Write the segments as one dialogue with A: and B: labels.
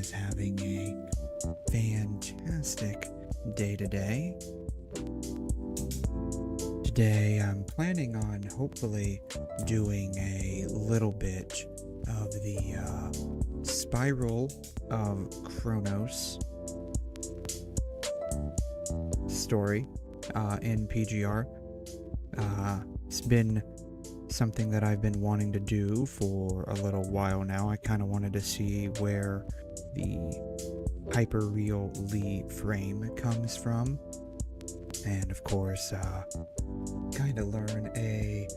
A: is having a fantastic day today. Today I'm planning on hopefully doing a little bit of the Spiral of Chronos story in PGR. It's been something that I've been wanting to do for a little while now. I kind of wanted to see where the hyperreal Lee frame comes from, and of course kind of learn a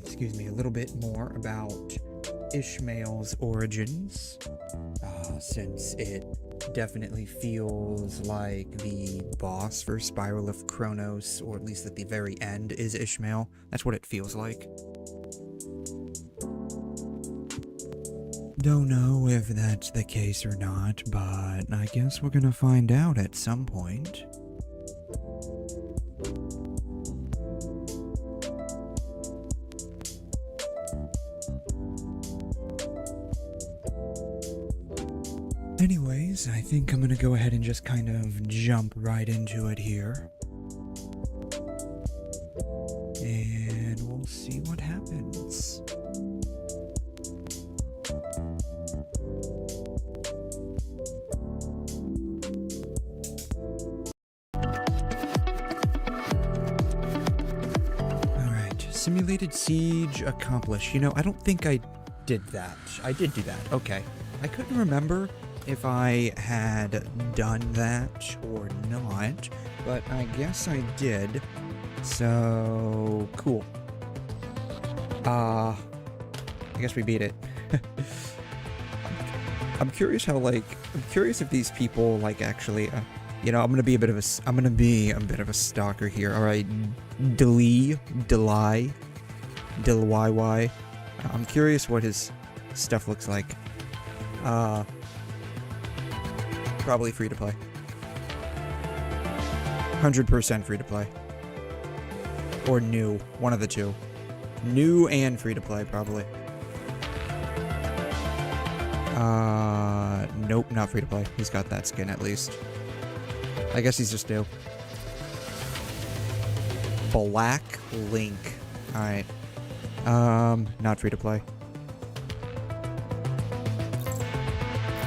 A: excuse me, a little bit more about Ishmael's origins, since it definitely feels like the boss for Spiral of Chronos, or at least at the very end, is Ishmael. That's what it feels like. Don't know if that's the case or not, but I guess we're gonna find out at some point. Anyways, I think I'm gonna go ahead and just kind of jump right into it here. And we'll see what happens. Alright, simulated siege accomplished. You know, I don't think I did that. I did do that. Okay. I couldn't remember if I had done that or not, but I guess I did. So cool. I guess we beat it. I'm curious how, like, I'm curious if these people, like, actually, you know, I'm gonna be a bit of a stalker here. All right, 𝘬𝘩𝘦𝘵𝘩𝘦𝘥. I'm curious what his stuff looks like. Probably free to play. 100% free to play. Or new. One of the two. New and free to play, probably. Nope, not free to play. He's got that skin at least. I guess he's just new. Black Link. Alright. Not free to play.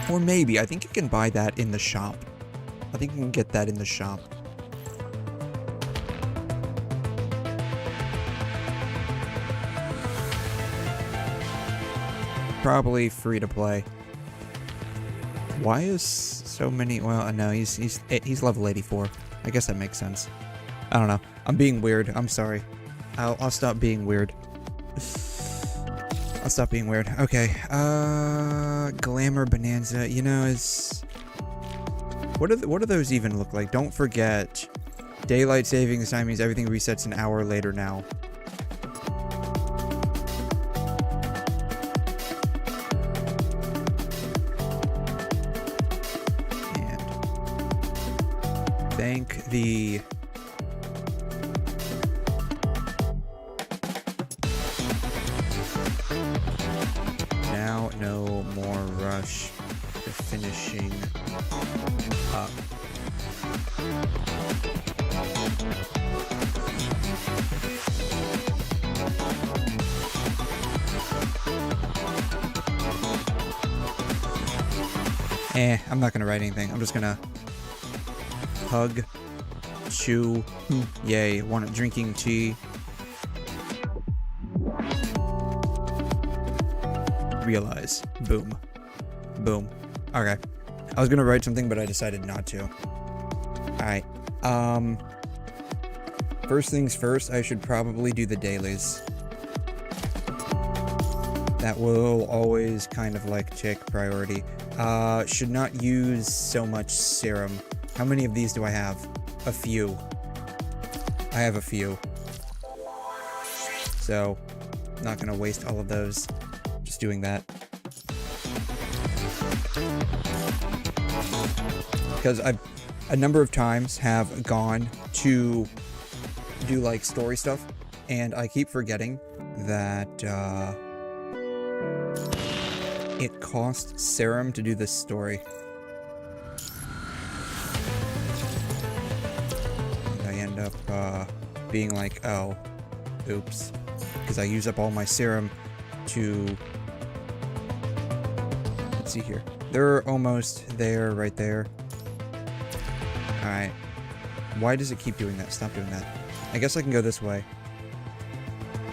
A: Or maybe, I think you can buy that in the shop. I think you can get that in the shop. Probably free to play. Why is so many? Well, no, he's level 84. I guess that makes sense. I don't know. I'm being weird. I'm sorry. I'll stop being weird. I'll stop being weird. Okay, Glamour Bonanza, you know, is... What do those even look like? Don't forget, daylight savings time means everything resets an hour later now. And thank the... No more rush to finishing up. I'm not gonna write anything. I'm just gonna hug, chew, yay, drinking tea. Realize. Boom. Boom. Okay. I was gonna write something, but I decided not to. Alright. First things first, I should probably do the dailies. That will always kind of, like, take priority. Should not use so much serum. How many of these do I have? A few. I have a few. So, not gonna waste all of those. Just doing that. Because a number of times have gone to do like story stuff, and I keep forgetting that It cost serum to do this story. And I end up being like, oh, oops. Because I use up all my serum to... Let's see here. They're almost there, right there. Alright. Why does it keep doing that? Stop doing that. I guess I can go this way.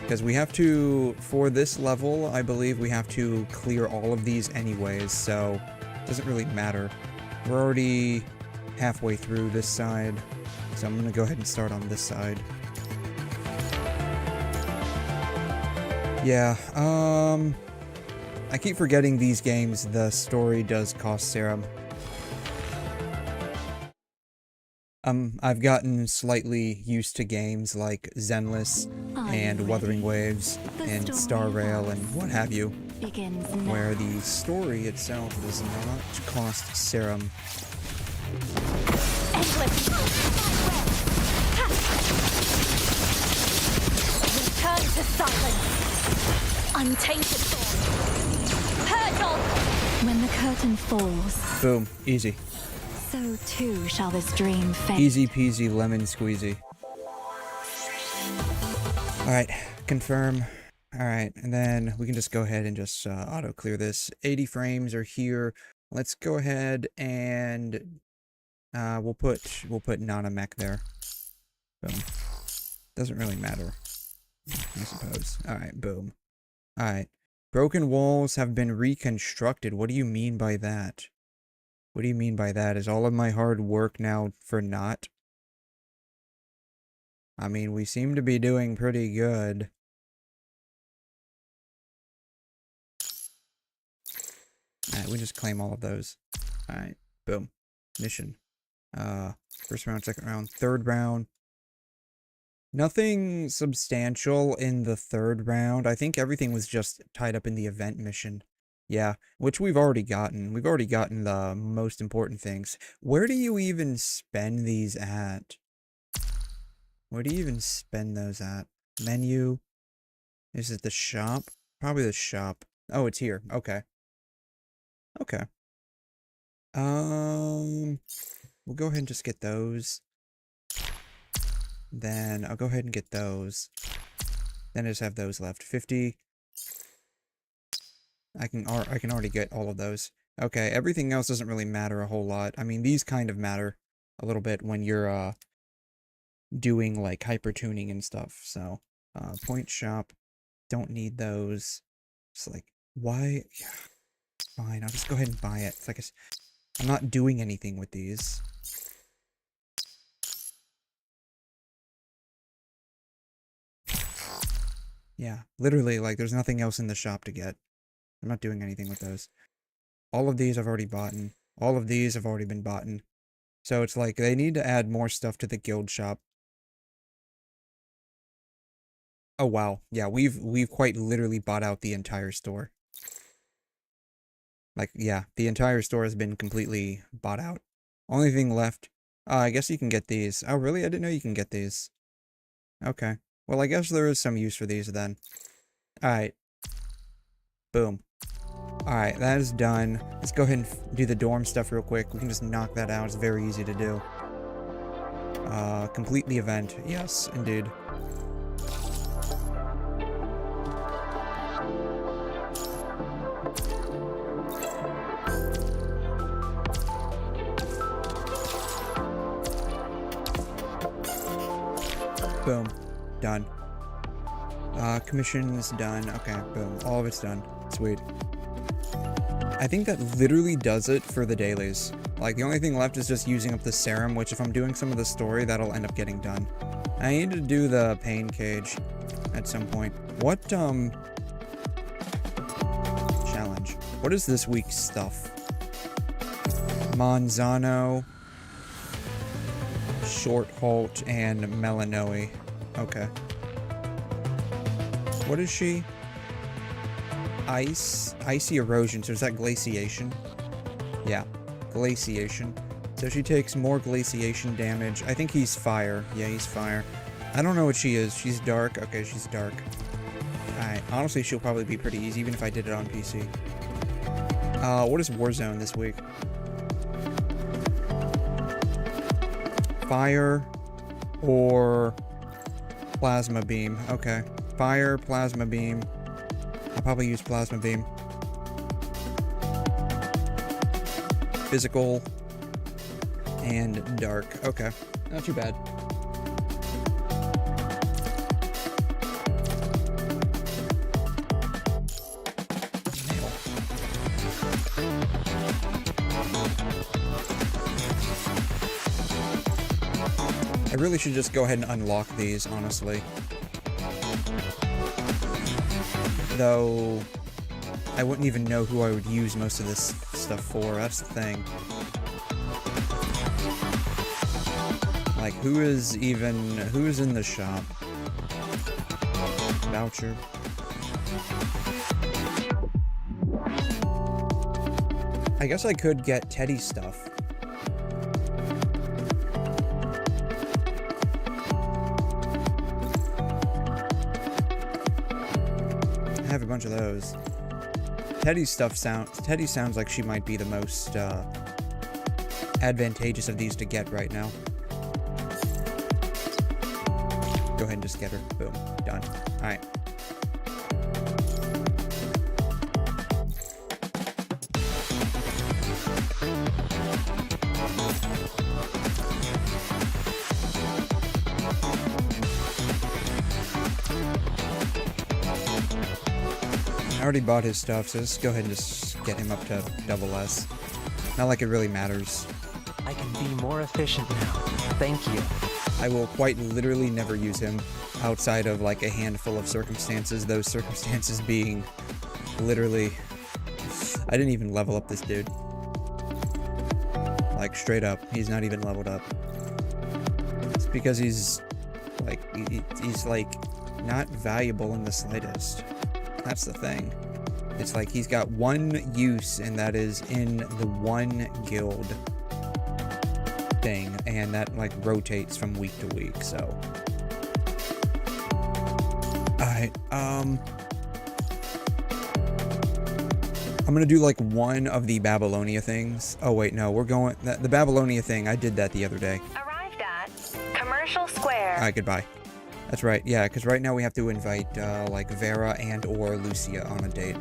A: Because we have to, for this level, I believe we have to clear all of these anyways, so it doesn't really matter. We're already halfway through this side, so I'm going to go ahead and start on this side. Yeah, I keep forgetting these games, the story does cost serum. I've gotten slightly used to games like Zenless and Wuthering Waves and Star Rail and what have you, where the story itself does not cost serum.
B: Return to silence. Untainted thorn. Hurdle. When the curtain falls.
A: Boom. Easy.
B: So too shall this dream fade.
A: Easy peasy lemon squeezy. Alright, confirm. Alright, and then we can just go ahead and just auto clear this. 80 frames are here. Let's go ahead and we'll put Nanomech there. Boom. Doesn't really matter, I suppose. Alright, boom. Alright. Broken walls have been reconstructed. What do you mean by that? What do you mean by that? Is all of my hard work now for naught? I mean, we seem to be doing pretty good. Alright, we just claim all of those. Alright, boom. Mission. First round, second round, third round. Nothing substantial in the third round. I think everything was just tied up in the event mission. Yeah, which we've already gotten. We've already gotten the most important things. Where do you even spend these at? Where do you even spend those at? Menu? Is it the shop? Probably the shop. Oh, it's here. Okay. Okay. We'll go ahead and just get those. Then I'll go ahead and get those. Then I just have those left. 50. I can already get all of those. Okay, everything else doesn't really matter a whole lot. I mean, these kind of matter a little bit when you're doing like hyper tuning and stuff. So, point shop, don't need those. It's like, why? Yeah, fine. I'll just go ahead and buy it. It's like I'm not doing anything with these. Yeah, literally, like, there's nothing else in the shop to get. I'm not doing anything with those. All of these I've already bought. All of these have already been bought. So it's like, they need to add more stuff to the guild shop. Oh, wow. Yeah, we've quite literally bought out the entire store. Like, yeah, the entire store has been completely bought out. Only thing left... I guess you can get these. Oh, really? I didn't know you can get these. Okay. Well, I guess there is some use for these then. Alright. Boom. Alright, that is done. Let's go ahead and do the dorm stuff real quick. We can just knock that out. It's very easy to do. Complete the event. Yes, indeed. Boom. Done. Commission is done. Okay, boom. All of it's done. Sweet. I think that literally does it for the dailies. Like, the only thing left is just using up the serum, which if I'm doing some of the story, that'll end up getting done. I need to do the pain cage at some point. What, challenge. What is this week's stuff? Manzano, Short Halt, and Melanoe. Okay. What is she? Icy erosion. So is that glaciation? Yeah, glaciation. So she takes more glaciation damage. I think he's fire. Yeah, he's fire. I don't know what she is. She's dark. Okay, she's dark. Alright, honestly, she'll probably be pretty easy, even if I did it on PC. What is Warzone this week? Fire or plasma beam. Okay. Fire, plasma beam. I'll probably use plasma beam. Physical and dark. Okay. Not too bad. I really should just go ahead and unlock these, honestly. Though, I wouldn't even know who I would use most of this stuff for, that's the thing. Like, who is in the shop? Voucher. I guess I could get Teddy stuff. I have a bunch of those. Teddy sounds like she might be the most advantageous of these to get right now. Go ahead and just get her. Boom. Done. Alright. I already bought his stuff, so let's go ahead and just get him up to SS. Not like it really matters.
C: I can be more efficient now. Thank you.
A: I will quite literally never use him outside of like a handful of circumstances, those circumstances being literally... I didn't even level up this dude. Like, straight up, he's not even leveled up. It's because he's like not valuable in the slightest. That's the thing. It's like he's got one use, and that is in the one guild thing, and that like rotates from week to week, so. Alright, I'm gonna do like one of the Babylonia things. Oh wait, no, we're going, the Babylonia thing, I did that the other day.
D: Arrived at Commercial Square.
A: Alright, goodbye. That's right, yeah, because right now we have to invite, like, Vera and or Lucia on a date.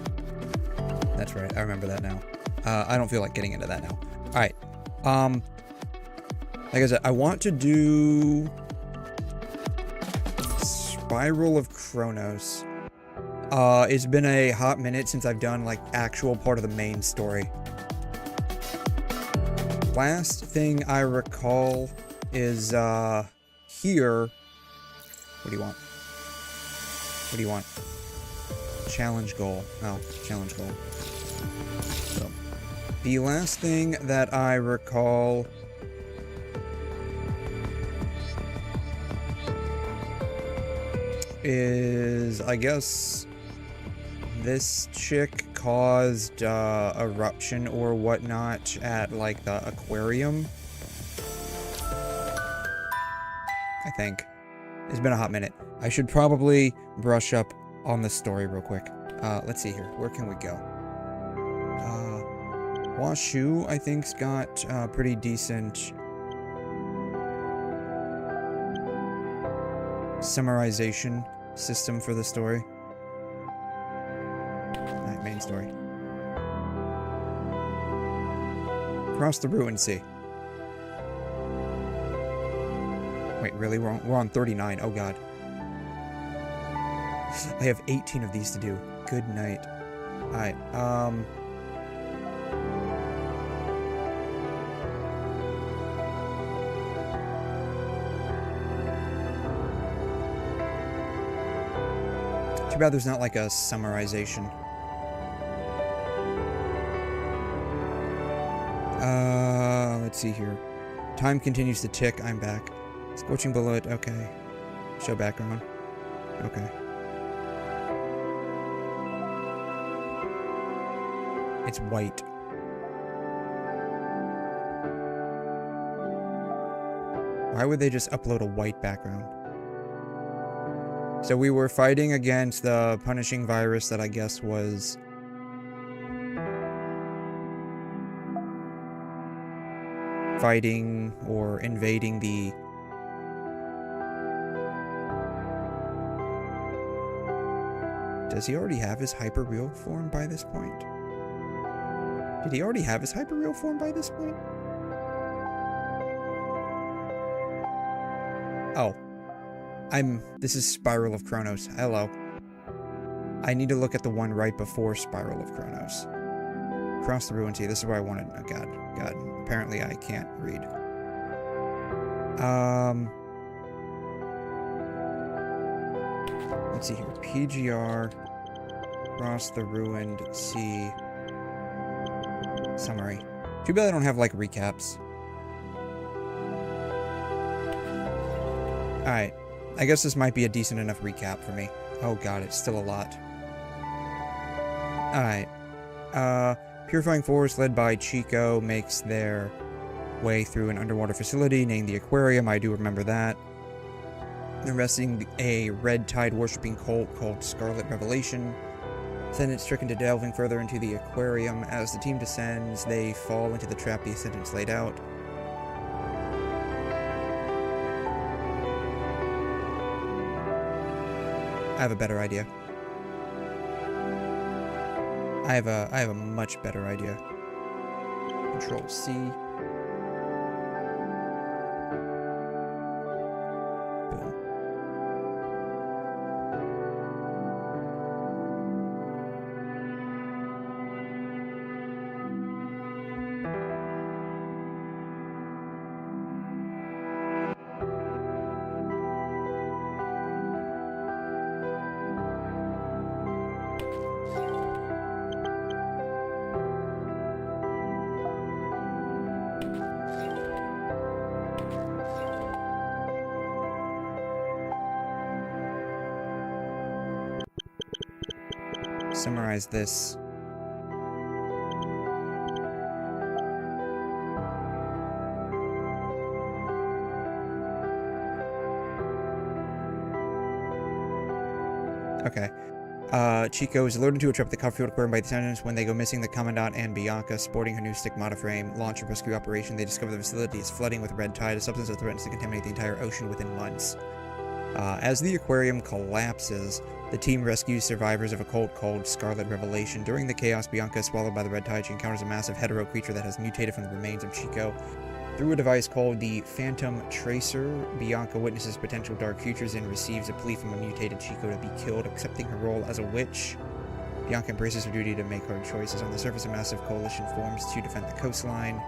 A: That's right, I remember that now. I don't feel like getting into that now. Alright, like I said, I want to do... Spiral of Chronos. It's been a hot minute since I've done, like, actual part of the main story. Last thing I recall is, here... What do you want? What do you want? Challenge goal. Oh, challenge goal. So, the last thing that I recall is, I guess, this chick caused eruption or whatnot at, like, the aquarium. I think. It's been a hot minute. I should probably brush up on the story real quick. Let's see here. Where can we go? Washu, I think's got pretty decent summarization system for the story. Alright, main story. Cross the ruined sea. Wait, really? We're on 39. Oh, God. I have 18 of these to do. Good night. Alright, too bad there's not, like, a summarization. Let's see here. Time continues to tick. I'm back. Scorching bullet, okay. Show background. Okay. It's white. Why would they just upload a white background? So we were fighting against the punishing virus that I guess was fighting or invading the... Does he already have his hyper-real form by this point? Did he already have his hyper-real form by this point? Oh. This is Spiral of Chronos. Hello. I need to look at the one right before Spiral of Chronos. Cross the Ruin Sea. This is where I wanted... Oh, God. God. Apparently I can't read. Let's see here. PGR. Cross the Ruined Sea. Summary. Too bad I don't have, like, recaps. Alright. I guess this might be a decent enough recap for me. Oh god, it's still a lot. Alright. Purifying Force, led by 𝘬𝘗, makes their way through an underwater facility named the Aquarium. I do remember that. They're arresting a red tide worshipping cult called Scarlet Revelation. Ascendants trick into delving further into the Aquarium. As the team descends, they fall into the trap the Ascendants laid out. I have a better idea. I have a much better idea. Control C. Boom. Summarize this. Okay. 𝘬𝘗 is alerted to a trap at the Copperfield Aquarium by the Ascendants. When they go missing, the Commandant and Bianca, sporting her new stigmata frame, launch a rescue operation. They discover the facility is flooding with red tide, a substance that threatens to contaminate the entire ocean within months. As the aquarium collapses, the team rescues survivors of a cult called Scarlet Revelation. During the chaos, Bianca is swallowed by the red tide. She encounters a massive hetero creature that has mutated from the remains of 𝘬𝘗. Through a device called the Phantom Tracer, Bianca witnesses potential dark futures and receives a plea from a mutated 𝘬𝘗 to be killed. Accepting her role as a witch, Bianca embraces her duty to make hard choices. On the surface, a massive coalition forms to defend the coastline.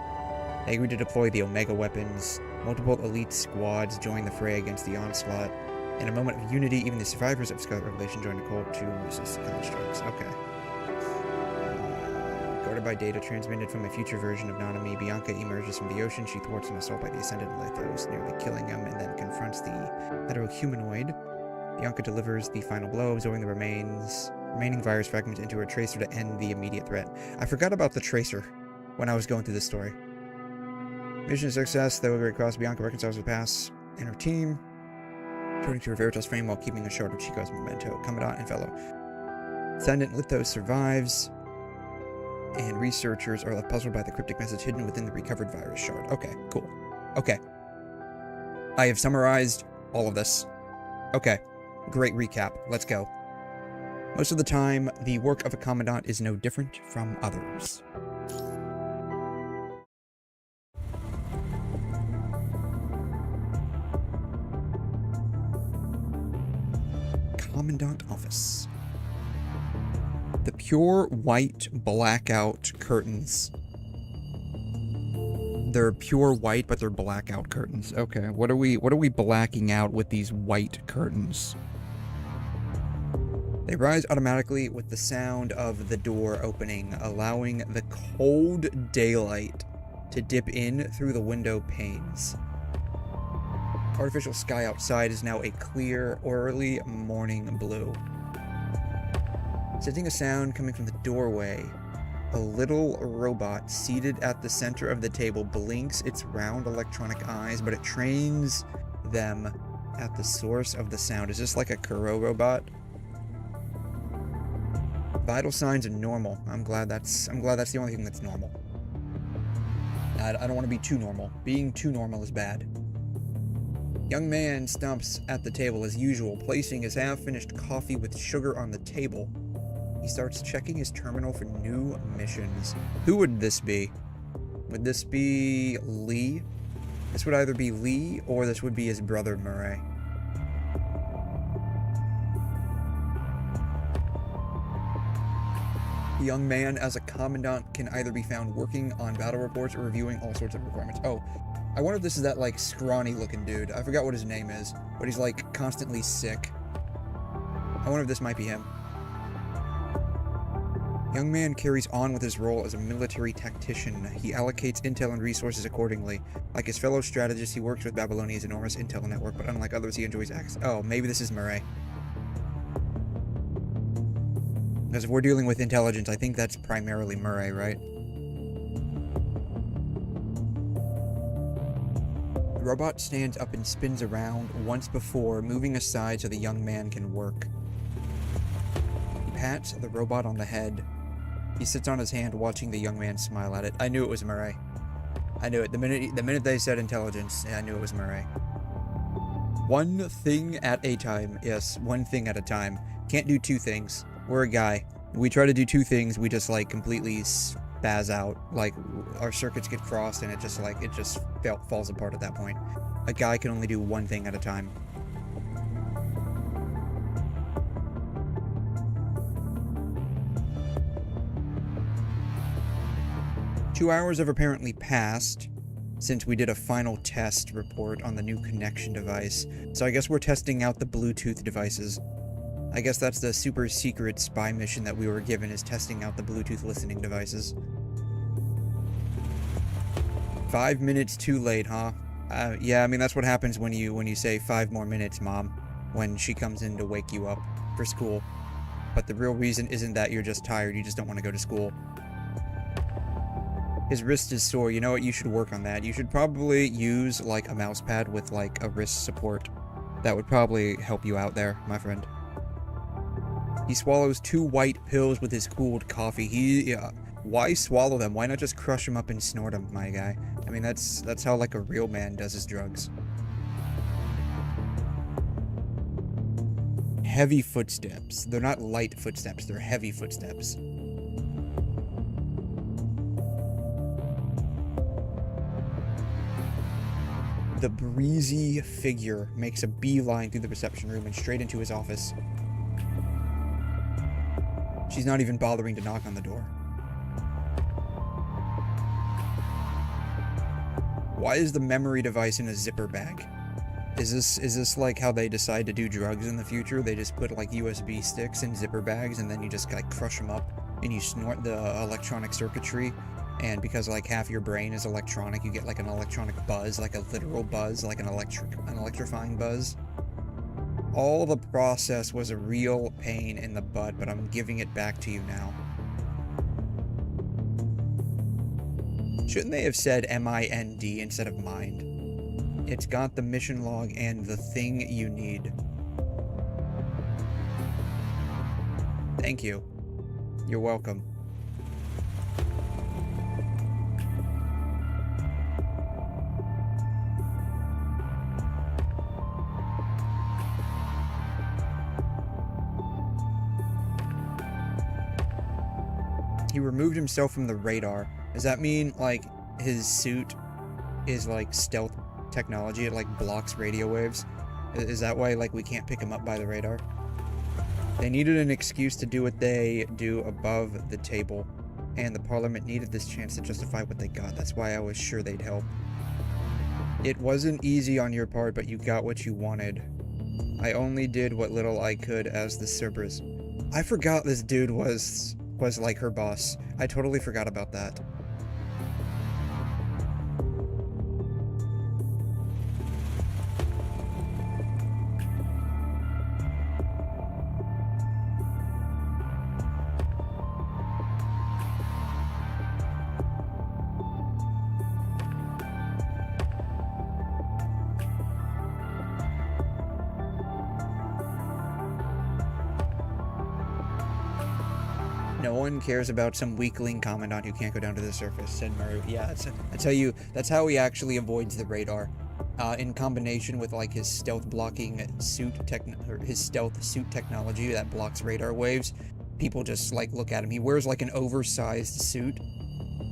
A: They agree to deploy the Omega weapons. Multiple elite squads join the fray against the onslaught. In a moment of unity, even the survivors of Scarlet Revelation join the cult to resist the constructs. Okay. Guarded by data transmitted from a future version of Nanami, Bianca emerges from the ocean. She thwarts an assault by the Ascendant Lithos, nearly killing him, and then confronts the 𝘬𝘗𝘦𝘗𝘦. Bianca delivers the final blow, absorbing the remaining virus fragments into her tracer to end the immediate threat. I forgot about the tracer when I was going through this story. Mission success, though a great cost, Bianca reconciles with the past and her team, turning to her Veritas frame while keeping a shard of 𝘬𝘗's memento. Commandant and fellow Ascendant Lithos survives, and researchers are left puzzled by the cryptic message hidden within the recovered virus shard. Okay, cool. Okay. I have summarized all of this. Okay, great recap. Let's go. Most of the time, the work of a Commandant is no different from others. Commandant Office. The pure white blackout curtains. They're pure white, but they're blackout curtains. Okay, what are we blacking out with these white curtains? They rise automatically with the sound of the door opening, allowing the cold daylight to dip in through the window panes. Artificial sky outside is now a clear, early morning blue. Sensing a sound coming from the doorway, a little robot seated at the center of the table blinks its round electronic eyes, but it trains them at the source of the sound. Is this like a 𝘬𝘗 robot? Vital signs are normal. I'm glad that's the only thing that's normal. I don't want to be too normal. Being too normal is bad. Young man stomps at the table as usual, placing his half-finished coffee with sugar on the table. He starts checking his terminal for new missions. Who would this be? Would this be Lee? This would either be Lee, or this would be his brother Murray. The young man, as a commandant, can either be found working on battle reports or reviewing all sorts of requirements. Oh, I wonder if this is that, like, scrawny-looking dude. I forgot what his name is, but he's, like, constantly sick. I wonder if this might be him. Young man carries on with his role as a military tactician. He allocates intel and resources accordingly. Like his fellow strategists, he works with Babylonia's enormous intel network, but unlike others, he enjoys access. Oh, maybe this is Murray. Because if we're dealing with intelligence, I think that's primarily Murray, right? The robot stands up and spins around once before, moving aside so the young man can work. He pats the robot on the head. He sits on his hand, watching the young man smile at it. I knew it was Murray. I knew it. The minute they said intelligence, I knew it was Murray. One thing at a time. Yes, one thing at a time. Can't do two things. We're a guy. We try to do two things, we just, like, completely spaz out. Like, our circuits get crossed, and it just falls apart at that point. A guy can only do one thing at a time. Two hours have apparently passed since we did a final test report on the new connection device, so I guess we're testing out the Bluetooth devices. I guess that's the super secret spy mission that we were given, is testing out the Bluetooth listening devices. 5 minutes too late, huh? Yeah, I mean, that's what happens when you say 5 more minutes, Mom, when she comes in to wake you up for school. But the real reason isn't that you're just tired, you just don't want to go to school. His wrist is sore. You know what? You should work on that. You should probably use, like, a mouse pad with, like, a wrist support. That would probably help you out there, my friend. He swallows 2 white pills with his cooled coffee. Why swallow them? Why not just crush them up and snort them, my guy? I mean, that's how, like, a real man does his drugs. Heavy footsteps. They're not light footsteps. They're heavy footsteps. The breezy figure makes a beeline through the reception room and straight into his office. She's not even bothering to knock on the door. Why is the memory device in a zipper bag? Is this like how they decide to do drugs in the future? They just put, like, USB sticks in zipper bags and then you just, like, crush them up and you snort the electronic circuitry. And because, like, half your brain is electronic, you get, like, an electronic buzz, like a literal buzz, like an electrifying buzz. All the process was a real pain in the butt, but I'm giving it back to you now. Shouldn't they have said MIND instead of mind? It's got the mission log and the thing you need. Thank you. You're welcome. He removed himself from the radar. Does that mean, like, his suit is, like, stealth technology? It, like, blocks radio waves? Is that why, like, we can't pick him up by the radar? They needed an excuse to do what they do above the table, and the Parliament needed this chance to justify what they got. That's why I was sure they'd help. It wasn't easy on your part, but you got what you wanted. I only did what little I could as the Cerberus. I forgot this dude was like her boss. I totally forgot about that. No one cares about some weakling commandant who can't go down to the surface, said Murray. Yeah, that's how he actually avoids the radar. In combination with like his stealth suit technology that blocks radar waves, people just like look at him. He wears like an oversized suit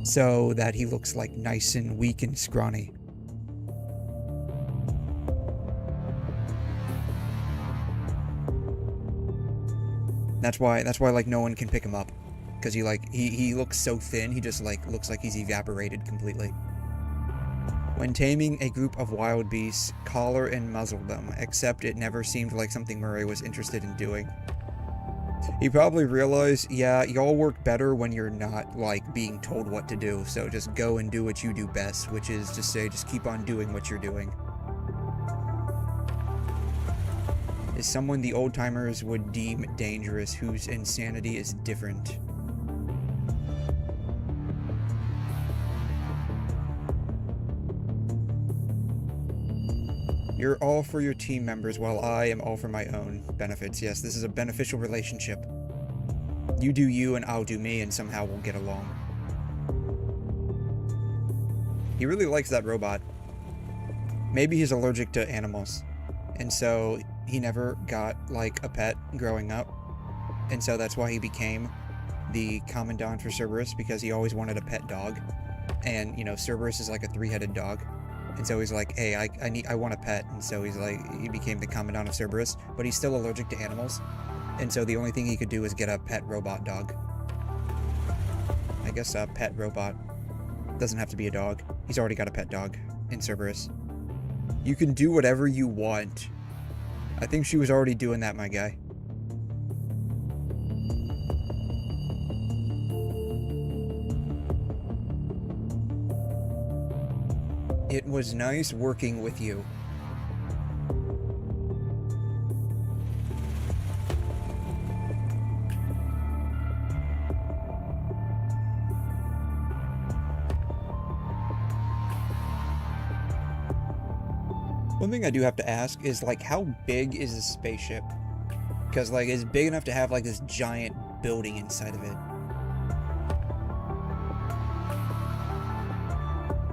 A: so that he looks like nice and weak and scrawny. That's why like no one can pick him up, because he looks so thin. He just like looks like he's evaporated completely. When taming a group of wild beasts, collar and muzzle them, except it never seemed like something Murray was interested in doing. He probably realized, yeah, y'all work better when you're not like being told what to do, so just go and do what you do best, which is to say just keep on doing what you're doing. Is someone the old-timers would deem dangerous, whose insanity is different. You're all for your team members, while I am all for my own benefits. Yes, this is a beneficial relationship. You do you, and I'll do me, and somehow we'll get along. He really likes that robot. Maybe he's allergic to animals, and so he never got, like, a pet growing up, and so that's why he became the Commandant for Cerberus, because he always wanted a pet dog, and, you know, Cerberus is like a three-headed dog, and so he's like, hey, I want a pet, and so he became the Commandant of Cerberus, but he's still allergic to animals, and so the only thing he could do is get a pet robot dog. I guess a pet robot doesn't have to be a dog. He's already got a pet dog in Cerberus. You can do whatever you want. I think she was already doing that, my guy. It was nice working with you. One thing I do have to ask is, like, how big is this spaceship? Because, like, it's big enough to have, like, this giant building inside of it.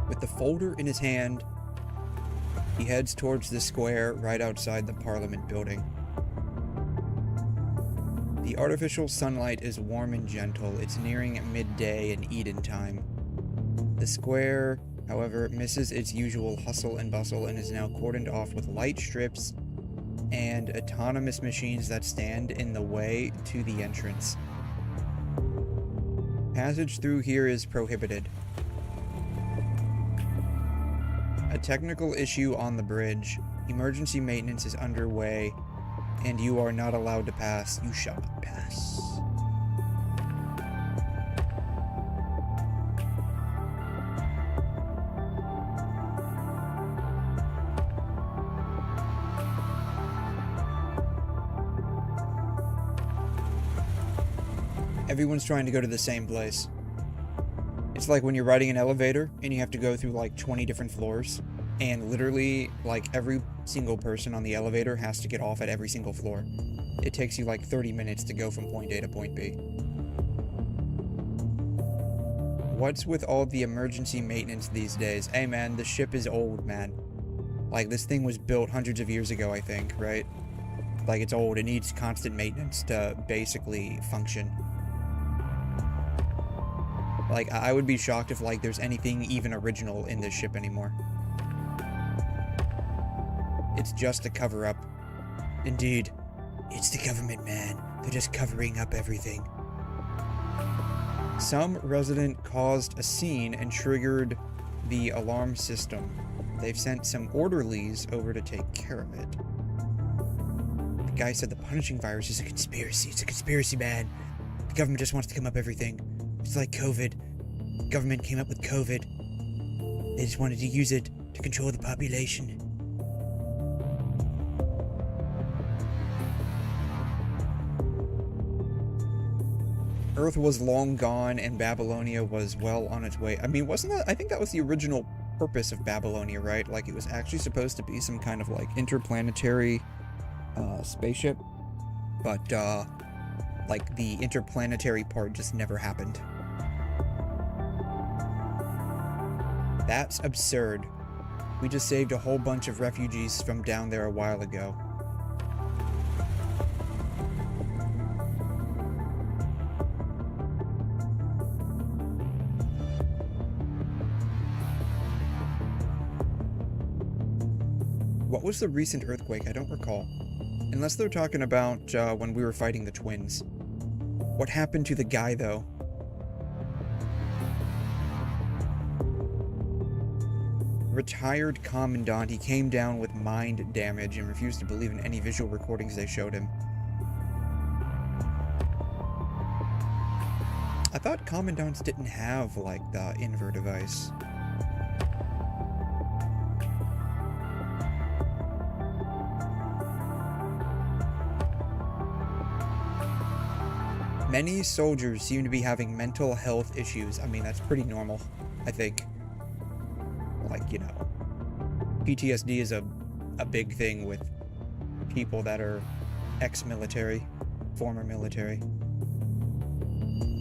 A: With the folder in his hand, he heads towards the square right outside the Parliament building. The artificial sunlight is warm and gentle. It's nearing midday in Eden time. The square, however, misses its usual hustle and bustle and is now cordoned off with light strips and autonomous machines that stand in the way to the entrance. Passage through here is prohibited. A technical issue on the bridge. Emergency maintenance is underway, and you are not allowed to pass. You shall not pass. Everyone's trying to go to the same place. It's like when you're riding an elevator and you have to go through like 20 different floors, and literally like every single person on the elevator has to get off at every single floor. It takes you like 30 minutes to go from point A to point B. What's with all the emergency maintenance these days? Hey man, the ship is old, man. Like, this thing was built hundreds of years ago, I think, right? Like, it's old. It needs constant maintenance to basically function. Like, I would be shocked if, like, there's anything even original in this ship anymore. It's just a cover-up. Indeed. It's the government, man. They're just covering up everything. Some resident caused a scene and triggered the alarm system. They've sent some orderlies over to take care of it. The guy said the punishing virus is a conspiracy. It's a conspiracy, man. The government just wants to come up everything. It's like COVID. Government came up with COVID. They just wanted to use it to control the population. Earth was long gone and Babylonia was well on its way. I mean, wasn't that... I think that was the original purpose of Babylonia, right? Like, it was actually supposed to be some kind of, like, interplanetary spaceship. But, like, the interplanetary part just never happened. That's absurd. We just saved a whole bunch of refugees from down there a while ago. What was the recent earthquake? I don't recall. Unless they're talking about when we were fighting the twins. What happened to the guy, though? Retired commandant. He came down with mind damage and refused to believe in any visual recordings they showed him. I thought commandants didn't have, like, the invert device. Many soldiers seem to be having mental health issues. I mean, that's pretty normal, I think. Like, you know, PTSD is a big thing with people that are ex-military, former military.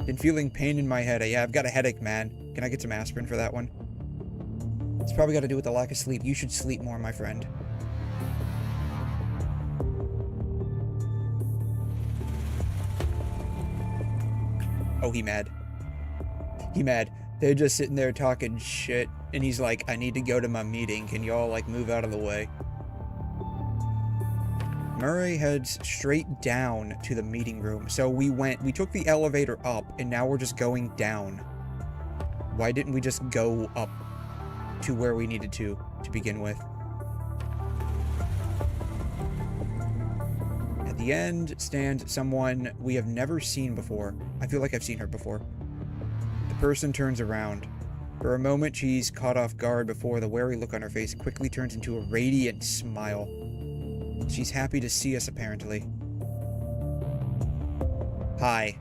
A: Been feeling pain in my head. Yeah, I've got a headache, man. Can I get some aspirin for that one? It's probably got to do with the lack of sleep. You should sleep more, my friend. Oh, he mad. He mad. They're just sitting there talking shit, and he's like, I need to go to my meeting. Can y'all, like, move out of the way? Murray heads straight down to the meeting room. So we took the elevator up, and now we're just going down. Why didn't we just go up to where we needed to begin with? At the end stands someone we have never seen before. I feel like I've seen her before. The person turns around. For a moment, she's caught off guard before the wary look on her face quickly turns into a radiant smile. She's happy to see us, apparently. Hi.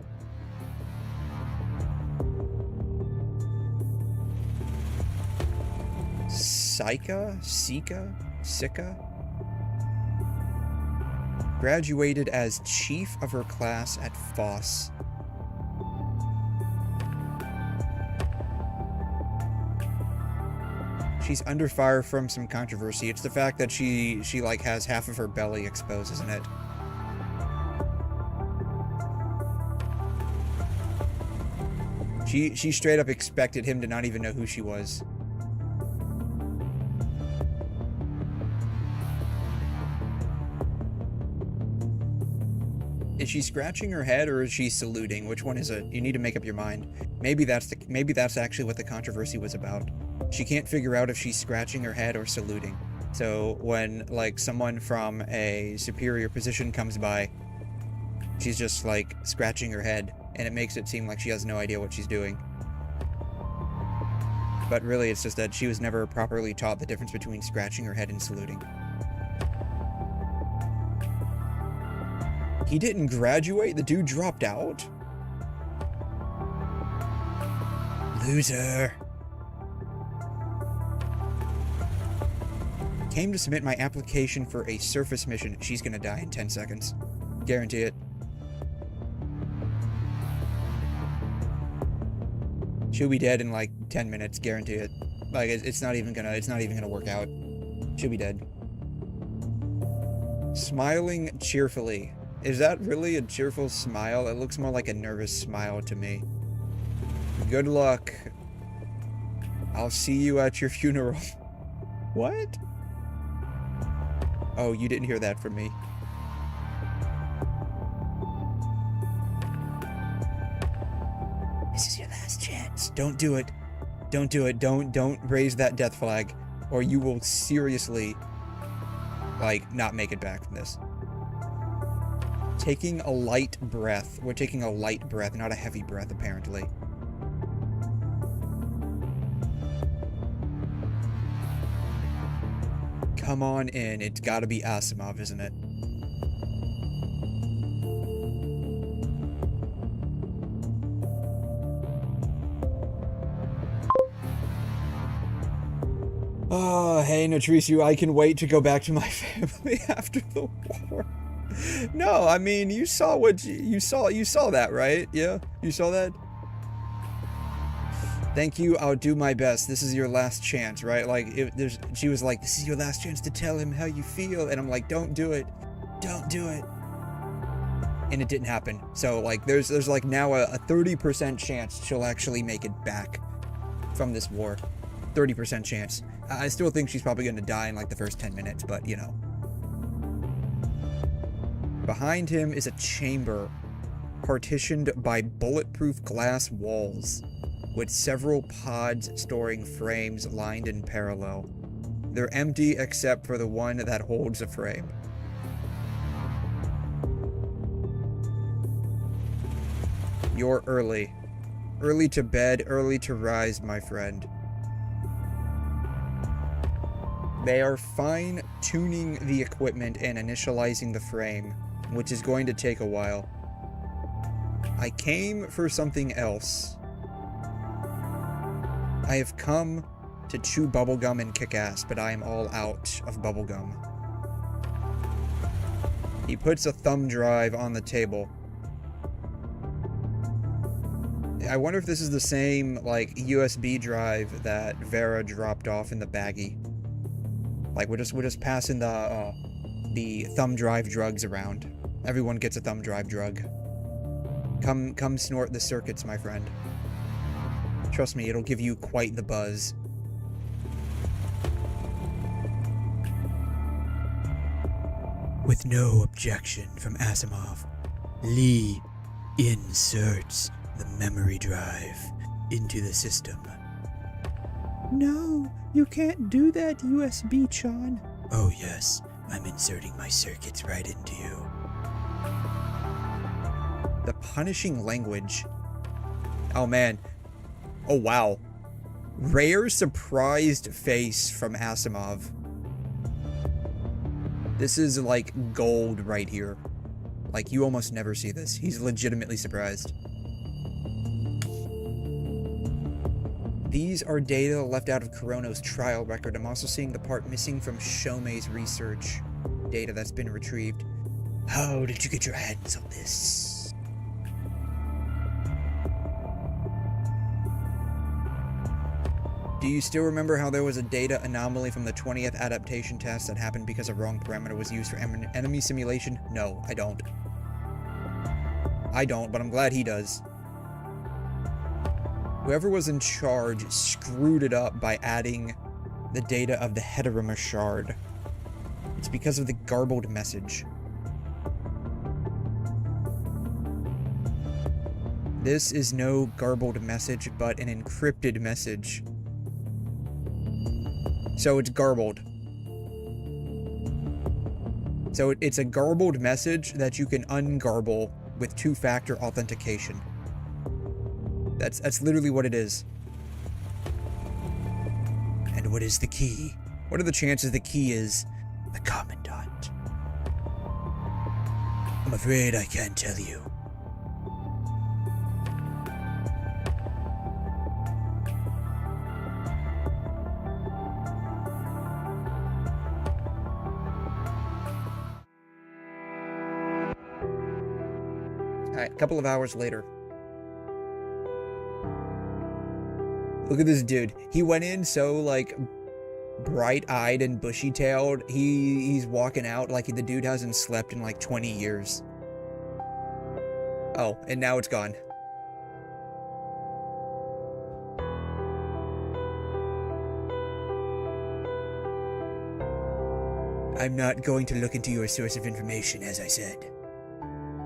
A: 𝘬𝘬𝘬𝘬𝘬? Graduated as chief of her class at FOSS. She's under fire from some controversy. It's the fact that she like has half of her belly exposed, isn't it? She straight up expected him to not even know who she was. Is she scratching her head or is she saluting? Which one is it? You need to make up your mind. Maybe that's actually what the controversy was about. She can't figure out if she's scratching her head or saluting. So when, like, someone from a superior position comes by, she's just, like, scratching her head, and it makes it seem like she has no idea what she's doing. But really, it's just that she was never properly taught the difference between scratching her head and saluting. He didn't graduate? The dude dropped out? Loser. Came to submit my application for a surface mission. She's gonna die in 10 seconds. Guarantee it. She'll be dead in like 10 minutes. Guarantee it. Like it's not even gonna work out. She'll be dead. Smiling cheerfully. Is that really a cheerful smile? It looks more like a nervous smile to me. Good luck. I'll see you at your funeral. What? Oh, you didn't hear that from me. This is your last chance. Don't do it. Don't do it. Don't raise that death flag, or you will seriously, like, not make it back from this. Taking a light breath. We're taking a light breath, not a heavy breath, apparently. Come on in. It's gotta be Asimov, isn't it? Oh, hey, Natrisu, I can wait to go back to my family after the war. No, I mean, you saw what you saw that, right? Yeah, you saw that? Thank you, I'll do my best. This is your last chance, right? Like, she was like, this is your last chance to tell him how you feel. And I'm like, don't do it. Don't do it. And it didn't happen. So, like, there's like now a 30% chance she'll actually make it back from this war. 30% chance. I still think she's probably going to die in, like, the first 10 minutes, but, you know. Behind him is a chamber partitioned by bulletproof glass walls, with several pods storing frames lined in parallel. They're empty except for the one that holds a frame. You're early. Early to bed, early to rise, my friend. They are fine-tuning the equipment and initializing the frame, which is going to take a while. I came for something else. I have come to chew bubblegum and kick ass, but I am all out of bubblegum. He puts a thumb drive on the table. I wonder if this is the same, like, USB drive that Vera dropped off in the baggie. Like, we're just passing the thumb drive drugs around. Everyone gets a thumb drive drug. Come snort the circuits, my friend. Trust me, it'll give you quite the buzz. With no objection from Asimov, Lee inserts the memory drive into the system. No, you can't do that, USB-chan. Oh yes, I'm inserting my circuits right into you. The punishing language. Oh man. Oh wow. Rare surprised face from Asimov. This is like gold right here. Like, you almost never see this. He's legitimately surprised. These are data left out of Chronos' trial record. I'm also seeing the part missing from Xiaomei's research. Data that's been retrieved. How did you get your hands on this? Do you still remember how there was a data anomaly from the 20th adaptation test that happened because a wrong parameter was used for enemy simulation? No, I don't. I don't, but I'm glad he does. Whoever was in charge screwed it up by adding the data of the 𝘬𝘬𝘕. It's because of the garbled message. This is no garbled message, but an encrypted message. So it's garbled. So it's a garbled message that you can ungarble with two-factor authentication. That's literally what it is. And what is the key? What are the chances the key is the Commandant? I'm afraid I can't tell you. Alright, a couple of hours later. Look at this dude. He went in so, like, bright-eyed and bushy-tailed. He's walking out like the dude hasn't slept in, like, 20 years. Oh, and now it's gone. I'm not going to look into your source of information, as I said.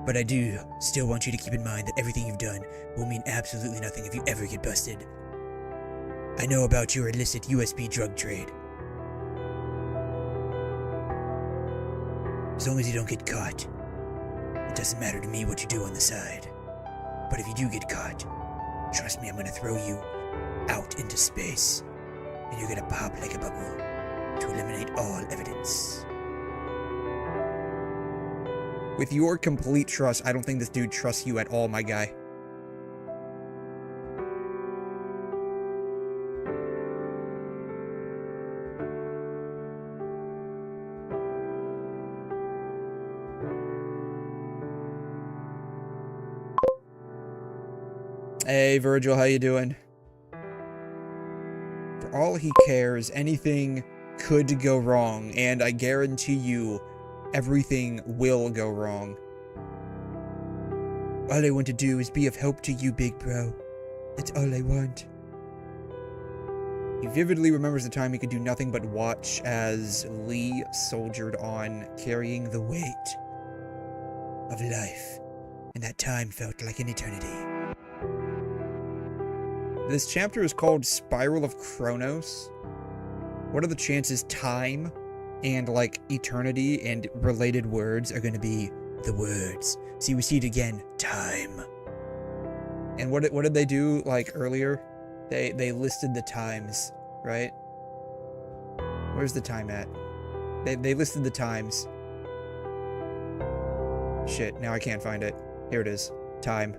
A: But I do still want you to keep in mind that everything you've done will mean absolutely nothing if you ever get busted. I know about your illicit USB drug trade. As long as you don't get caught, it doesn't matter to me what you do on the side. But if you do get caught, trust me, I'm gonna throw you out into space, and you're gonna pop like a bubble to eliminate all evidence. With your complete trust, I don't think this dude trusts you at all, my guy. Hey, Virgil, how you doing? For all he cares, anything could go wrong, and I guarantee you, everything will go wrong. All I want to do is be of help to you, big bro. That's all I want. He vividly remembers the time he could do nothing but watch as Lee soldiered on, carrying the weight of life, and that time felt like an eternity. This chapter is called Spiral of Chronos. What are the chances time and, like, eternity and related words are going to be the words? See, we see it again. Time. And what did they do, like, earlier? They listed the times, right? Where's the time at? They listed the times. Shit, now I can't find it. Here it is. Time.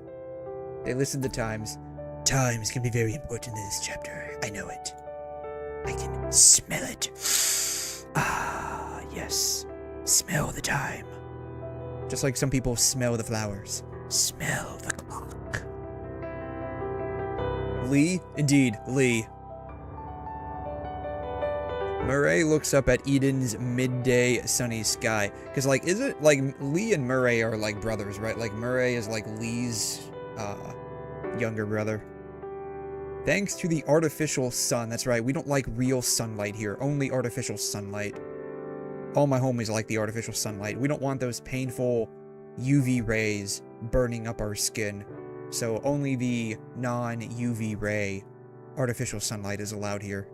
A: They listed the times. Times can be very important in this chapter. I know it. I can smell it. Ah, yes. Smell the time. Just like some people smell the flowers. Smell the clock. Lee? Indeed, Lee. Murray looks up at Eden's midday sunny sky. Because, like, is it, like, Lee and Murray are, like, brothers, right? Like, Murray is, like, Lee's, younger brother. Thanks to the artificial sun. That's right, we don't like real sunlight here. Only artificial sunlight. All my homies like the artificial sunlight. We don't want those painful UV rays burning up our skin. So only the non-UV ray artificial sunlight is allowed here.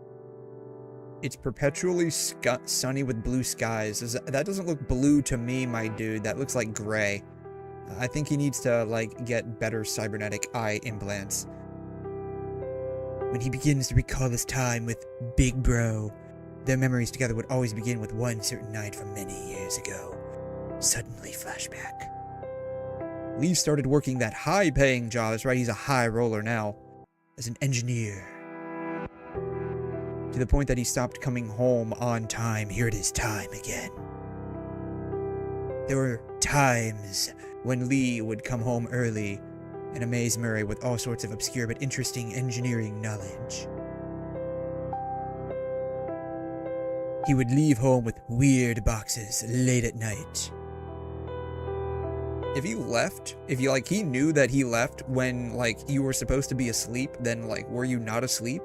A: It's perpetually sunny with blue skies. That doesn't look blue to me, my dude. That looks like gray. I think he needs to, like, get better cybernetic eye implants. When he begins to recall his time with Big Bro, their memories together would always begin with one certain night from many years ago. Suddenly flashback. Lee started working that high-paying job. That's right, he's a high roller now. As an engineer. To the point that he stopped coming home on time. Here it is, time again. There were times when Lee would come home early and amaze Murray with all sorts of obscure but interesting engineering knowledge. He would leave home with weird boxes late at night. If he left, he knew that he left when, like, you were supposed to be asleep, then, like, were you not asleep?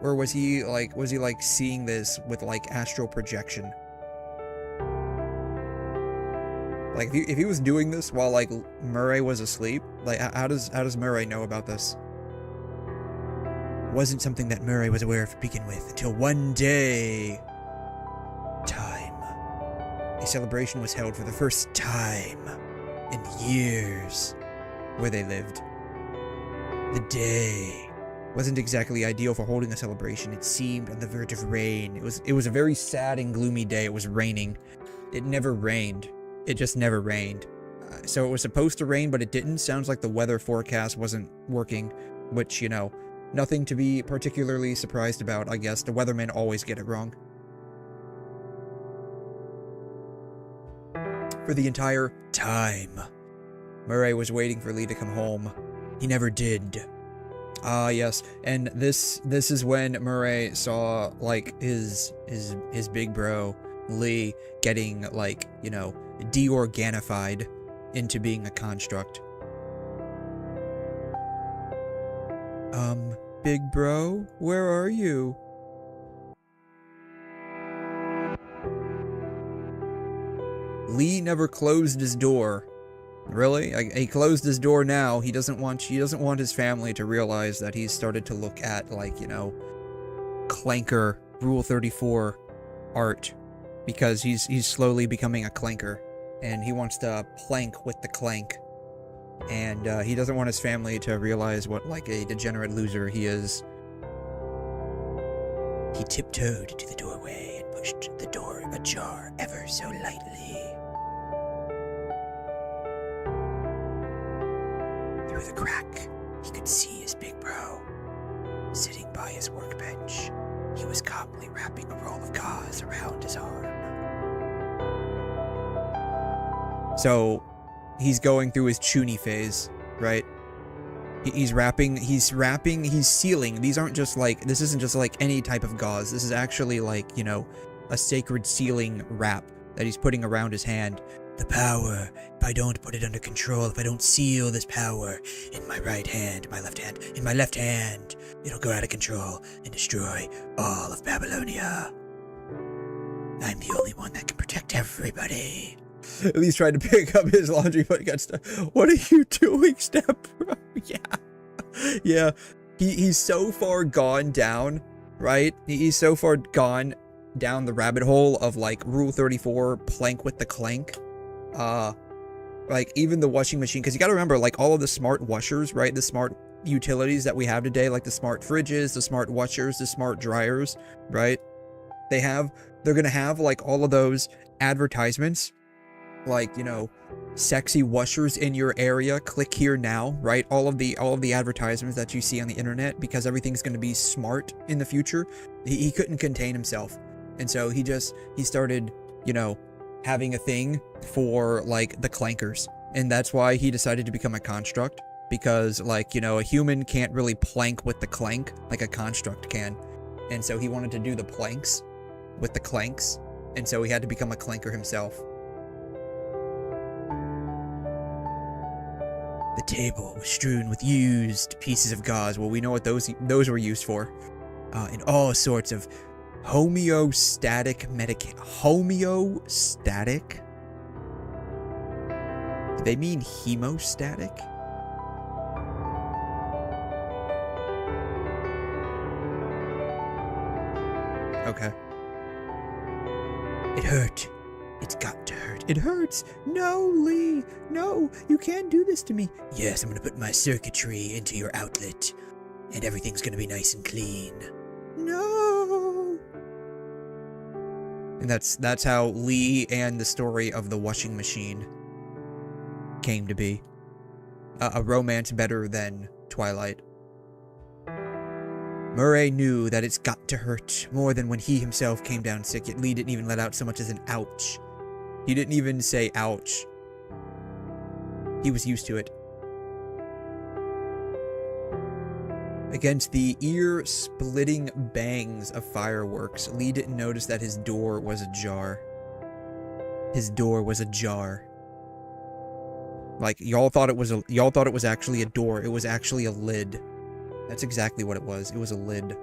A: Or was he, like, seeing this with, like, astral projection? Like, if he was doing this while, like, Murray was asleep, like, how does Murray know about this? Wasn't something that Murray was aware of to begin with, until one day... Time. A celebration was held for the first time in years where they lived. The day wasn't exactly ideal for holding a celebration. It seemed on the verge of rain. It was a very sad and gloomy day. It was raining. It never rained. It just never rained. So it was supposed to rain, but it didn't. Sounds like the weather forecast wasn't working, which, you know, nothing to be particularly surprised about, I guess. The weathermen always get it wrong. For the entire time, Murray was waiting for Lee to come home. He never did. Ah, yes, and this is when Murray saw, like, his big bro, Lee, getting, like, you know, 𝘬𝘩𝘦𝘵𝑒 into being a construct. Big bro, where are you? Lee never closed his door. Really? He closed his door now. He doesn't want his family to realize that he's started to look at, like, you know, clanker Rule 34 art, because he's slowly becoming a clanker, and he wants to plank with the clank, and he doesn't want his family to realize what, like, a degenerate loser he is. He tiptoed to the doorway and pushed the door ajar ever so lightly. Through the crack, he could see his big bro. Sitting by his workbench, he was calmly wrapping a roll of gauze around his arm. So, he's going through his chuny phase, right? He's wrapping, he's sealing. These aren't just like, this isn't just like any type of gauze. This is actually like, you know, a sacred sealing wrap that he's putting around his hand. The power, if I don't put it under control, if I don't seal this power in my right hand, my left hand, in my left hand, it'll go out of control and destroy all of Babylonia. I'm the only one that can protect everybody. At least tried to pick up his laundry, but got stuck. What are you doing, Step Bro? Yeah. He's so far gone down, right? He's so far gone down the rabbit hole of like Rule 34, plank with the clank. Like even the washing machine, because you got to remember, like all of the smart washers, right? The smart utilities that we have today, like the smart fridges, the smart washers, the smart dryers, right? They're gonna have like all of those advertisements, like, you know, sexy washers in your area, click here now, right? All of the advertisements that you see on the internet, because everything's going to be smart in the future. He couldn't contain himself, and so he started, you know, having a thing for like the clankers, and that's why he decided to become a construct, because like, you know, a human can't really plank with the clank like a construct can, and so he wanted to do the planks with the clanks, and so he had to become a clanker himself. The table was strewn with used pieces of gauze. Well, we know what those were used for. And all sorts of homeostatic medication. Homeostatic? Do they mean hemostatic? Okay. It hurt. It's got to hurt. It hurts. No, Lee. No, you can't do this to me. Yes, I'm gonna put my circuitry into your outlet, and everything's gonna be nice and clean. No. And that's how Lee and the story of the washing machine came to be. A romance better than Twilight. Murray knew that it's got to hurt more than when he himself came down sick, yet Lee didn't even let out so much as an ouch. He didn't even say ouch. He was used to it. Against the ear-splitting bangs of fireworks, Lee didn't notice that his door was ajar. His door was ajar. Like, y'all thought it was actually a door. It was actually a lid. That's exactly what it was. It was a lid.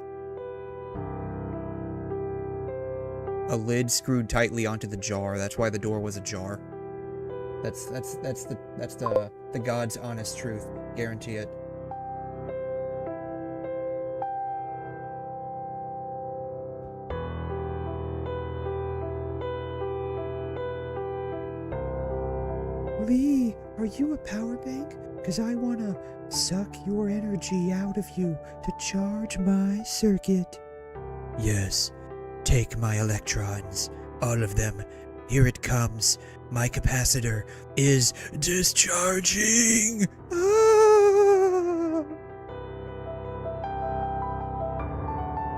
A: A lid screwed tightly onto the jar. That's why the door was ajar. That's the God's honest truth. Guarantee it. Lee, are you a power bank? Because I want to suck your energy out of you to charge my circuit. Yes. Take my electrons, all of them. Here it comes. My capacitor is discharging. Ah!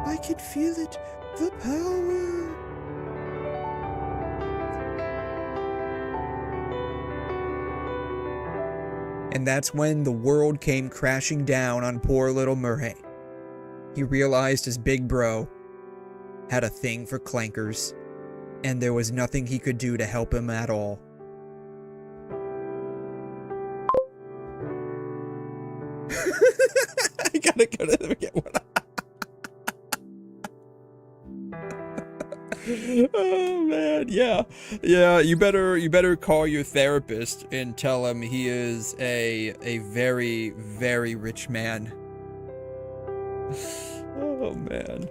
A: I can feel it. The power. And that's when the world came crashing down on poor little Murray. He realized his big bro had a thing for clankers, and there was nothing he could do to help him at all. I gotta go to get one. Oh man, yeah, you better call your therapist and tell him he is a very, very rich man. Oh man.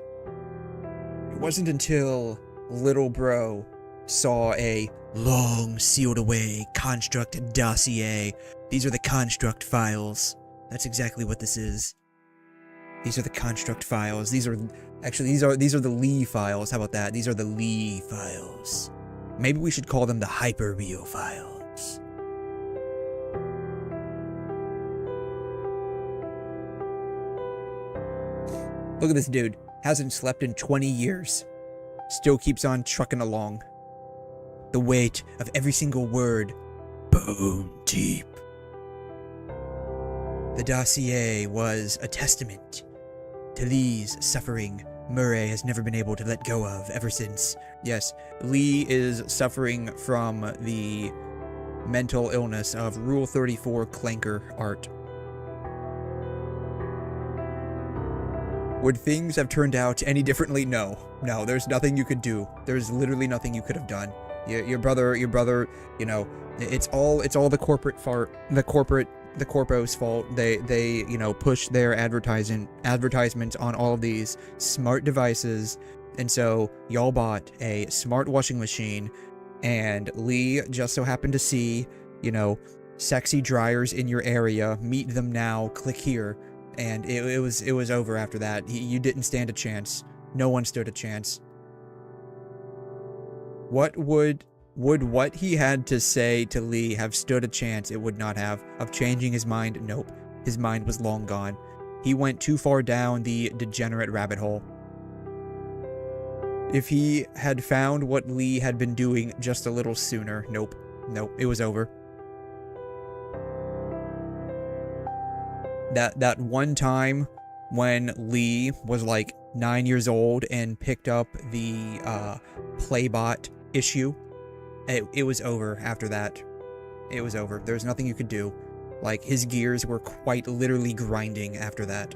A: It wasn't until little bro saw a long sealed away construct dossier. These are the construct files. That's exactly what this is. These are the construct files. These are the Lee files. How about that? These are the Lee files. Maybe we should call them the hyperreal files. Look at this dude. Hasn't slept in 20 years. Still keeps on trucking along. The weight of every single word, bone deep. The dossier was a testament to Lee's suffering Murray has never been able to let go of ever since. Yes, Lee is suffering from the mental illness of Rule 34 clanker art. Would things have turned out any differently? No. No, there's nothing you could do. There's literally nothing you could have done. Your brother, you know, it's all the corporate the corpo's fault. They, you know, push their advertisements on all of these smart devices, and so y'all bought a smart washing machine, and Lee just so happened to see, you know, sexy dryers in your area. Meet them now, click here. And it was over after that. You didn't stand a chance. No one stood a chance. Would what he had to say to Lee have stood a chance? It would not have. Of changing his mind? Nope. His mind was long gone. He went too far down the degenerate rabbit hole. If he had found what Lee had been doing just a little sooner, nope. Nope, it was over. That one time when Lee was like 9 years old and picked up the Playbot issue, it was over after that. It was over. There's nothing you could do. Like, his gears were quite literally grinding after that.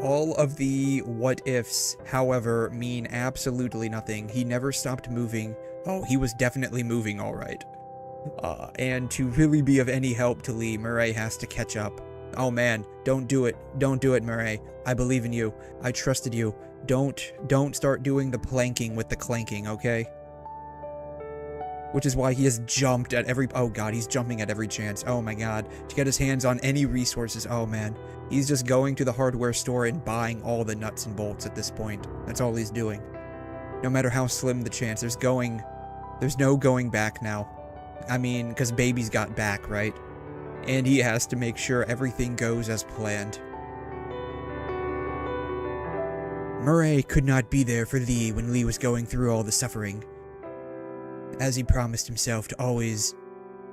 A: All of the what-ifs, however, mean absolutely nothing. He never stopped moving. Oh, he was definitely moving all right. And to really be of any help to Lee, Murray has to catch up. Oh man, don't do it. Don't do it, Murray. I believe in you. I trusted you. Don't start doing the planking with the clanking, okay? Which is why he has jumped at every... Oh god, he's jumping at every chance. Oh my god. To get his hands on any resources. Oh man. He's just going to the hardware store and buying all the nuts and bolts at this point. That's all he's doing. No matter how slim the chance, there's no going back now. I mean, because baby's got back, right? And he has to make sure everything goes as planned. Murray could not be there for Lee when Lee was going through all the suffering, as he promised himself to always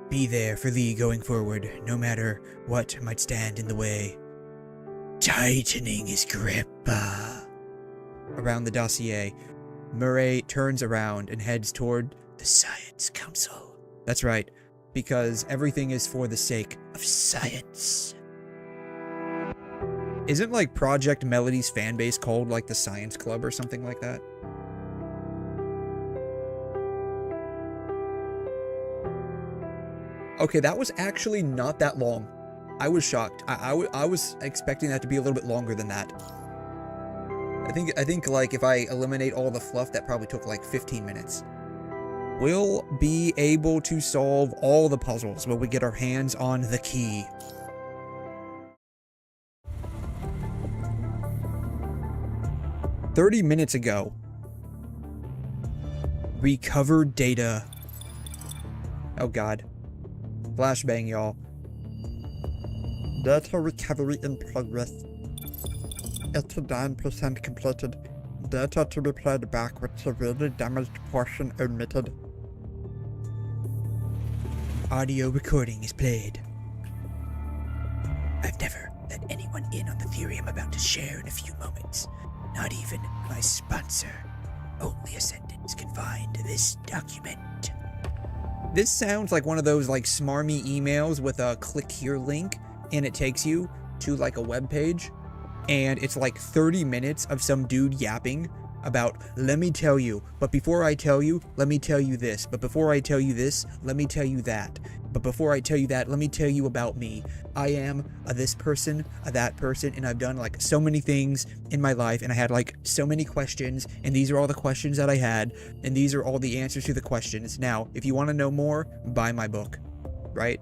A: be there for Lee going forward, no matter what might stand in the way. Tightening his grip around the dossier, Murray turns around and heads toward the Science Council. That's right, because everything is for the sake of science. Isn't, like, Project Melody's fanbase called, like, the Science Club or something like that? Okay, that was actually not that long. I was shocked. I was expecting that to be a little bit longer than that. I think, like, if I eliminate all the fluff, that probably took, like, 15 minutes. We'll be able to solve all the puzzles when we get our hands on the key. "30 minutes ago. Recovered data." Oh god. Flashbang, y'all.
E: Data recovery in progress. 89% completed. Data to be played back with severely damaged portion omitted.
A: Audio recording is played. I've never let anyone in on the theory I'm about to share in a few moments. Not even my sponsor. Only a sentence can find this document. This sounds like one of those like smarmy emails with a click here link, and it takes you to like a web page, and it's like 30 minutes of some dude yapping about, let me tell you, but before I tell you, let me tell you this, but before I tell you this, let me tell you that, but before I tell you that, let me tell you about me. I am a this person, a that person, and I've done like so many things in my life, and I had like so many questions, and these are all the questions that I had, and these are all the answers to the questions. Now, if you want to know more, buy my book, right?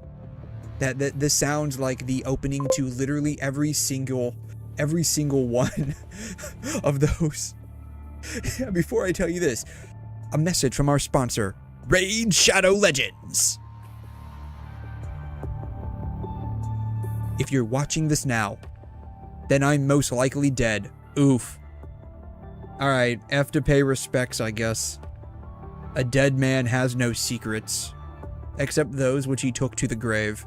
A: This sounds like the opening to literally every single one of those. Before I tell you this, a message from our sponsor, Raid Shadow Legends. If you're watching this now, then I'm most likely dead. Oof. Alright, F to pay respects, I guess. A dead man has no secrets, except those which he took to the grave.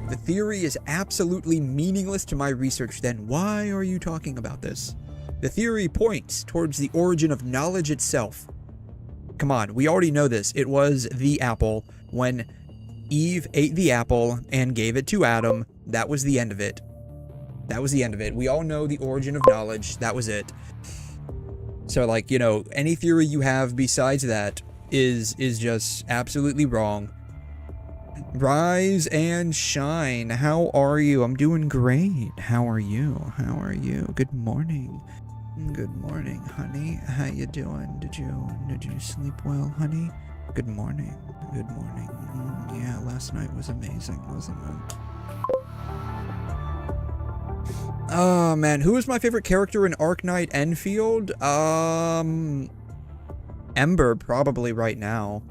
A: the theory is absolutely meaningless to my research, then why are you talking about this? The theory points towards the origin of knowledge itself. Come on, we already know this. It was the apple. When Eve ate the apple and gave it to Adam, that was the end of it. That was the end of it. We all know the origin of knowledge. That was it. So, like, you know, any theory you have besides that is just absolutely wrong. Rise and shine. How are you? I'm doing great. How are you? How are you? Good morning. Good morning, honey. How you doing? Did you sleep well, honey? Good morning. Good morning. Yeah, last night was amazing, wasn't it? Oh man, who is my favorite character in Arknight Enfield? Ember, probably right now.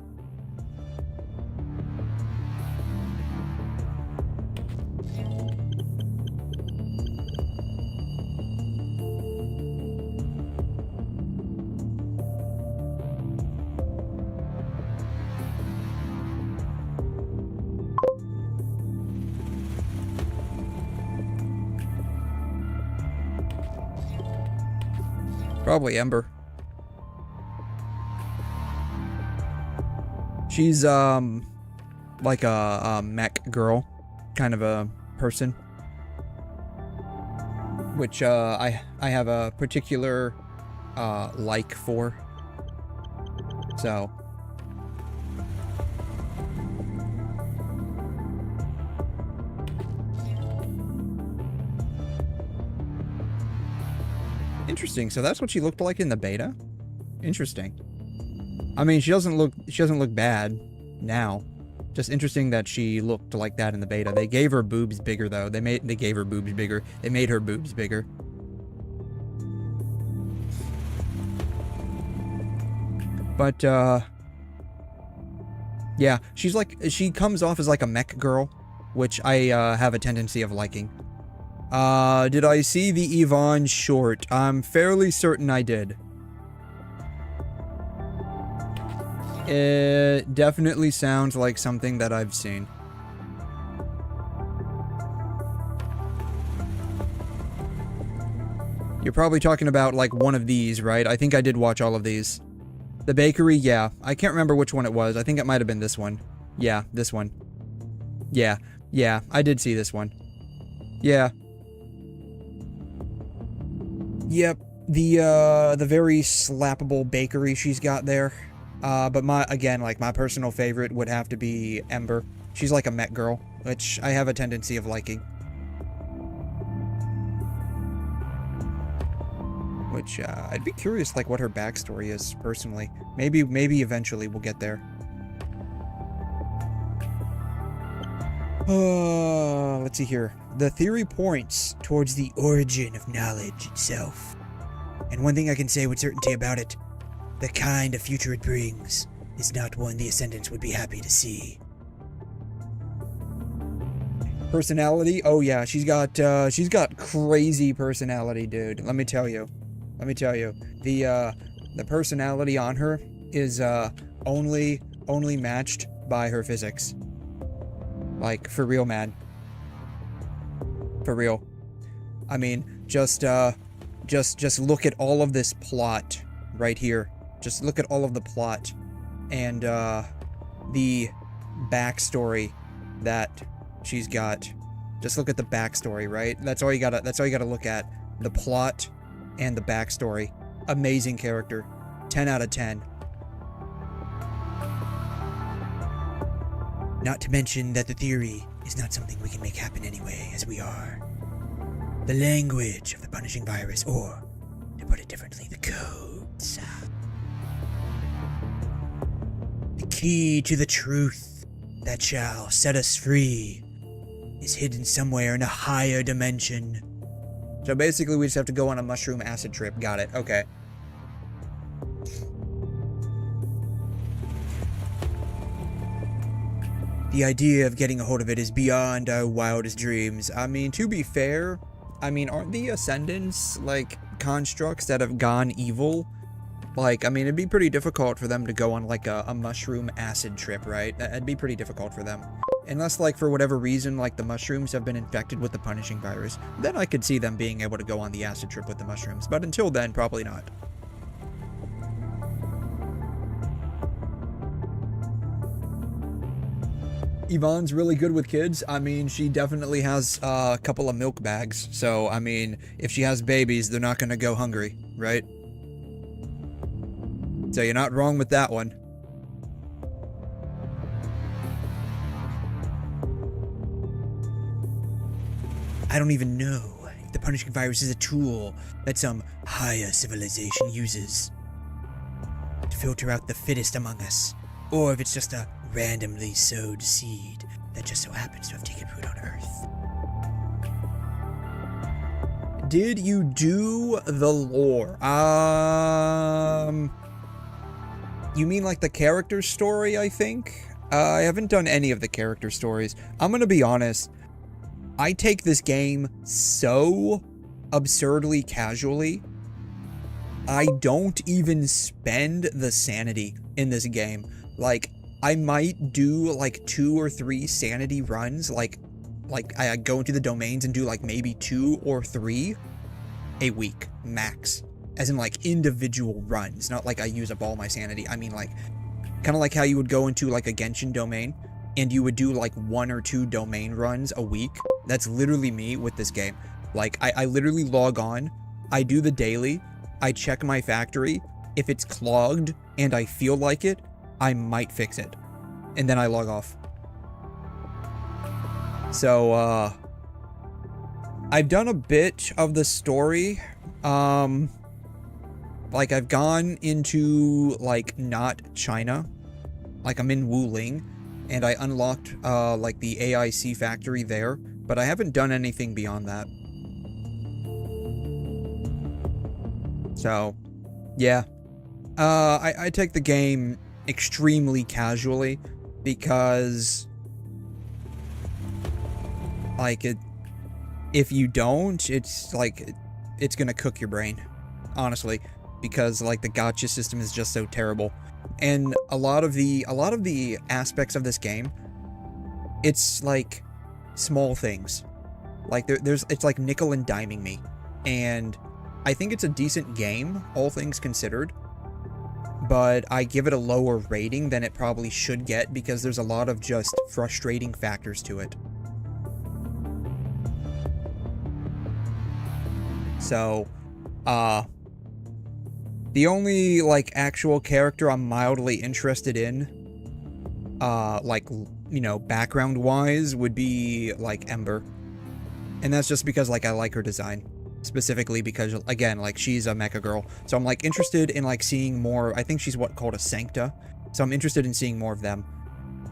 A: Probably Ember. She's, like a mech girl kind of a person. Which, I have a particular, like for. So. Interesting. So that's what she looked like in the beta? Interesting. I mean, she doesn't look bad now. Just interesting that she looked like that in the beta. They gave her boobs bigger though. They gave her boobs bigger. They made her boobs bigger. But yeah, she comes off as like a mech girl, which I have a tendency of liking. Did I see the Yvonne short? I'm fairly certain I did. It definitely sounds like something that I've seen. You're probably talking about like one of these, right? I think I did watch all of these. The bakery, yeah. I can't remember which one it was. I think it might have been this one. Yeah, this one. Yeah, I did see this one. Yeah. Yep, the very slappable bakery she's got there. But my personal favorite would have to be Ember. She's like a mech girl, which I have a tendency of liking. Which, I'd be curious, like, what her backstory is, personally. Maybe eventually we'll get there. Let's see here. The theory points towards the origin of knowledge itself. And one thing I can say with certainty about it, the kind of future it brings is not one the Ascendants would be happy to see. Personality? Oh yeah, she's got crazy personality, dude. Let me tell you. The personality on her is only matched by her physics. Like, for real, man. For real. I mean, just look at all of this plot right here. Just look at all of the plot and the backstory that she's got. Just look at the backstory, right? That's all you gotta look at. The plot and the backstory. Amazing character. 10 out of 10. Not to mention that the theory is not something we can make happen anyway, as we are the language of the punishing virus, or, to put it differently, the codes. The key to the truth that shall set us free is hidden somewhere in a higher dimension. So basically we just have to go on a mushroom acid trip. Got it. Okay. The idea of getting a hold of it is beyond our wildest dreams. I mean, to be fair, aren't the Ascendants, like, constructs that have gone evil? Like, I mean, it'd be pretty difficult for them to go on, like, a mushroom acid trip, right? That'd be pretty difficult for them. Unless, like, for whatever reason, like, the mushrooms have been infected with the punishing virus. Then I could see them being able to go on the acid trip with the mushrooms. But until then, probably not. Yvonne's really good with kids. I mean, she definitely has a couple of milk bags. So, I mean, if she has babies, they're not going to go hungry, right? So you're not wrong with that one. I don't even know if the punishing virus is a tool that some higher civilization uses to filter out the fittest among us, or if it's just a randomly sowed seed that just so happens to have taken root on Earth. Did you do the lore? You mean like the character story, I think? I haven't done any of the character stories. I'm gonna be honest. I take this game so absurdly casually. I don't even spend the sanity in this game. Like, I might do like 2 or 3 sanity runs. Like I go into the domains and do like maybe 2 or 3 a week max. As in like individual runs, not like I use up all my sanity. I mean like, kind of like how you would go into like a Genshin domain and you would do like 1 or 2 domain runs a week. That's literally me with this game. Like, I literally log on, I do the daily, I check my factory. If it's clogged and I feel like it, I might fix it. And then I log off. So, I've done a bit of the story. Like, I've gone into, like, not China. Like, I'm in Wuling. And I unlocked, like, the AIC factory there. But I haven't done anything beyond that. So, yeah. I take the game extremely casually. Because, like, if you don't, it's, like, it's gonna cook your brain. Honestly. Because, like, the gacha system is just so terrible. And a lot of the aspects of this game, it's like small things. Like it's like nickel and diming me. And I think it's a decent game, all things considered. But I give it a lower rating than it probably should get because there's a lot of just frustrating factors to it. So, the only, like, actual character I'm mildly interested in, like, you know, background-wise, would be, like, 𝘬𝘬𝘬𝘬. And that's just because, like, I like her design. Specifically because, again, like, she's a mecha girl. So I'm, like, interested in, like, seeing more. I think she's called a sancta. So I'm interested in seeing more of them.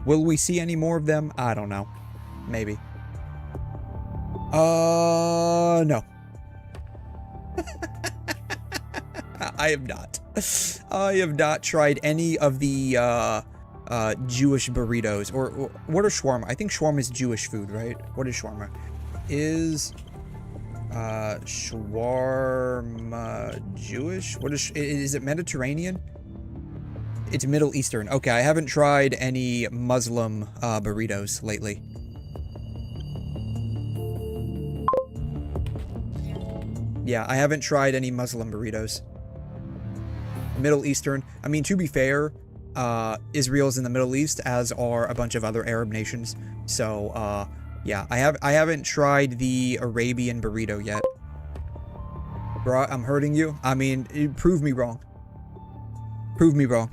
A: Will we see any more of them? I don't know. Maybe. No. I have not. I have not tried any of the Jewish burritos. Or what are shawarma? I think shawarma is Jewish food, right? What is shawarma? Is shawarma Jewish? What is it Mediterranean? It's Middle Eastern. Okay, I haven't tried any Muslim burritos lately. Yeah, I haven't tried any Muslim burritos. Middle Eastern. I mean, to be fair, Israel's in the Middle East, as are a bunch of other Arab nations. So, yeah, I haven't tried the Arabian burrito yet. Bro, I'm hurting you. I mean, prove me wrong. Prove me wrong.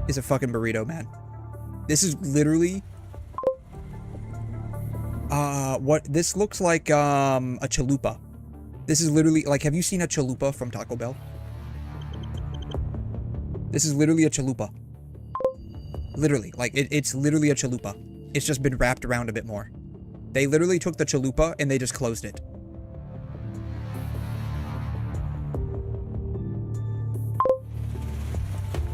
A: It's a fucking burrito, man. This is literally what this looks like, a chalupa. This is literally, like, have you seen a chalupa from Taco Bell? This is literally a chalupa. Literally, like, it's literally a chalupa. It's just been wrapped around a bit more. They literally took the chalupa and they just closed it.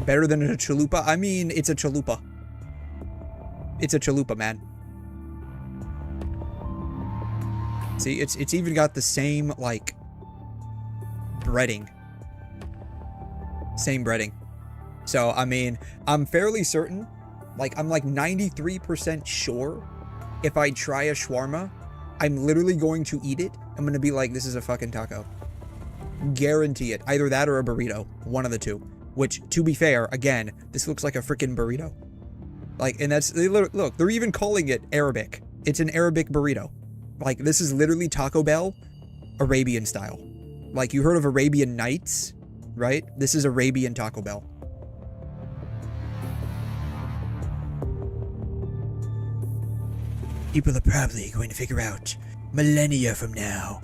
A: Better than a chalupa? I mean, it's a chalupa. It's a chalupa, man. See, it's even got the same, like, breading. Same breading. So, I mean, I'm fairly certain, like, I'm like 93% sure if I try a shawarma, I'm literally going to eat it. I'm going to be like, this is a fucking taco. Guarantee it. Either that or a burrito. One of the two. Which, to be fair, again, this looks like a freaking burrito. Like, and that's, look, they're even calling it Arabic. It's an Arabic burrito. Like, this is literally Taco Bell, Arabian style. Like, you heard of Arabian Nights, right? This is Arabian Taco Bell. People are probably going to figure out millennia from now.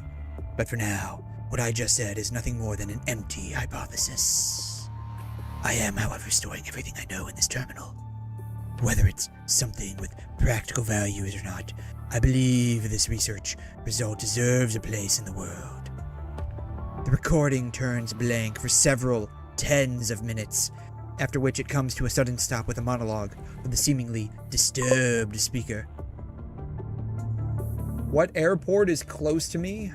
A: But for now, what I just said is nothing more than an empty hypothesis. I am, however, storing everything I know in this terminal. Whether it's something with practical values or not, I believe this research result deserves a place in the world. The recording turns blank for several tens of minutes, after which it comes to a sudden stop with a monologue from the seemingly disturbed speaker. What airport is close to me?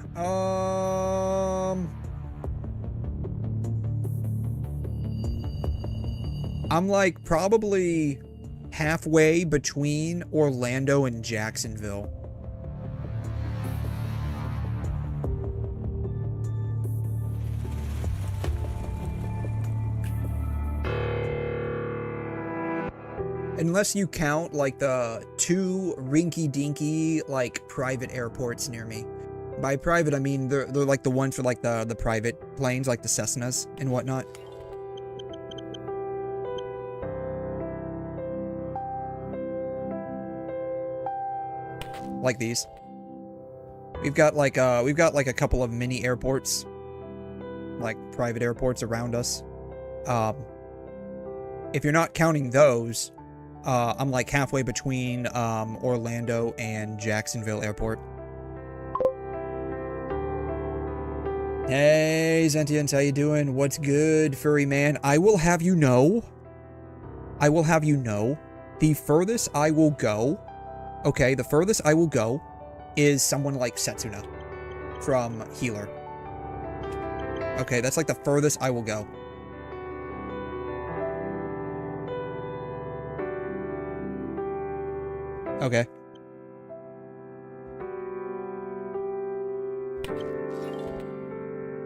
A: I'm like probably halfway between Orlando and Jacksonville. Unless you count like the 2 rinky-dinky like private airports near me. By private, I mean they're like the ones for like the private planes, like the Cessnas and whatnot. Like these. We've got like a couple of mini airports, like private airports around us. If you're not counting those, I'm like halfway between Orlando and Jacksonville Airport. Hey, Zentians, how you doing? What's good, furry man? I will have you know, the furthest I will go, okay, the furthest I will go is someone like Setsuna from Healer. Okay, that's like the furthest I will go. Okay.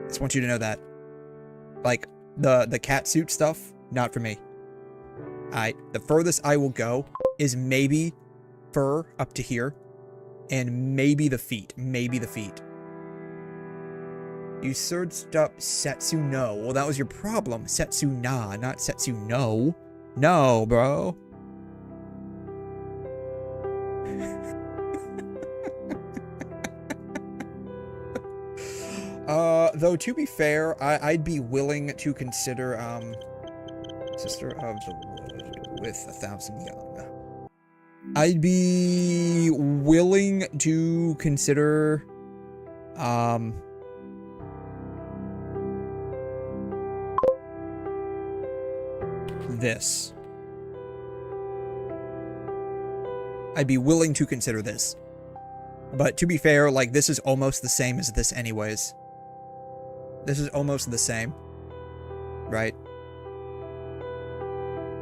A: Just want you to know that. Like, the cat suit stuff, not for me. Alright, the furthest I will go is maybe fur up to here, and maybe the feet. Maybe the feet. You searched up Setsuno. Well, that was your problem. Setsuna, not Setsuno. No, bro. Though to be fair, I'd be willing to consider, Sister of the Wood with 1,000 young. I'd be willing to consider, this. I'd be willing to consider this. But to be fair, like, this is almost the same as this anyways. This is almost the same. Right?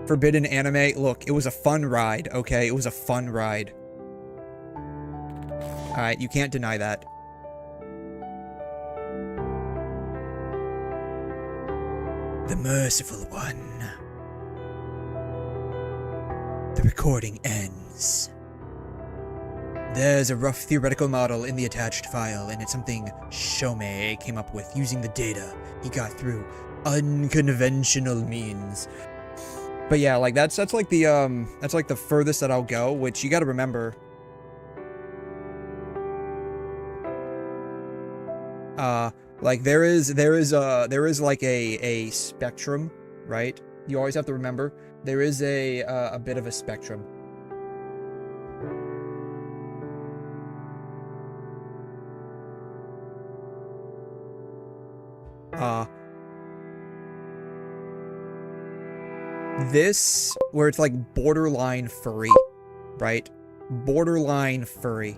A: Forbidden Anime, look, it was a fun ride, okay? It was a fun ride. Alright, you can't deny that. The Merciful One. The recording ends. There's a rough theoretical model in the attached file, and it's something 𝘨 came up with using the data he got through unconventional means. But yeah, like that's like the furthest that I'll go, which you got to remember. Like there is like a spectrum, right? You always have to remember there is a bit of a spectrum. This, where it's like borderline furry, right? Borderline furry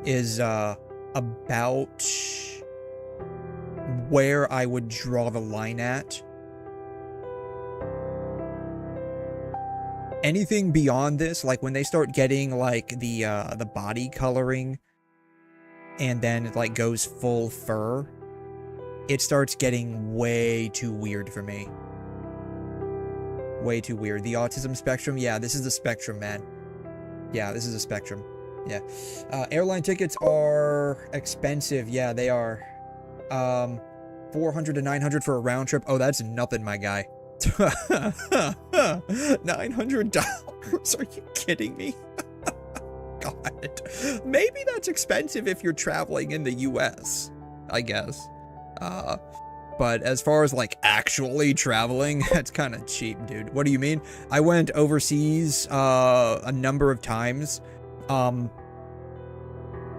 A: is, about where I would draw the line at. Anything beyond this, like when they start getting like the body coloring and then it like goes full fur, it starts getting way too weird for me. Way too weird. The autism spectrum, yeah, this is the spectrum, man. Yeah, this is a spectrum. Yeah. Airline tickets are expensive. Yeah, they are. $400 to $900 for a round trip. Oh, that's nothing, my guy. $900? Are you kidding me? God. Maybe that's expensive if you're traveling in the US, I guess. But as far as like actually traveling, that's kind of cheap, dude. What do you mean? I went overseas a number of times.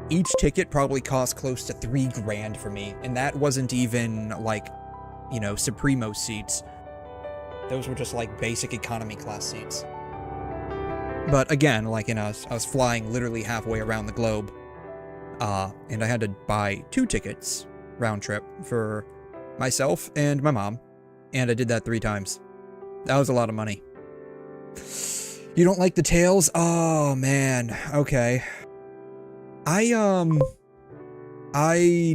A: Each ticket probably cost close to $3 grand for me, and that wasn't even like, you know, Supremo seats. Those were just like basic economy class seats. But again, like, you know, I was flying literally halfway around the globe, and I had to buy 2 tickets round trip for myself and my mom, and I did that 3 times. That was a lot of money. You don't like the tails? Oh man. Okay. I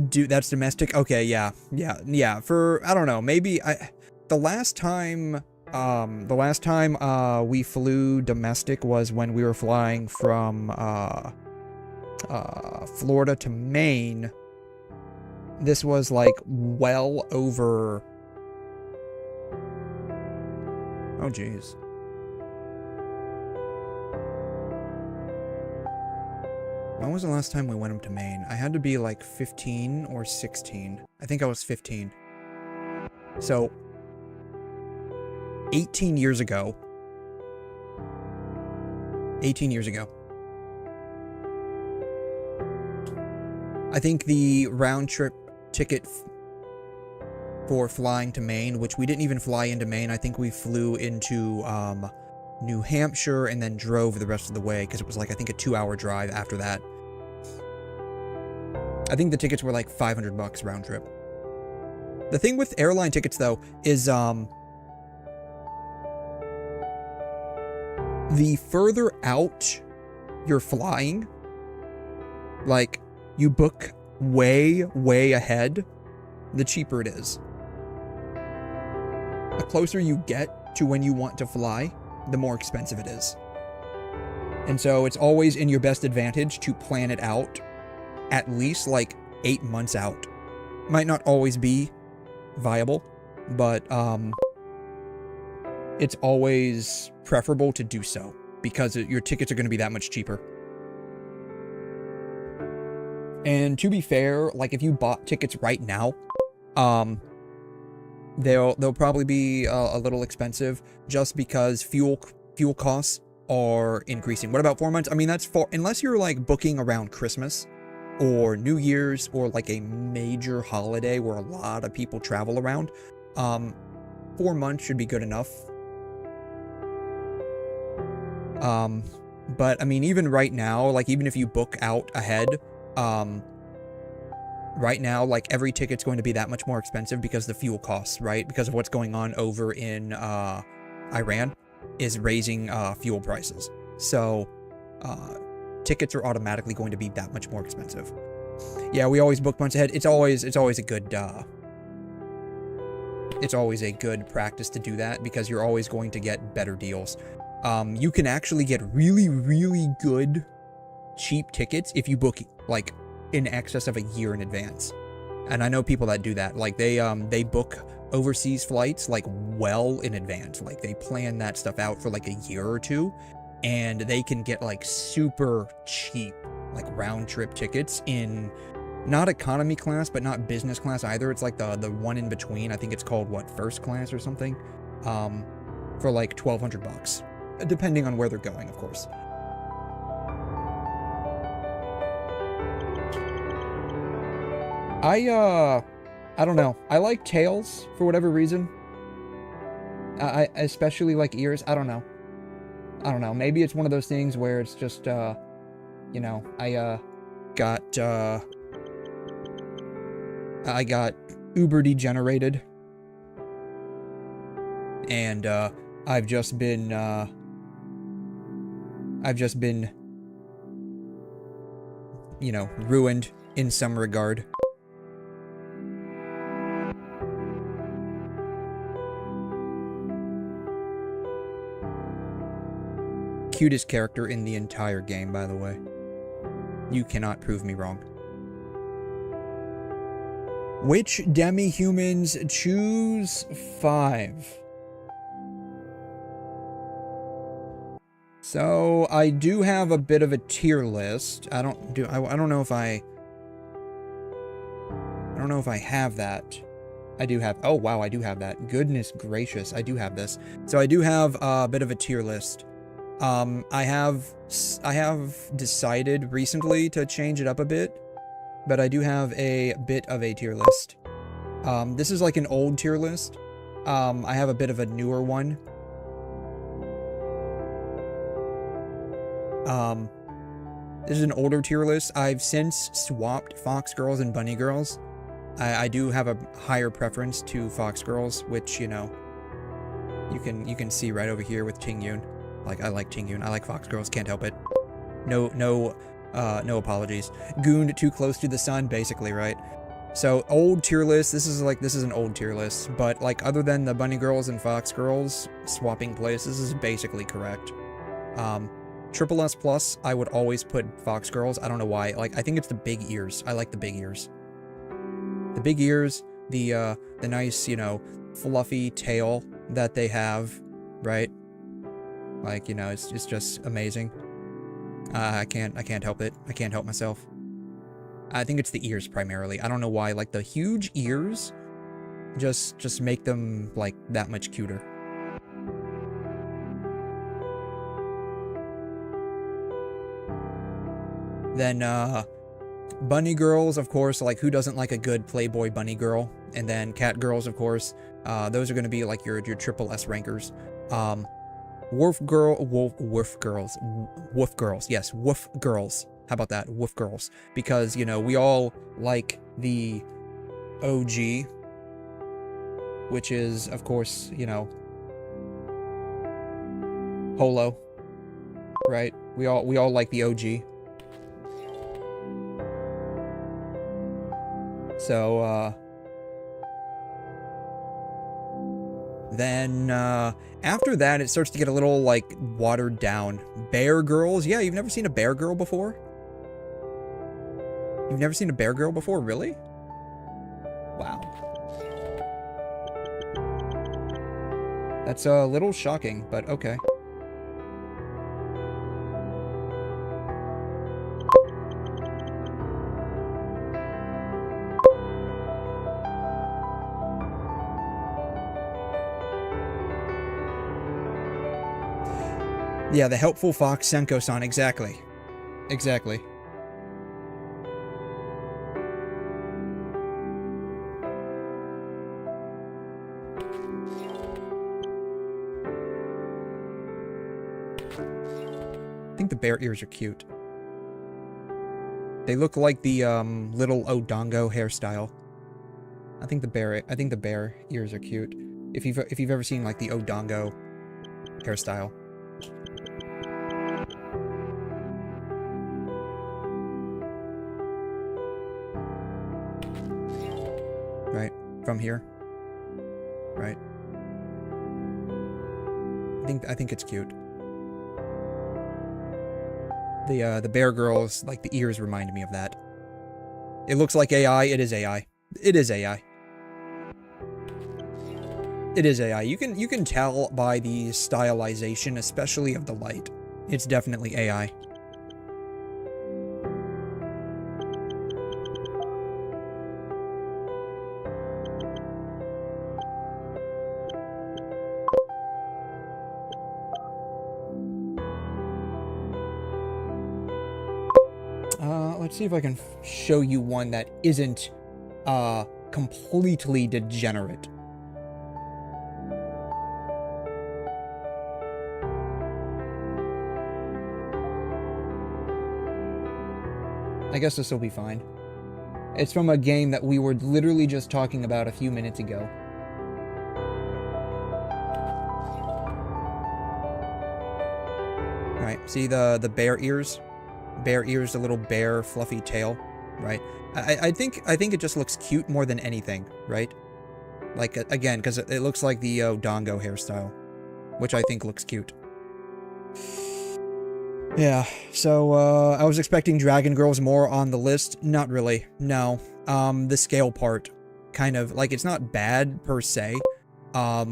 A: do. That's domestic. Okay. Yeah. For, I don't know, maybe the last time we flew domestic was when we were flying from Florida to Maine. This was like well over, oh geez. When was the last time we went up to Maine? I had to be like 15 or 16. I think I was 15. So 18 years ago. 18 years ago. I think the round trip ticket for flying to Maine, which we didn't even fly into Maine. I think we flew into New Hampshire and then drove the rest of the way because it was like, I think, a 2-hour drive after that. I think the tickets were like $500 round trip. The thing with airline tickets though is the further out you're flying, like you book way ahead, the cheaper it is. The closer you get to when you want to fly, the more expensive it is. And so it's always in your best advantage to plan it out at least like 8 months out. Might not always be viable, but it's always preferable to do so because your tickets are going to be that much cheaper. And to be fair, like if you bought tickets right now, they'll probably be a little expensive just because fuel costs are increasing. What about 4 months? I mean, that's unless you're like booking around Christmas or New Year's or like a major holiday where a lot of people travel around, 4 months should be good enough. But I mean, even right now, like even if you book out ahead, right now, like every ticket's going to be that much more expensive because the fuel costs, right? Because of what's going on over in Iran is raising fuel prices. So tickets are automatically going to be that much more expensive. Yeah, we always book months ahead. It's always a good it's always a good practice to do that because you're always going to get better deals. You can actually get really good cheap tickets if you book like in excess of a year in advance. And I know people that do that. Like they book overseas flights like well in advance. Like they plan that stuff out for like a year or two, and they can get like super cheap like round trip tickets in not economy class but not business class either. It's like the one in between. I think it's called what, first class or something, for like $1,200, depending on where they're going, of course. I don't know. I like tails for whatever reason. I especially like ears. I don't know. Maybe it's one of those things where it's just, you know, I got uber degenerated. And, I've just been, you know, ruined in some regard. Cutest character in the entire game, by the way. You cannot prove me wrong. Which demi-humans? Choose 5. So I do have a bit of a tier list. I don't know if I have that. I do have. Oh wow, I do have that. Goodness gracious, I do have this. So I do have a bit of a tier list. I have decided recently to change it up a bit, but I do have a bit of a tier list. This is like an old tier list. I have a bit of a newer one. This is an older tier list. I've since swapped Fox Girls and Bunny Girls. I do have a higher preference to Fox Girls, which, you know, you can see right over here with Ting-Yun. Like, I like Ting-Yun. I like Fox Girls. Can't help it. No apologies. Gooned too close to the sun, basically, right? So, old tier list. This is an old tier list. But, like, other than the Bunny Girls and Fox Girls swapping places, this is basically correct. Triple S Plus, I would always put Fox Girls. I don't know why. Like, I think it's the big ears. I like the big ears. The big ears, the nice, you know, fluffy tail that they have, right? Like, you know, it's just amazing. I can't help it. I can't help myself. I think it's the ears primarily. I don't know why. Like, the huge ears just make them, like, that much cuter. Then, Bunny Girls, of course, like, who doesn't like a good Playboy Bunny Girl? And then Cat Girls, of course. Those are going to be, like, your triple S rankers. Wolf Girls. Yes, Wolf Girls. How about that? Wolf Girls. Because, you know, we all like the OG, which is, of course, you know, Holo, right? We all like the OG. So, then, after that, it starts to get a little, like, watered down. Bear Girls? Yeah, you've never seen a Bear Girl before? You've never seen a Bear Girl before? Really? Wow. That's a little shocking, but okay. Yeah, the helpful fox Senko-san, exactly. Exactly. I think the bear ears are cute. They look like the little Odongo hairstyle. I think the bear ears are cute. If you've ever seen like the Odongo hairstyle. Right, from here. Right. I think it's cute. The Bear Girls, like the ears remind me of that. It looks like AI, it is AI. It is AI. It is AI. You can tell by the stylization, especially of the light. It's definitely AI. Let's see if I can show you one that isn't completely degenerate. I guess this will be fine. It's from a game that we were literally just talking about a few minutes ago. Alright, see the bear ears? Bear ears, the little bear fluffy tail, right? I think it just looks cute more than anything, right? Like, again, because it looks like the Dongo hairstyle, which I think looks cute. Yeah, so, I was expecting Dragon Girls more on the list. Not really, no. The scale part, kind of, like, it's not bad, per se. I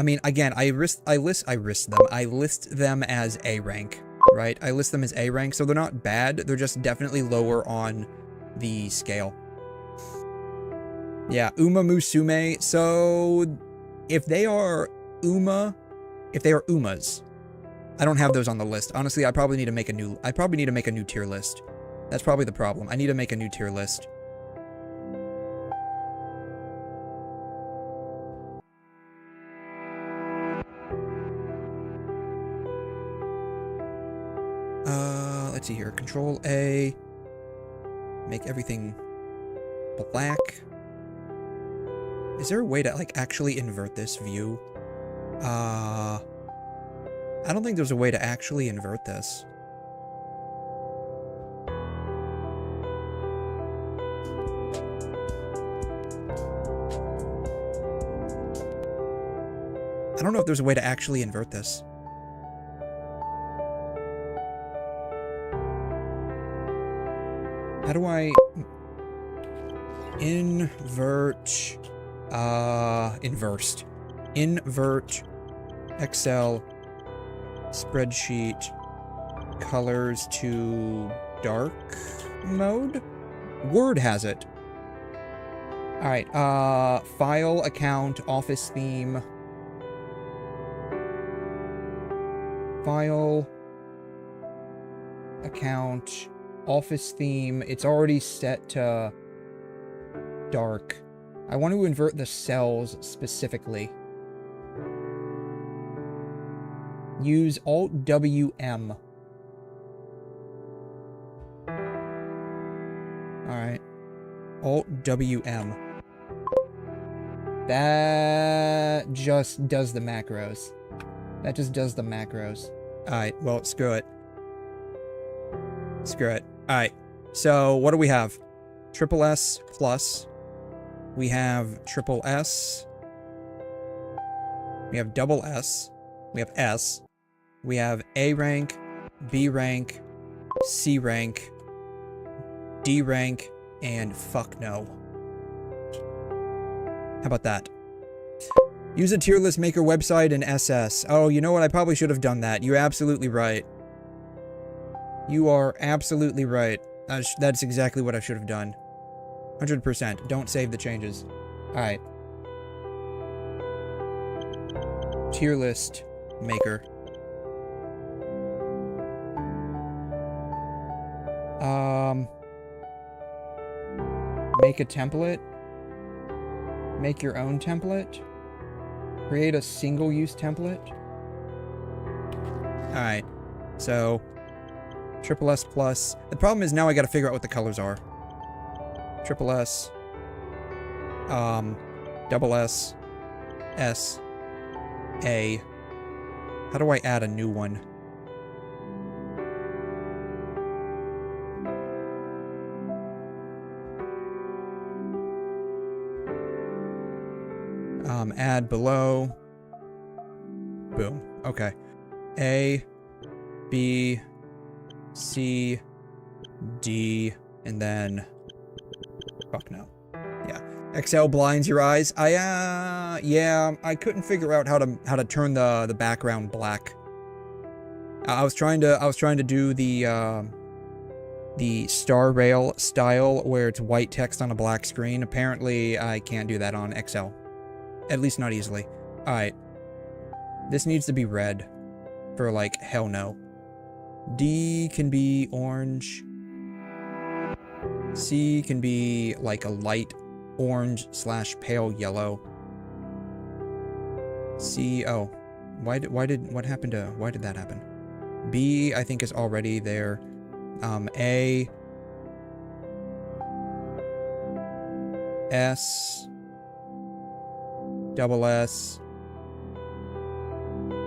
A: mean, again, I list them as A rank, right? I list them as A rank, so they're not bad, they're just definitely lower on the scale. Yeah, Uma Musume, so, if they are Umas, I don't have those on the list. Honestly, I probably need to make a new tier list. That's probably the problem. I need to make a new tier list. Let's see here. Control A. Make everything black. Is there a way to, like, actually invert this view? I don't think there's a way to actually invert this. I don't know if there's a way to actually invert this. How do I invert Excel spreadsheet colors to dark mode? Word has it. Alright, file, account, office theme. File, account, office theme. It's already set to dark. I want to invert the cells specifically. Use Alt-W-M. Alright. Alt-W-M. That just does the macros. That just does the macros. Alright, well, screw it. Screw it. Alright, so what do we have? Triple S plus. We have triple S. We have double S. We have S. We have A rank, B rank, C rank, D rank, and fuck no. How about that? Use a tier list maker website and SS. Oh, you know what? I probably should have done that. You're absolutely right. You are absolutely right. That's exactly what I should have done. 100%. Don't save the changes. Alright. Tier list maker. Make a template. Make your own template. Create a single-use template. Alright. So, triple S plus. The problem is now I gotta figure out what the colors are. Triple S. Double S. S. A. How do I add a new one? Add below. Boom. Okay. A, B, C, D, and then... Fuck no. Yeah. Excel blinds your eyes. Yeah, I couldn't figure out how to turn the background black. I was trying to do the Star Rail style where it's white text on a black screen. Apparently, I can't do that on Excel. At least not easily. Alright. This needs to be red. For, like, hell no. D can be orange. C can be, like, a light orange / pale yellow. C, oh. Why did that happen? B, I think, is already there. A. S, double S,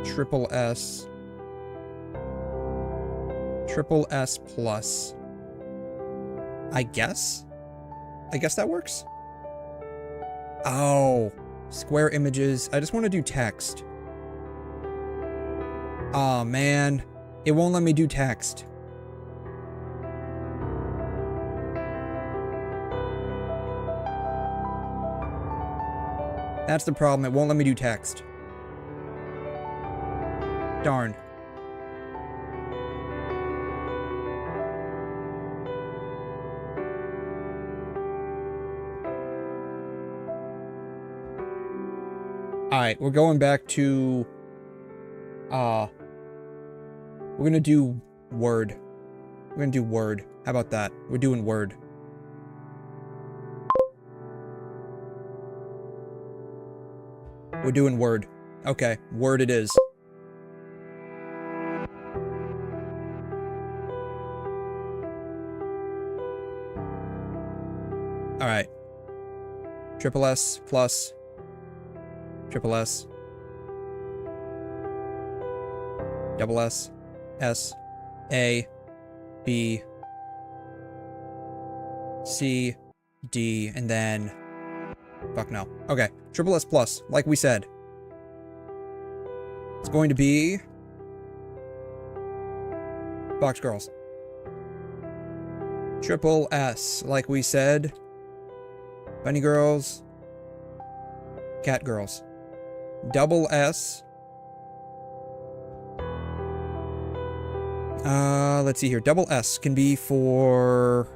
A: triple S, triple S plus. I guess that works. Oh, square images. I just want to do text. Oh man, it won't let me do text. That's the problem, it won't let me do text. Darn. Alright, we're going back to... we're gonna do Word. We're gonna do Word. How about that? We're doing Word. We're doing Word. Okay, Word it is. Alright. Triple S plus. Triple S. Double S. S. A. B. C. D. And then... Fuck no. Okay. Triple S plus, like we said. It's going to be... Fox Girls. Triple S, like we said. Bunny Girls. Cat Girls. Double S. Let's see here. Double S can be for...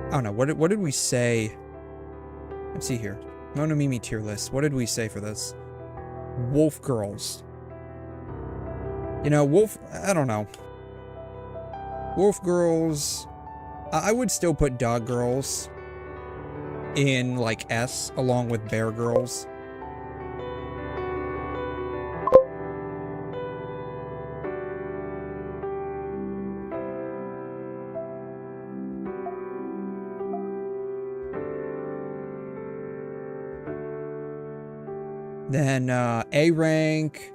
A: I don't know. What did we say? Let's see here. Monomimi tier list. What did we say for this? Wolf Girls. You know, Wolf... I don't know. Wolf Girls... I would still put Dog Girls in, like, S, along with Bear Girls. Then, A rank...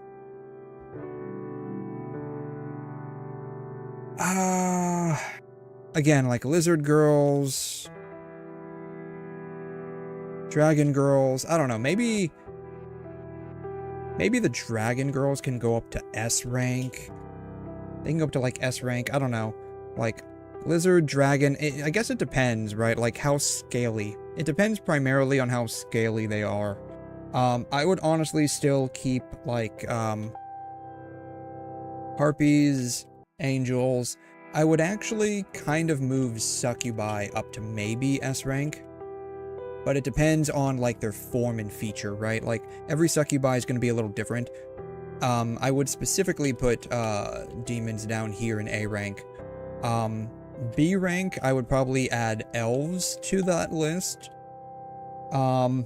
A: Again, like Lizard Girls, Dragon Girls, I don't know, maybe the Dragon Girls can go up to S rank. They can go up to like S rank, I don't know. Like Lizard, Dragon, I guess it depends, right? Like how scaly. It depends primarily on how scaly they are. I would honestly still keep like Harpies, Angels. I would actually kind of move Succubi up to maybe S rank. But it depends on, like, their form and feature, right? Like, every Succubi is going to be a little different. I would specifically put demons down here in A rank. B rank, I would probably add elves to that list. And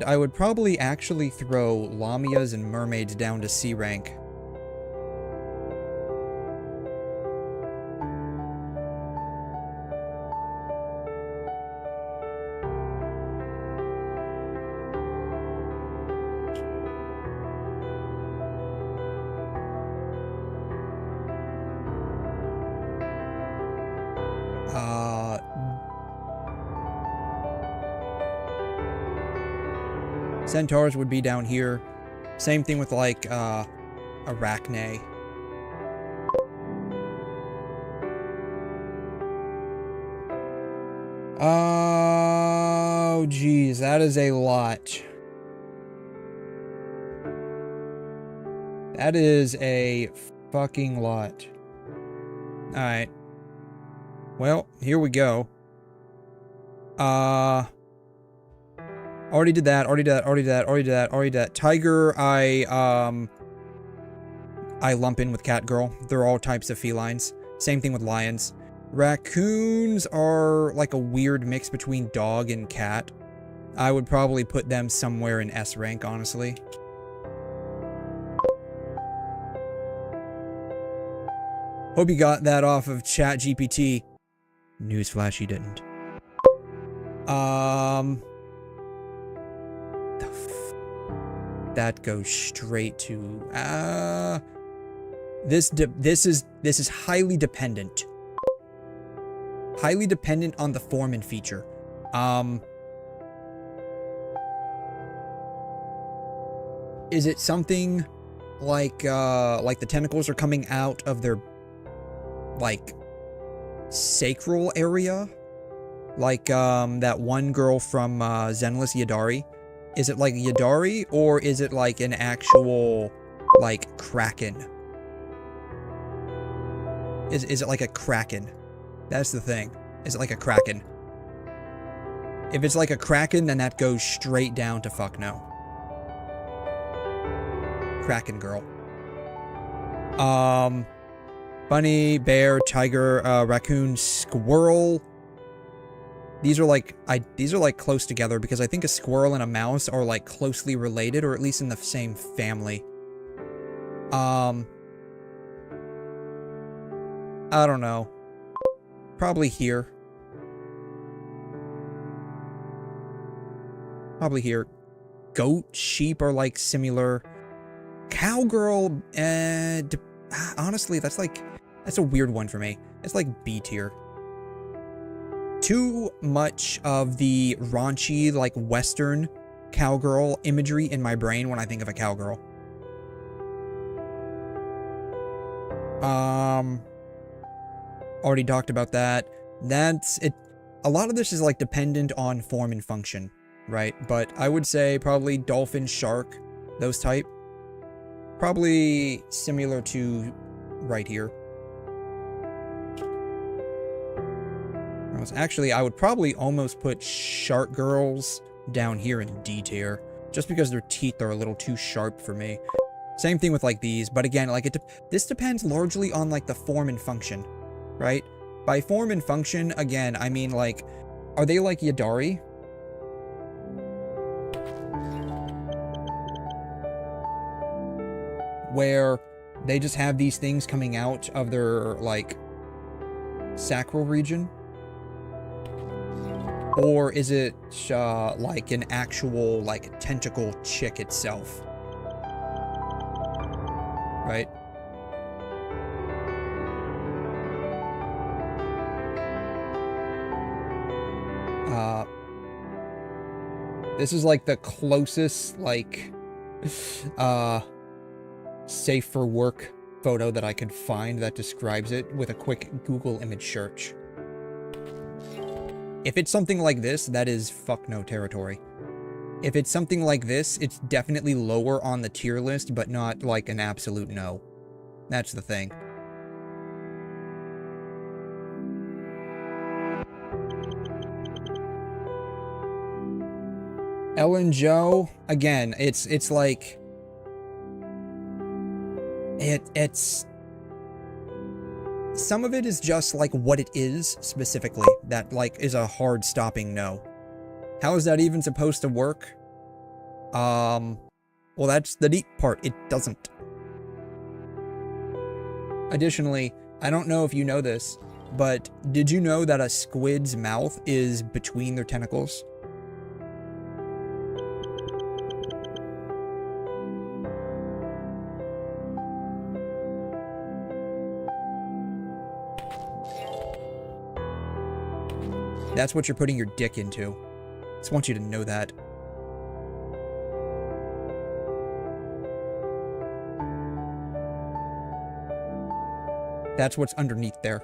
A: I would probably actually throw Lamias and mermaids down to C rank. Centaurs would be down here. Same thing with, like, Arachne. Oh, geez, that is a lot. That is a fucking lot. Alright. Well, here we go. Already did that, already did that, already did that, already did that, already did that. Tiger, I lump in with cat girl. They're all types of felines. Same thing with lions. Raccoons are like a weird mix between dog and cat. I would probably put them somewhere in S rank, honestly. Hope you got that off of ChatGPT. Newsflash, you didn't. That goes straight to this is highly dependent. Highly dependent on the form and feature. Is it something like the tentacles are coming out of their like sacral area? Like that one girl from Zenless Yadari? Is it like Yadari, or is it like an actual like kraken? Is it like a kraken? That's the thing. Is it like a kraken? If it's like a kraken, then that goes straight down to fuck no. Kraken girl. Bunny, bear, tiger, raccoon, squirrel. These are like close together because I think a squirrel and a mouse are like closely related, or at least in the same family. I don't know. Probably here. Probably here. Goat, sheep are like similar. Cowgirl, honestly, that's a weird one for me. It's like B tier. Too much of the raunchy, like Western cowgirl imagery in my brain when I think of a cowgirl. Already talked about that. That's it. A lot of this is like dependent on form and function, right? But I would say probably dolphin, shark, those type. Probably similar to right here. Actually, I would probably almost put shark girls down here in D tier, just because their teeth are a little too sharp for me. Same thing with like these, but again, like this depends largely on like the form and function, right? By form and function, again, I mean like, are they like Yadari? Where they just have these things coming out of their like sacral region? Or is it like an actual like tentacle chick itself? Right? This is like the closest like safe for work photo that I could find that describes it with a quick Google image search. If it's something like this, that is fuck no territory. If it's something like this, it's definitely lower on the tier list, but not like an absolute no. That's the thing. Ellen Joe, again, it's like it's some of it is just like what it is specifically that like is a hard stopping no. How is that even supposed to work? Well, that's the neat part. It doesn't. Additionally, I don't know if you know this, but did you know that a squid's mouth is between their tentacles? That's what you're putting your dick into. Just want you to know that. That's what's underneath there.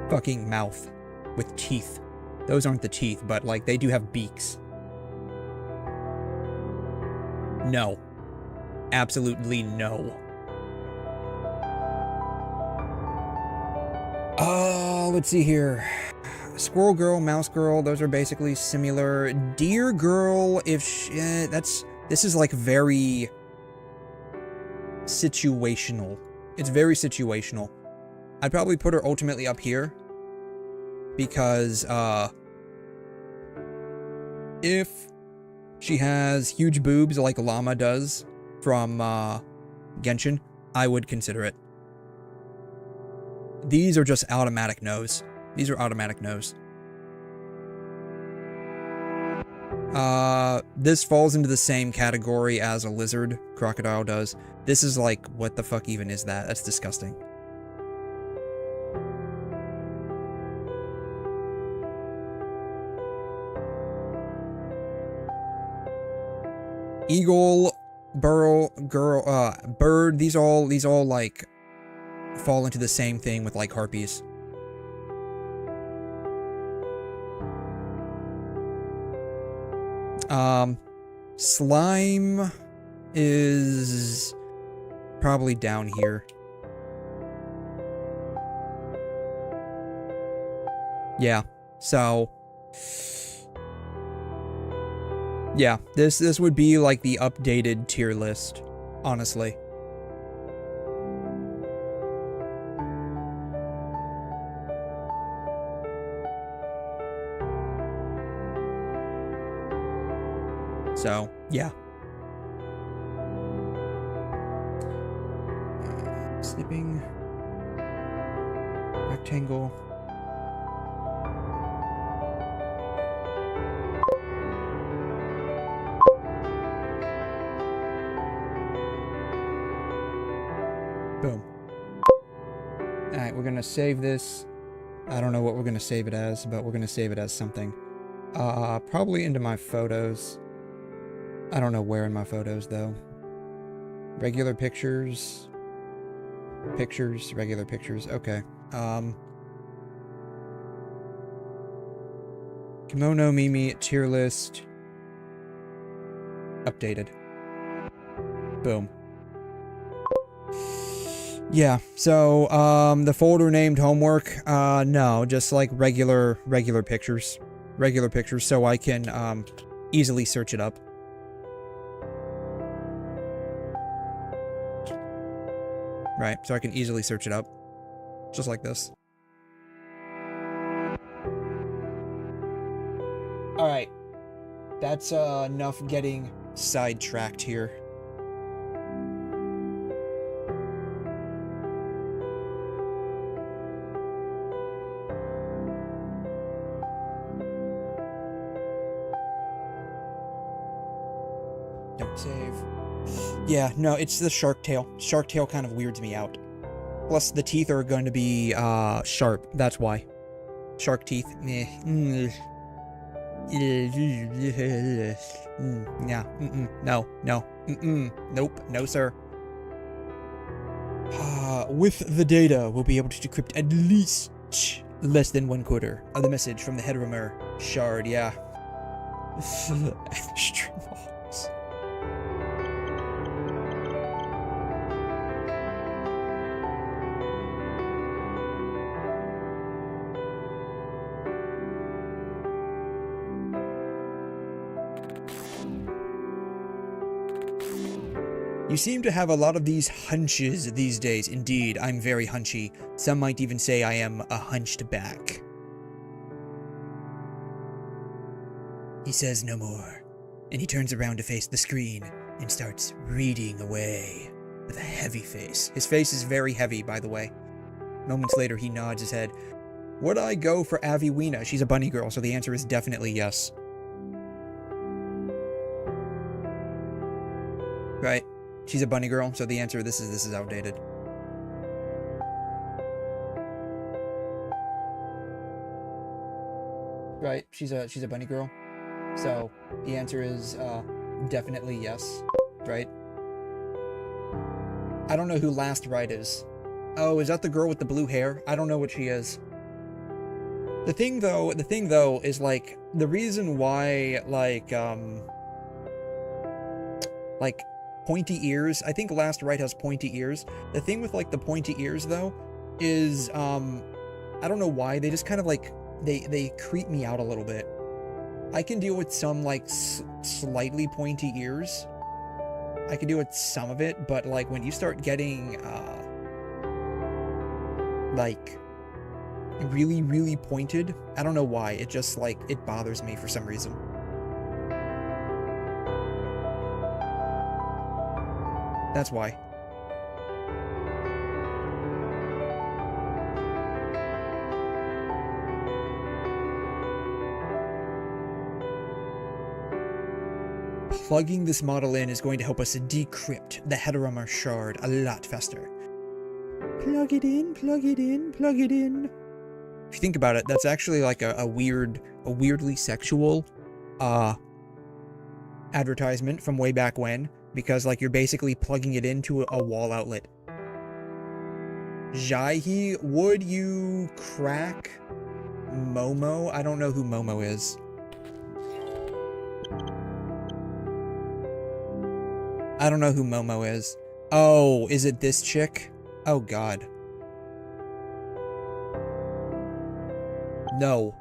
A: Fucking mouth. With teeth. Those aren't the teeth, but like they do have beaks. No. Absolutely no. Let's see here. Squirrel girl, mouse girl, those are basically similar. Deer girl, if she, this is like very situational. It's very situational. I'd probably put her ultimately up here because if she has huge boobs like Llama does from Genshin, I would consider it. These are just automatic no's. These are automatic no's. This falls into the same category as a lizard crocodile does. This is like, what the fuck even is that? That's disgusting. Eagle, burl, girl, bird, these all like fall into the same thing with like harpies. Slime is probably down here. Yeah, so yeah, this would be like the updated tier list, honestly. So, yeah. Sleeping. Rectangle. Boom. Alright, we're gonna save this. I don't know what we're gonna save it as, but we're gonna save it as something. Probably into my photos. I don't know where in my photos, though. Regular pictures. Pictures, regular pictures. Okay. Kimono Mimi tier list. Updated. Boom. Yeah, so, the folder named homework, no, just like regular pictures. Regular pictures, so I can, easily search it up. Right, so I can easily search it up. Just like this. Alright. That's, enough getting sidetracked here. Don't save. Yeah, no, it's the shark tail. Shark tail kind of weirds me out. Plus, the teeth are going to be, sharp. That's why. Shark teeth. Meh. Yeah. No. No. Nope. No, sir. With the data, we'll be able to decrypt at least less than 1/4 of the message from the 𝘠𝘪𝘠𝘵, yeah. Extreme balls. You seem to have a lot of these hunches these days. Indeed, I'm very hunchy. Some might even say I am a hunched back. He says no more, and he turns around to face the screen and starts reading away with a heavy face. His face is very heavy, by the way. Moments later, he nods his head. Would I go for 𝘴𝘦𝘦𝘥? She's a bunny girl, so the answer is definitely yes. Right? She's a bunny girl, so the answer this is outdated. Right? She's a bunny girl. So the answer is definitely yes. Right? I don't know who Last Right is. Oh, is that the girl with the blue hair? I don't know what she is. The thing though is like the reason why like pointy ears. I think Last Right has pointy ears. The thing with like the pointy ears though is I don't know why they just kind of like they creep me out a little bit. I can deal with some like slightly pointy ears. I can deal with some of it, but like when you start getting like really pointed, I don't know why, it just like it bothers me for some reason. That's why. plugging this model in is going to help us decrypt the 𝘠𝘪𝘠𝘕 a lot faster. Plug it in, plug it in, plug it in. If you think about it, that's actually like a weirdly sexual advertisement from way back when, because like you're basically plugging it into a wall outlet. 𝘧𝘢𝘬𝘦, would you crack Momo? I don't know who Momo is. I don't know who Momo is. Oh, is it this chick? Oh god. No.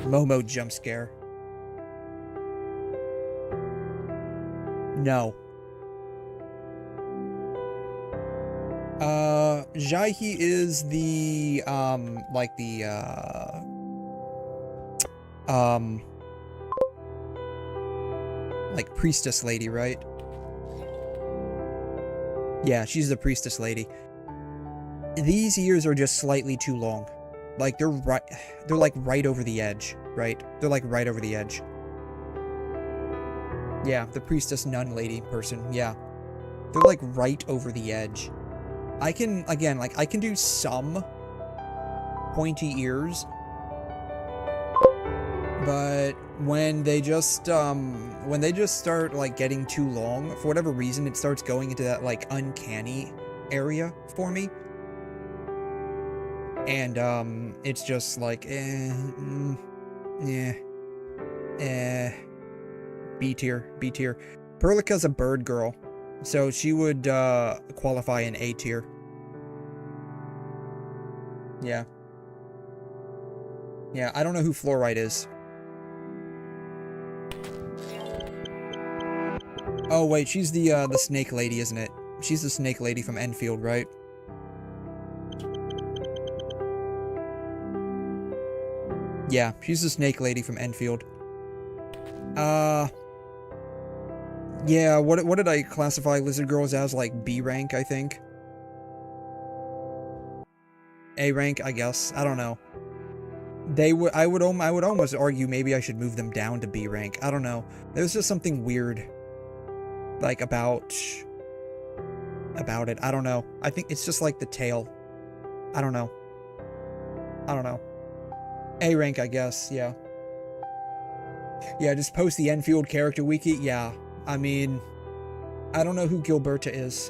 A: Momo jump scare. No. 𝘧𝘢𝘬𝘦 is the, like the, like priestess lady, right? Yeah, she's the priestess lady. These ears are just slightly too long. Like, they're like right over the edge, right? They're like right over the edge. Yeah, the priestess nun lady person, yeah. They're like right over the edge. I can, again, like, I can do some pointy ears, but when they just start, like, getting too long, for whatever reason, it starts going into that, like, uncanny area for me. And, it's just like, B tier, B tier. Perlica's a bird girl, so she would, qualify in A tier. Yeah. Yeah, I don't know who Fluorite is. Oh, wait, she's the snake lady, isn't it? She's the snake lady from Enfield, right? Yeah, she's the snake lady from Enfield. Yeah, what did I classify lizard girls as? Like B rank, I think. A rank, I guess. I don't know. I would almost argue maybe I should move them down to B rank. I don't know. There's just something weird, like, about it. I don't know. I think it's just like the tail. I don't know. I don't know. A rank, I guess, yeah. Yeah, just post the Enfield character wiki, yeah. I mean, I don't know who 𝘠𝑗 is.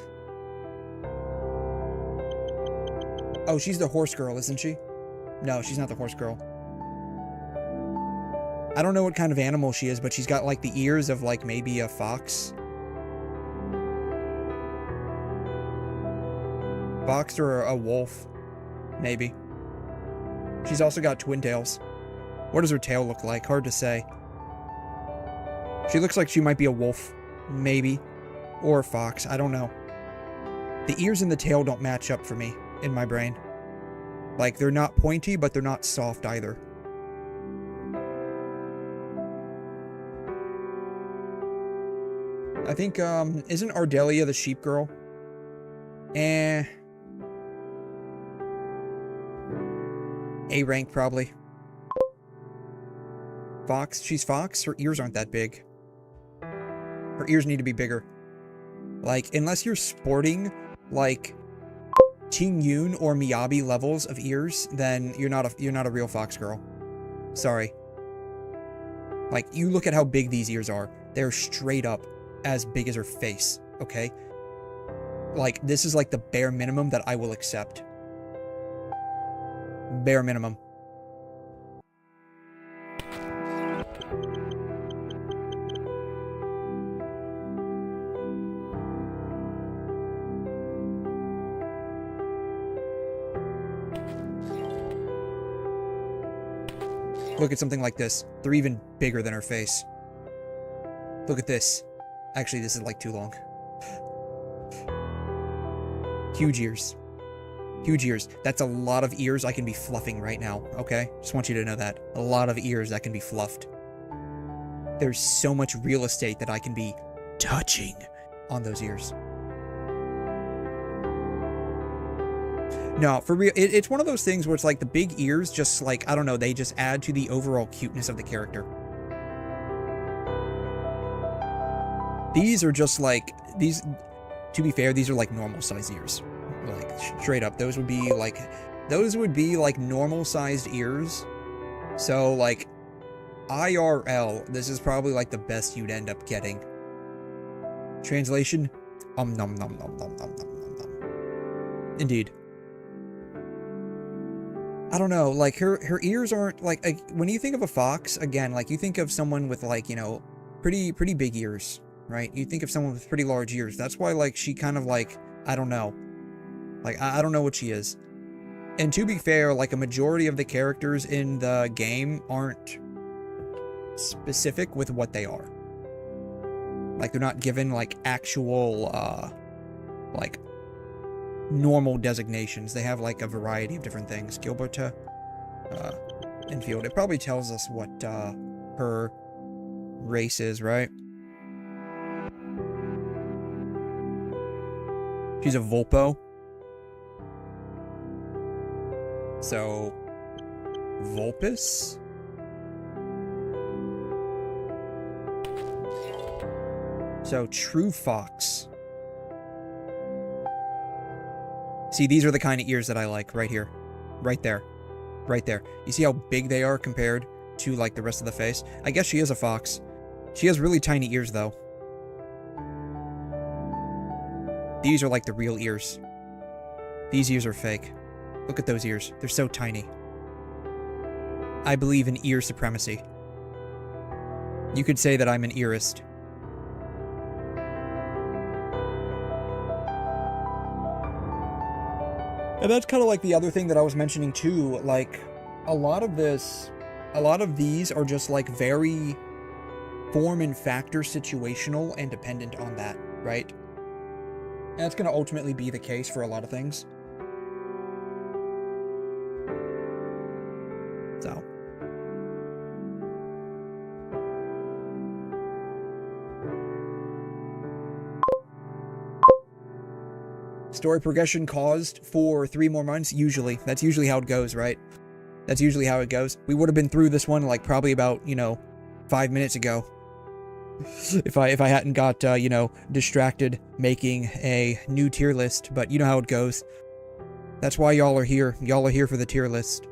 A: Oh, she's the horse girl, isn't she? No, she's not the horse girl. I don't know what kind of animal she is, but she's got, like, the ears of, like, maybe a fox. Fox or a wolf, maybe. She's also got twin tails. What does her tail look like? Hard to say. She looks like she might be a wolf, maybe. Or a fox, I don't know. The ears and the tail don't match up for me, in my brain. Like, they're not pointy, but they're not soft either. I think, isn't Ardelia the sheep girl? A rank, probably. Fox? She's Fox? Her ears aren't that big. Her ears need to be bigger. Like, unless you're sporting, like, Ting-Yun or Miyabi levels of ears, then you're not a real Fox girl. Sorry. Like, you look at how big these ears are. They're straight up as big as her face, okay? Like, this is like the bare minimum that I will accept. Bare minimum. Look at something like this. They're even bigger than her face. Look at this. Actually, this is like too long. Huge ears. Huge ears. That's a lot of ears I can be fluffing right now, okay? Just want you to know that. A lot of ears that can be fluffed. There's so much real estate that I can be touching on those ears. No, for real, it's one of those things where it's like the big ears just like, I don't know, they just add to the overall cuteness of the character. These are just like, these, to be fair, these are like normal size ears. Like, straight up, those would be like normal sized ears. So like, IRL, this is probably like the best you'd end up getting. Translation, nom nom nom nom nom nom nom. Indeed. I don't know, like her ears aren't like when you think of a fox, again, like you think of someone with like, you know, pretty big ears, right? You think of someone with pretty large ears. That's why like she kind of like, I don't know. Like I don't know what she is. And to be fair, like a majority of the characters in the game aren't specific with what they are. Like they're not given like actual like normal designations. They have like a variety of different things. 𝘐𝘮 𝘕𝘬𝘦𝘕. It probably tells us what her race is, right? She's a Vulpo. So Vulpes? So true fox. See, these are the kind of ears that I like right here. Right there. Right there. You see how big they are compared to, like, the rest of the face? I guess she is a fox. She has really tiny ears, though. These are, like, the real ears. These ears are fake. Look at those ears. They're so tiny. I believe in ear supremacy. You could say that I'm an earist. And that's kind of like the other thing that I was mentioning too, like, a lot of these are just like very form and factor situational and dependent on that, right? And that's going to ultimately be the case for a lot of things. So. Story progression caused for 3 more months, usually. That's usually how it goes, right? That's usually how it goes. We would have been through this one, like, probably about, you know, 5 minutes ago. If I hadn't got, you know, distracted making a new tier list. But you know how it goes. That's why y'all are here. Y'all are here for the tier list.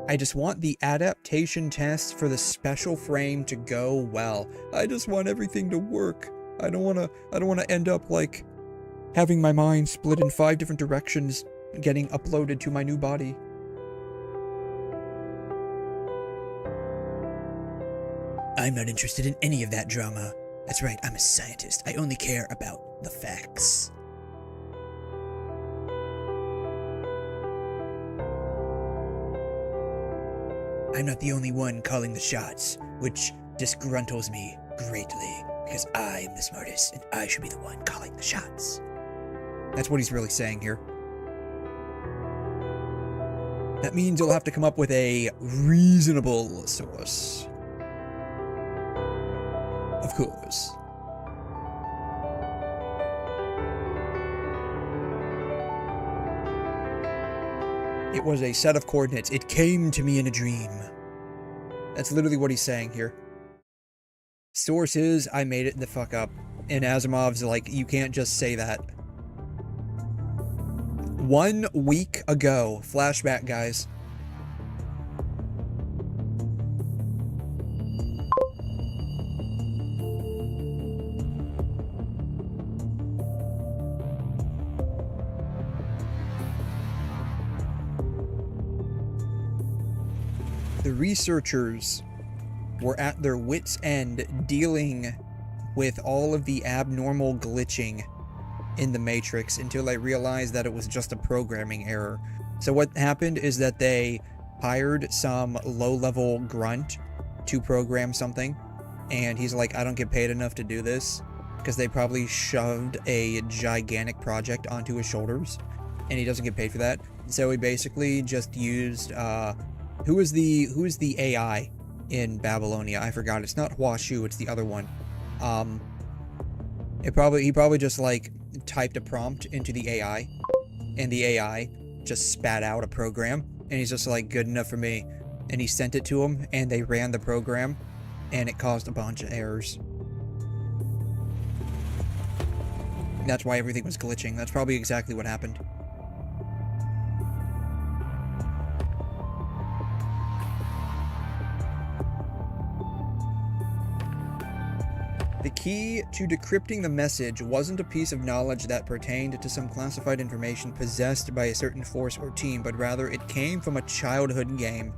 A: I just want the adaptation test for the special frame to go well. I just want everything to work. I don't want to end up like having my mind split in 5 different directions getting uploaded to my new body. I'm not interested in any of that drama. That's right, I'm a scientist. I only care about the facts. I'm not the only one calling the shots, which disgruntles me greatly, because I am the smartest, and I should be the one calling the shots. That's what he's really saying here. That means you'll have to come up with a reasonable source. Of course. It was a set of coordinates. It came to me in a dream. That's literally what he's saying here. Source is, I made it the fuck up. And Asimov's like, you can't just say that. 1 week ago. Flashback, guys. The researchers were at their wits' end dealing with all of the abnormal glitching in the Matrix until they realized that it was just a programming error. So what happened is that they hired some low-level grunt to program something, and he's like, I don't get paid enough to do this, because they probably shoved a gigantic project onto his shoulders, and he doesn't get paid for that. So he basically just used who is the AI in Babylonia. I forgot. It's not 𝘬𝘯, it's the other one. He probably just like typed a prompt into the AI, and the AI just spat out a program, and he's just like, good enough for me. And he sent it to him, and they ran the program, and it caused a bunch of errors. That's why everything was glitching. That's probably exactly what happened. The key to decrypting the message wasn't a piece of knowledge that pertained to some classified information possessed by a certain force or team, but rather it came from a childhood game.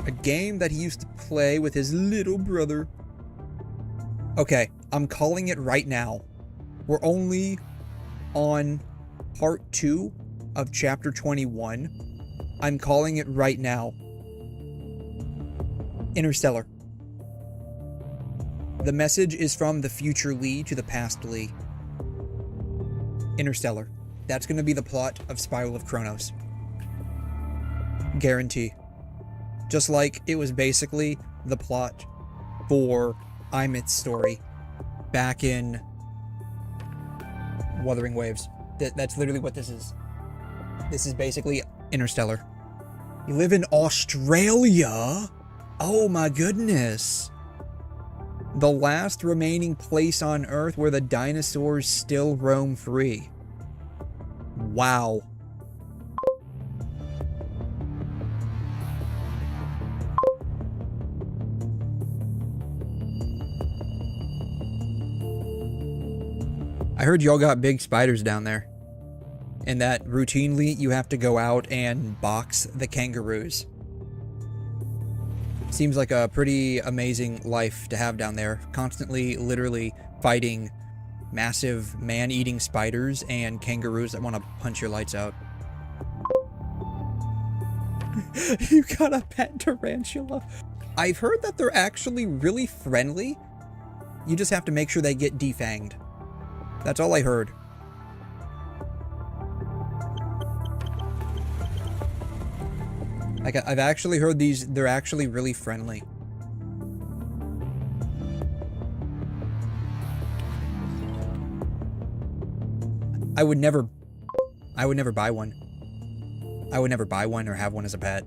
A: A game that he used to play with his little brother. Okay, I'm calling it right now. We're only on part 2 of chapter 21. I'm calling it right now. Interstellar. The message is from the future Lee to the past Lee. Interstellar. That's going to be the plot of Spiral of Chronos. Guarantee. Just like it was basically the plot for 𝘬𝘦𝘺𝘕's story back in Wuthering Waves. That's literally what this is. This is basically Interstellar. You live in Australia? Oh my goodness. The last remaining place on Earth where the dinosaurs still roam free. Wow. I heard y'all got big spiders down there. And that routinely you have to go out and box the kangaroos. Seems like a pretty amazing life to have down there. Constantly, literally fighting massive man-eating spiders and kangaroos that want to punch your lights out. You got a pet tarantula? I've heard that they're actually really friendly. You just have to make sure they get defanged. That's all I heard. Like, I've actually heard they're actually really friendly. I would never buy one. I would never buy one or have one as a pet.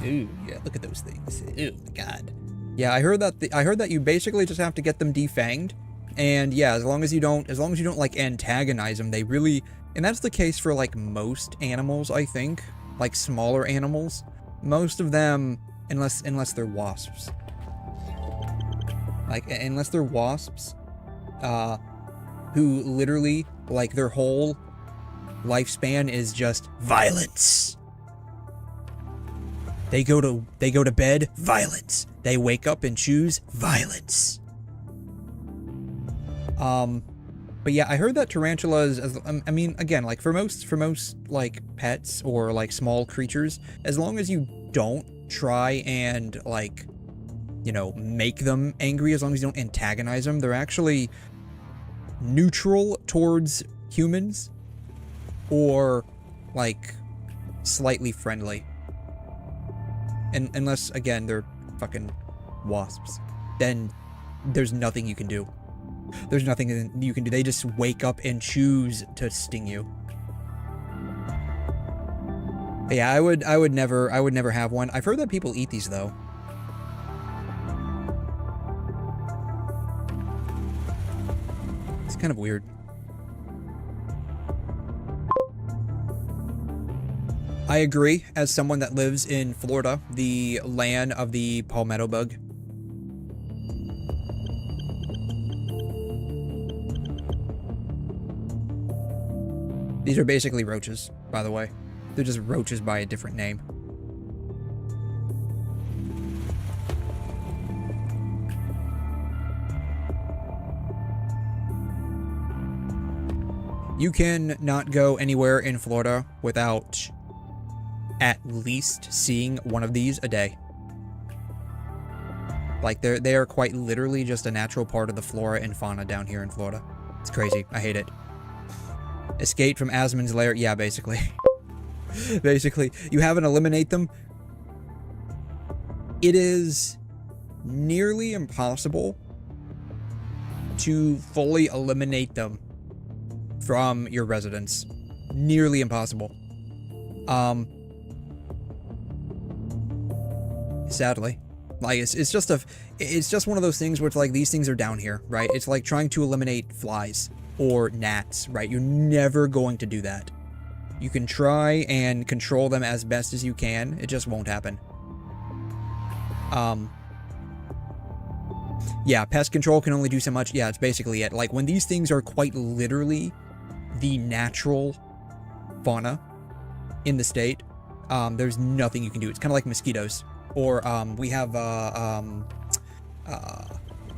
A: Ooh, yeah, look at those things. Ooh, my God. Yeah, I heard that you basically just have to get them defanged. And yeah, as long as you don't like antagonize them, they really, and that's the case for like most animals, I think, like smaller animals. Most of them, unless they're wasps. Like, unless they're wasps, who literally, like, their whole lifespan is just violence. They go to bed, violence. They wake up and choose violence. But yeah, I heard that tarantulas, I mean, again, like, for most, like, pets or, like, small creatures, as long as you don't try and, like, you know, make them angry, as long as you don't antagonize them, they're actually neutral towards humans, or, like, slightly friendly. And unless, again, they're fucking wasps, then there's nothing you can do. There's nothing you can do. They just wake up and choose to sting you. But yeah, I would never have one. I've heard that people eat these though. It's kind of weird. I agree, as someone that lives in Florida, the land of the palmetto bug. These are basically roaches, by the way. They're just roaches by a different name. You can not go anywhere in Florida without at least seeing one of these a day. Like, they are quite literally just a natural part of the flora and fauna down here in Florida. It's crazy. I hate it. Escape from 𝘬𝘮's lair. Yeah, basically. Basically, you have an eliminate them. It is nearly impossible to fully eliminate them from your residence. Nearly impossible. Sadly. Like, it's just one of those things where it's like, these things are down here, right? It's like trying to eliminate flies or gnats, right? You're never going to do that. You can try and control them as best as you can. It just won't happen. Yeah, pest control can only do so much. Yeah, it's basically it. Like, when these things are quite literally the natural fauna in the state, there's nothing you can do. It's kind of like mosquitoes. Or, we have,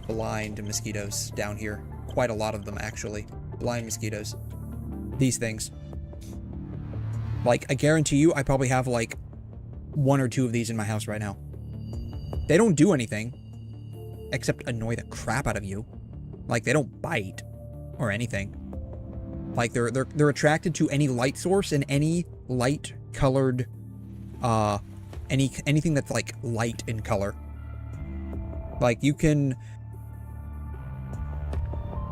A: blind mosquitoes down here. Quite a lot of them, actually. Blind mosquitoes. These things. Like, I guarantee you, I probably have, like, 1 or 2 of these in my house right now. They don't do anything, except annoy the crap out of you. Like, they don't bite or anything. Like, they're attracted to any light source and any light-colored, anything that's, like, light in color. Like, you can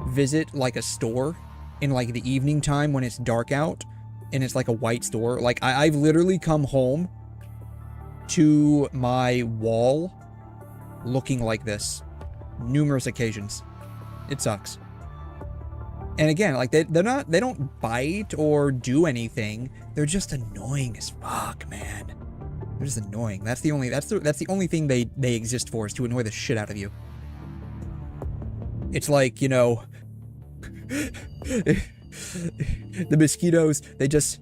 A: visit, like, a store in, like, the evening time when it's dark out, and it's, like, a white store. Like, I've literally come home to my wall looking like this numerous occasions. It sucks. And again, like, they don't bite or do anything. They're just annoying as fuck, man. They're just annoying. That's the only thing they exist for, is to annoy the shit out of you. It's like, you know, the mosquitoes, they just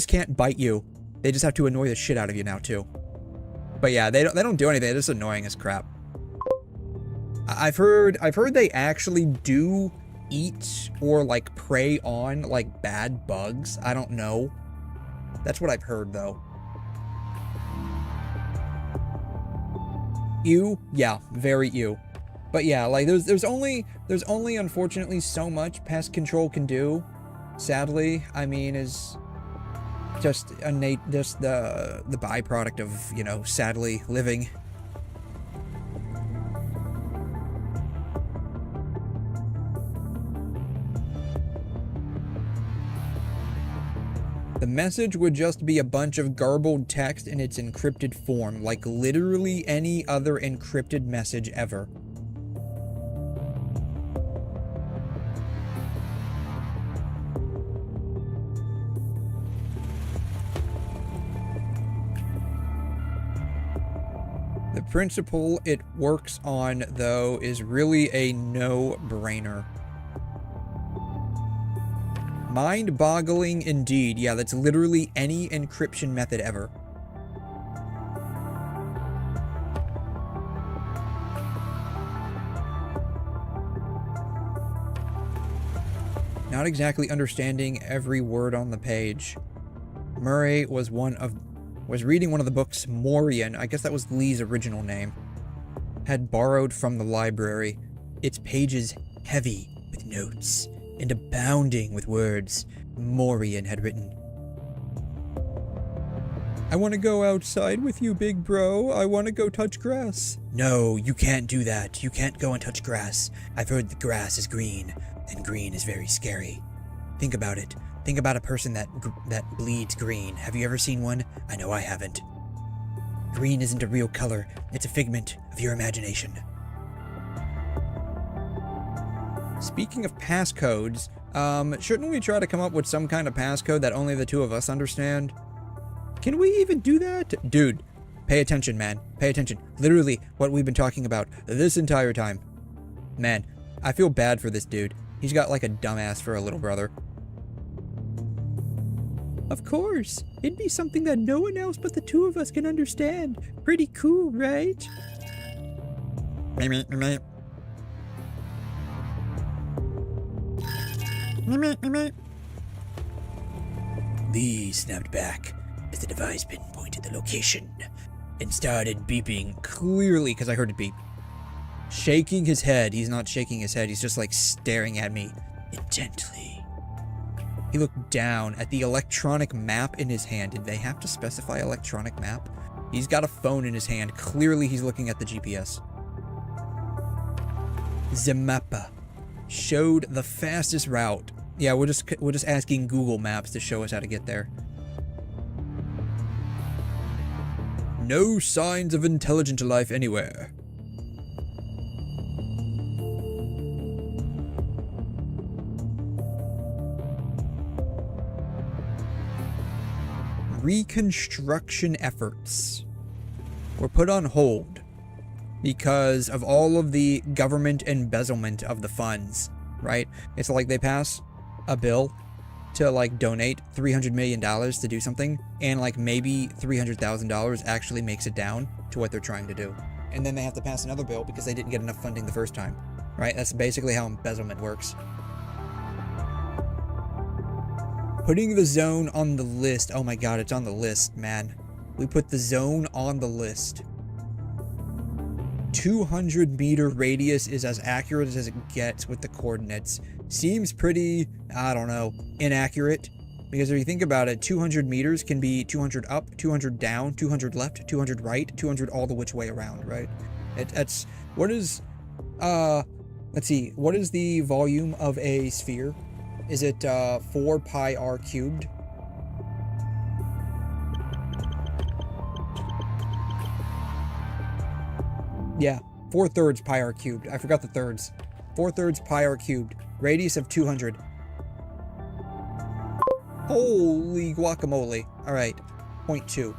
A: can't bite you. They just have to annoy the shit out of you now too. But yeah, they don't do anything. They're just annoying as crap. I've heard they actually do eat or, like, prey on, like, bad bugs. I don't know. That's what I've heard, though. Ew? Yeah, very ew. But yeah, like, there's only unfortunately so much pest control can do. Sadly, I mean, is just the byproduct of, you know, sadly living. The message would just be a bunch of garbled text in its encrypted form, like literally any other encrypted message ever. The principle it works on, though, is really a no-brainer. Mind-boggling indeed. Yeah, that's literally any encryption method ever. Not exactly understanding every word on the page. Murray was reading one of the books Morian, I guess that was Lee's original name, had borrowed from the library, its pages heavy with notes and abounding with words Morian had written. I want to go outside with you, big bro. I want to go touch grass. No, you can't do that. You can't go and touch grass. I've heard the grass is green, and green is very scary. Think about it. Think about a person that bleeds green. Have you ever seen one? I know I haven't. Green isn't a real color. It's a figment of your imagination. Speaking of passcodes, shouldn't we try to come up with some kind of passcode that only the two of us understand? Can we even do that? Dude, pay attention, man. Pay attention. Literally what we've been talking about this entire time. Man, I feel bad for this dude. He's got like a dumbass for a little brother. Of course. It'd be something that no one else but the two of us can understand. Pretty cool, right? Lee snapped back as the device pinpointed the location and started beeping clearly, because I heard it beep. Shaking his head. He's not shaking his head. He's just like staring at me intently. He looked down at the electronic map in his hand. Did they have to specify electronic map? He's got a phone in his hand. Clearly he's looking at the GPS. The mappa showed the fastest route. Yeah, we're just asking Google Maps to show us how to get there. No signs of intelligent life anywhere. Reconstruction efforts were put on hold because of all of the government embezzlement of the funds, right? It's like they pass a bill to like donate $300 million to do something, and like maybe $300,000 actually makes it down to what they're trying to do. And then they have to pass another bill because they didn't get enough funding the first time, right? That's basically how embezzlement works. Putting the zone on the list. Oh my god, it's on the list, man. We put the zone on the list. 200-meter radius is as accurate as it gets with the coordinates. Seems pretty, I don't know, inaccurate. Because if you think about it, 200 meters can be 200 up, 200 down, 200 left, 200 right, 200 all the which way around, right? It's what is, let's see, what is the volume of a sphere? Is it 4 pi r cubed? Yeah, 4/3 pi r cubed. I forgot the thirds. 4/3 pi r cubed. Radius of 200. Holy guacamole. Alright, 0.2.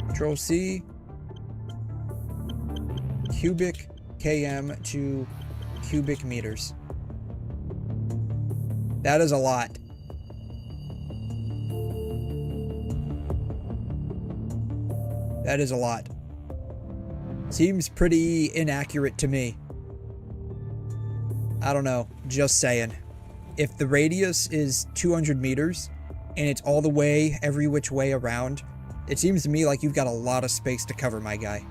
A: Control C. Cubic km to cubic meters. That is a lot. That is a lot. Seems pretty inaccurate to me. I don't know, just saying. If the radius is 200 meters and it's all the way, every which way around, it seems to me like you've got a lot of space to cover, my guy.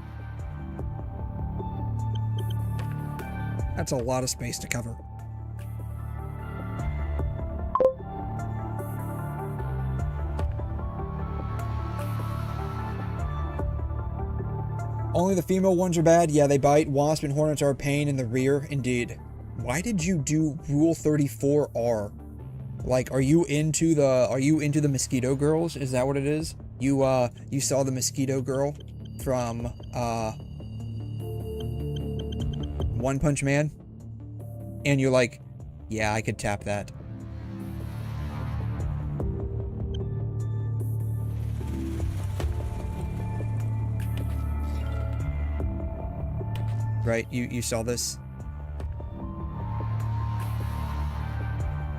A: That's a lot of space to cover. Only the female ones are bad? Yeah, they bite. Wasp and hornets are a pain in the rear. Indeed. Why did you do Rule 34R? Like, are you into the mosquito girls? Is that what it is? You saw the mosquito girl from, One Punch Man? And you're like, yeah, I could tap that. Right, you saw this?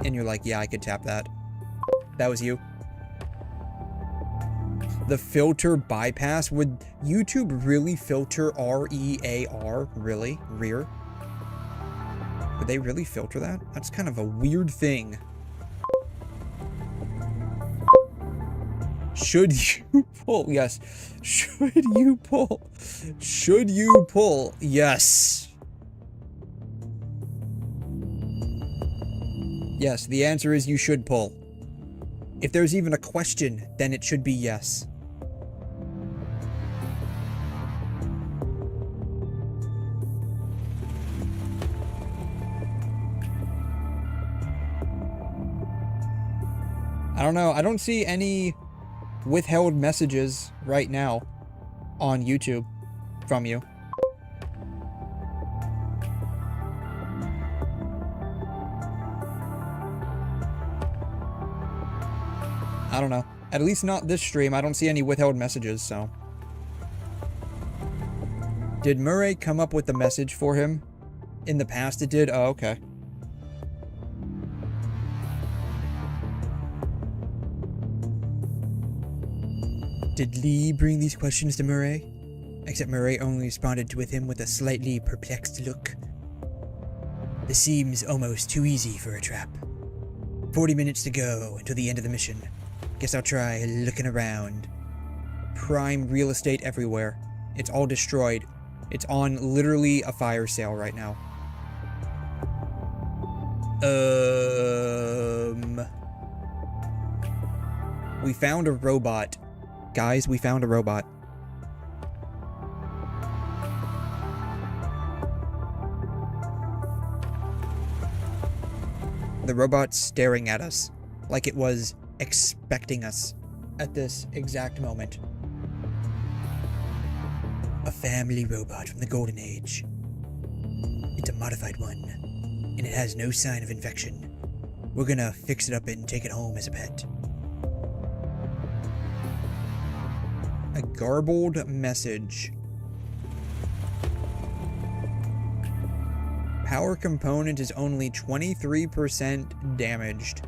A: And you're like, yeah, I could tap that. That was you. The filter bypass? Would YouTube really filter REAR? Really? Rear? Would they really filter that? That's kind of a weird thing. Should you pull? Yes. Should you pull? Should you pull? Yes. Yes, the answer is you should pull. If there's even a question, then it should be yes. I don't know. I don't see any withheld messages right now on YouTube from you. I don't know. At least not this stream. I don't see any withheld messages, so. Did Murray come up with the message for him? In the past it did? Oh, okay. Did Lee bring these questions to Murray? Except Murray only responded with him with a slightly perplexed look. This seems almost too easy for a trap. 40 minutes to go until the end of the mission. Guess I'll try looking around. Prime real estate everywhere. It's all destroyed. It's on literally a fire sale right now. We found a robot. Guys, we found a robot. The robot's staring at us like it was expecting us at this exact moment. A family robot from the Golden Age. It's a modified one, and it has no sign of infection. We're gonna fix it up and take it home as a pet. A garbled message. Power component is only 23% damaged.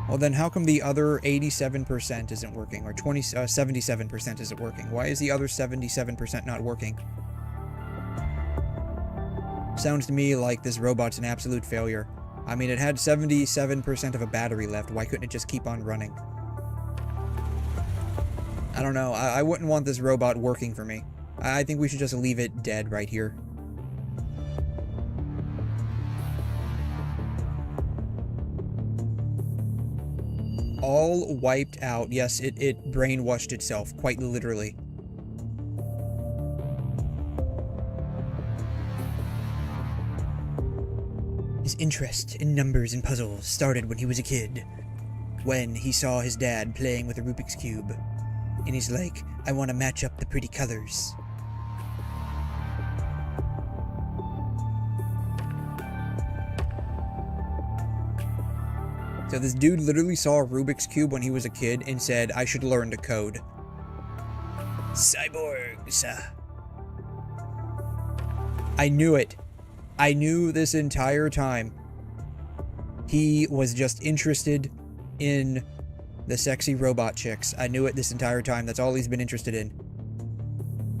A: Well, then how come the other 87% isn't working, or 77% isn't working? Why is the other 77% not working? Sounds to me like this robot's an absolute failure. I mean, it had 77% of a battery left. Why couldn't it just keep on running? I don't know. I wouldn't want this robot working for me. I think we should just leave it dead right here. All wiped out. Yes, it brainwashed itself, quite literally. His interest in numbers and puzzles started when he was a kid, when he saw his dad playing with a Rubik's Cube, and he's like, I want to match up the pretty colors. So this dude literally saw a Rubik's Cube when he was a kid and said, I should learn to code. Cyborgs. I knew it. I knew this entire time. He was just interested in the sexy robot chicks. I knew it this entire time. That's all he's been interested in.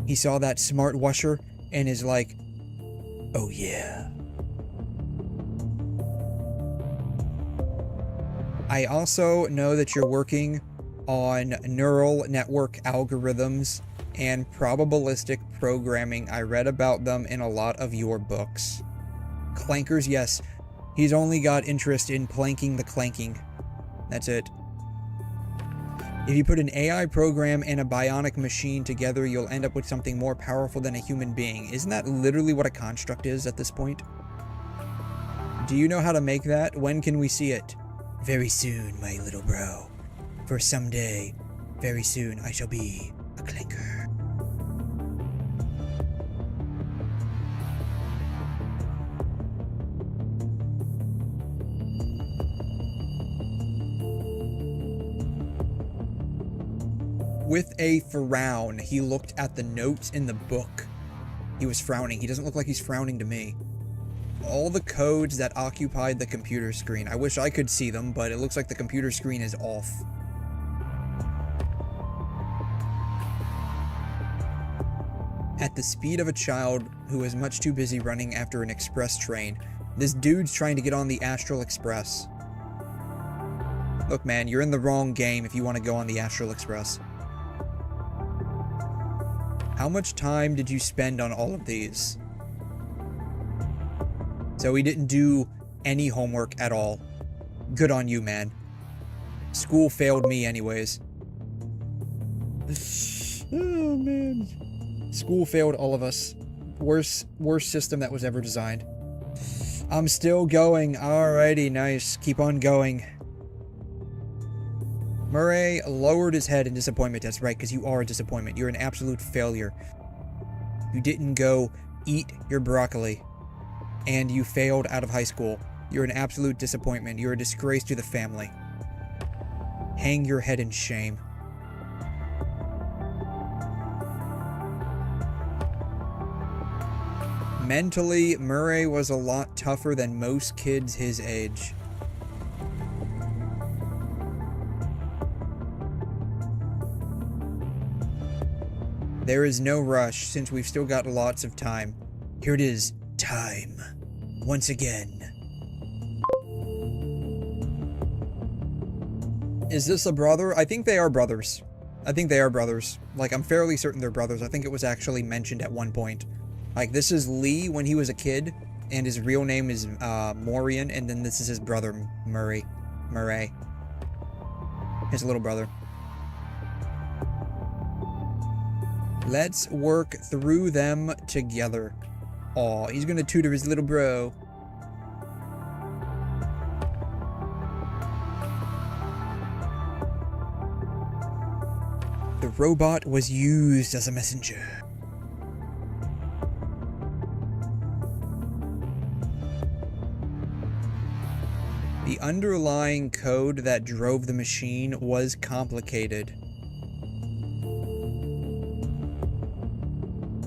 A: He saw that smart washer and is like, oh yeah. I also know that you're working on neural network algorithms and probabilistic programming. I read about them in a lot of your books. Clankers, yes. He's only got interest in planking the clanking. That's it. If you put an AI program and a bionic machine together, you'll end up with something more powerful than a human being. Isn't that literally what a construct is at this point? Do you know how to make that? When can we see it? Very soon, my little bro. For someday, very soon, I shall be a clanker. With a frown, he looked at the notes in the book. He was frowning. He doesn't look like he's frowning to me. All the codes that occupied the computer screen. I wish I could see them, but it looks like the computer screen is off. At the speed of a child who is much too busy running after an express train, this dude's trying to get on the Astral Express. Look, man, you're in the wrong game if you want to go on the Astral Express. How much time did you spend on all of these? So he didn't do any homework at all. Good on you, man. School failed me anyways. Oh, man. School failed all of us. Worst system that was ever designed. I'm still going. Alrighty, nice. Keep on going. Murray lowered his head in disappointment. That's right, because you are a disappointment. You're an absolute failure. You didn't go eat your broccoli. And you failed out of high school. You're an absolute disappointment. You're a disgrace to the family. Hang your head in shame. Mentally, Murray was a lot tougher than most kids his age. There is no rush, since we've still got lots of time. Here it is, time. Once again. Is this a brother? I think they are brothers. I think they are brothers. Like, I'm fairly certain they're brothers. I think it was actually mentioned at one point. Like, this is Lee when he was a kid, and his real name is Morian, and then this is his brother, Murray. His little brother. Let's work through them together. Aw, he's gonna tutor his little bro. The robot was used as a messenger. The underlying code that drove the machine was complicated.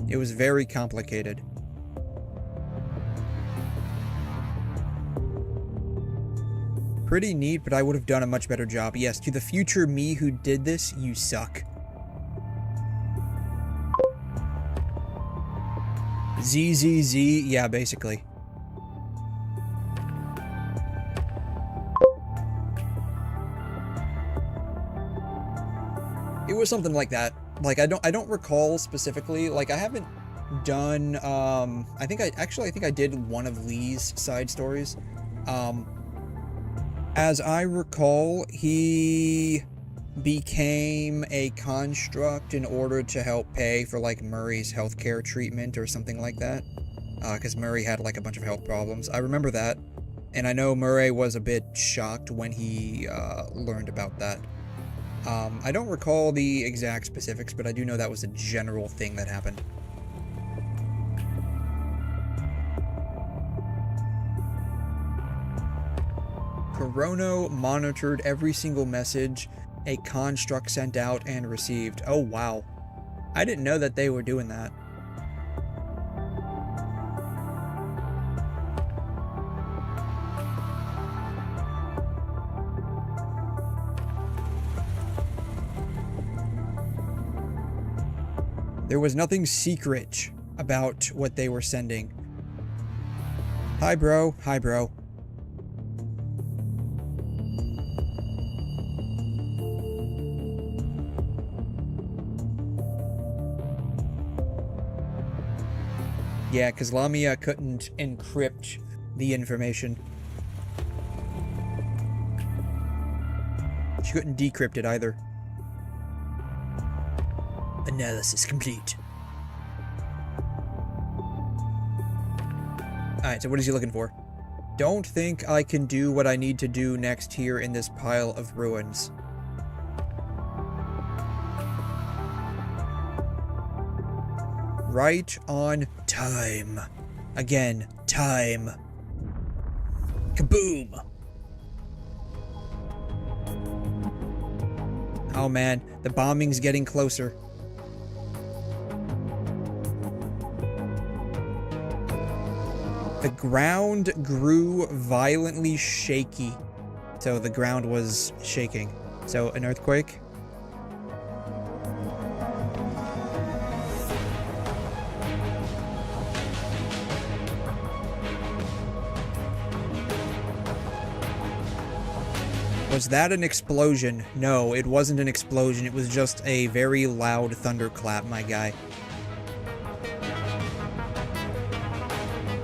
A: It was very complicated. Pretty neat, but I would have done a much better job. Yes, to the future me who did this, you suck. ZZZ, yeah, basically. It was something like that. Like, I don't recall specifically. Like, I haven't done, I think I did one of Lee's side stories. As I recall, he became a construct in order to help pay for, like, Murray's healthcare treatment or something like that. Because Murray had, like, a bunch of health problems. I remember that. And I know Murray was a bit shocked when he learned about that. I don't recall the exact specifics, but I do know that was a general thing that happened. Chrono monitored every single message a construct sent out and received. Oh, wow. I didn't know that they were doing that. There was nothing secret about what they were sending. Hi, bro. Hi, bro. Yeah, because Lamia couldn't encrypt the information. She couldn't decrypt it either. Analysis complete. Alright, so what is he looking for? Don't think I can do what I need to do next here in this pile of ruins. Right on time. Again, time. Kaboom! Oh man, the bombing's getting closer. The ground grew violently shaky. So the ground was shaking. So an earthquake? Was that an explosion? No, it wasn't an explosion. It was just a very loud thunderclap, my guy.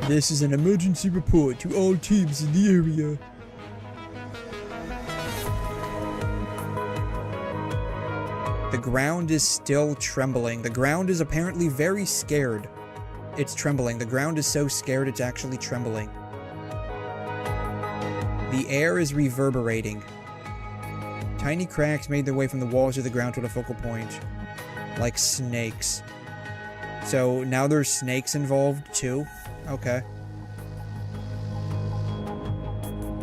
A: This is an emergency report to all teams in the area. The ground is still trembling. The ground is apparently very scared. It's trembling. The ground is so scared it's actually trembling. The air is reverberating. Tiny cracks made their way from the walls to the ground to the focal point. Like snakes. So now there's snakes involved too? Okay.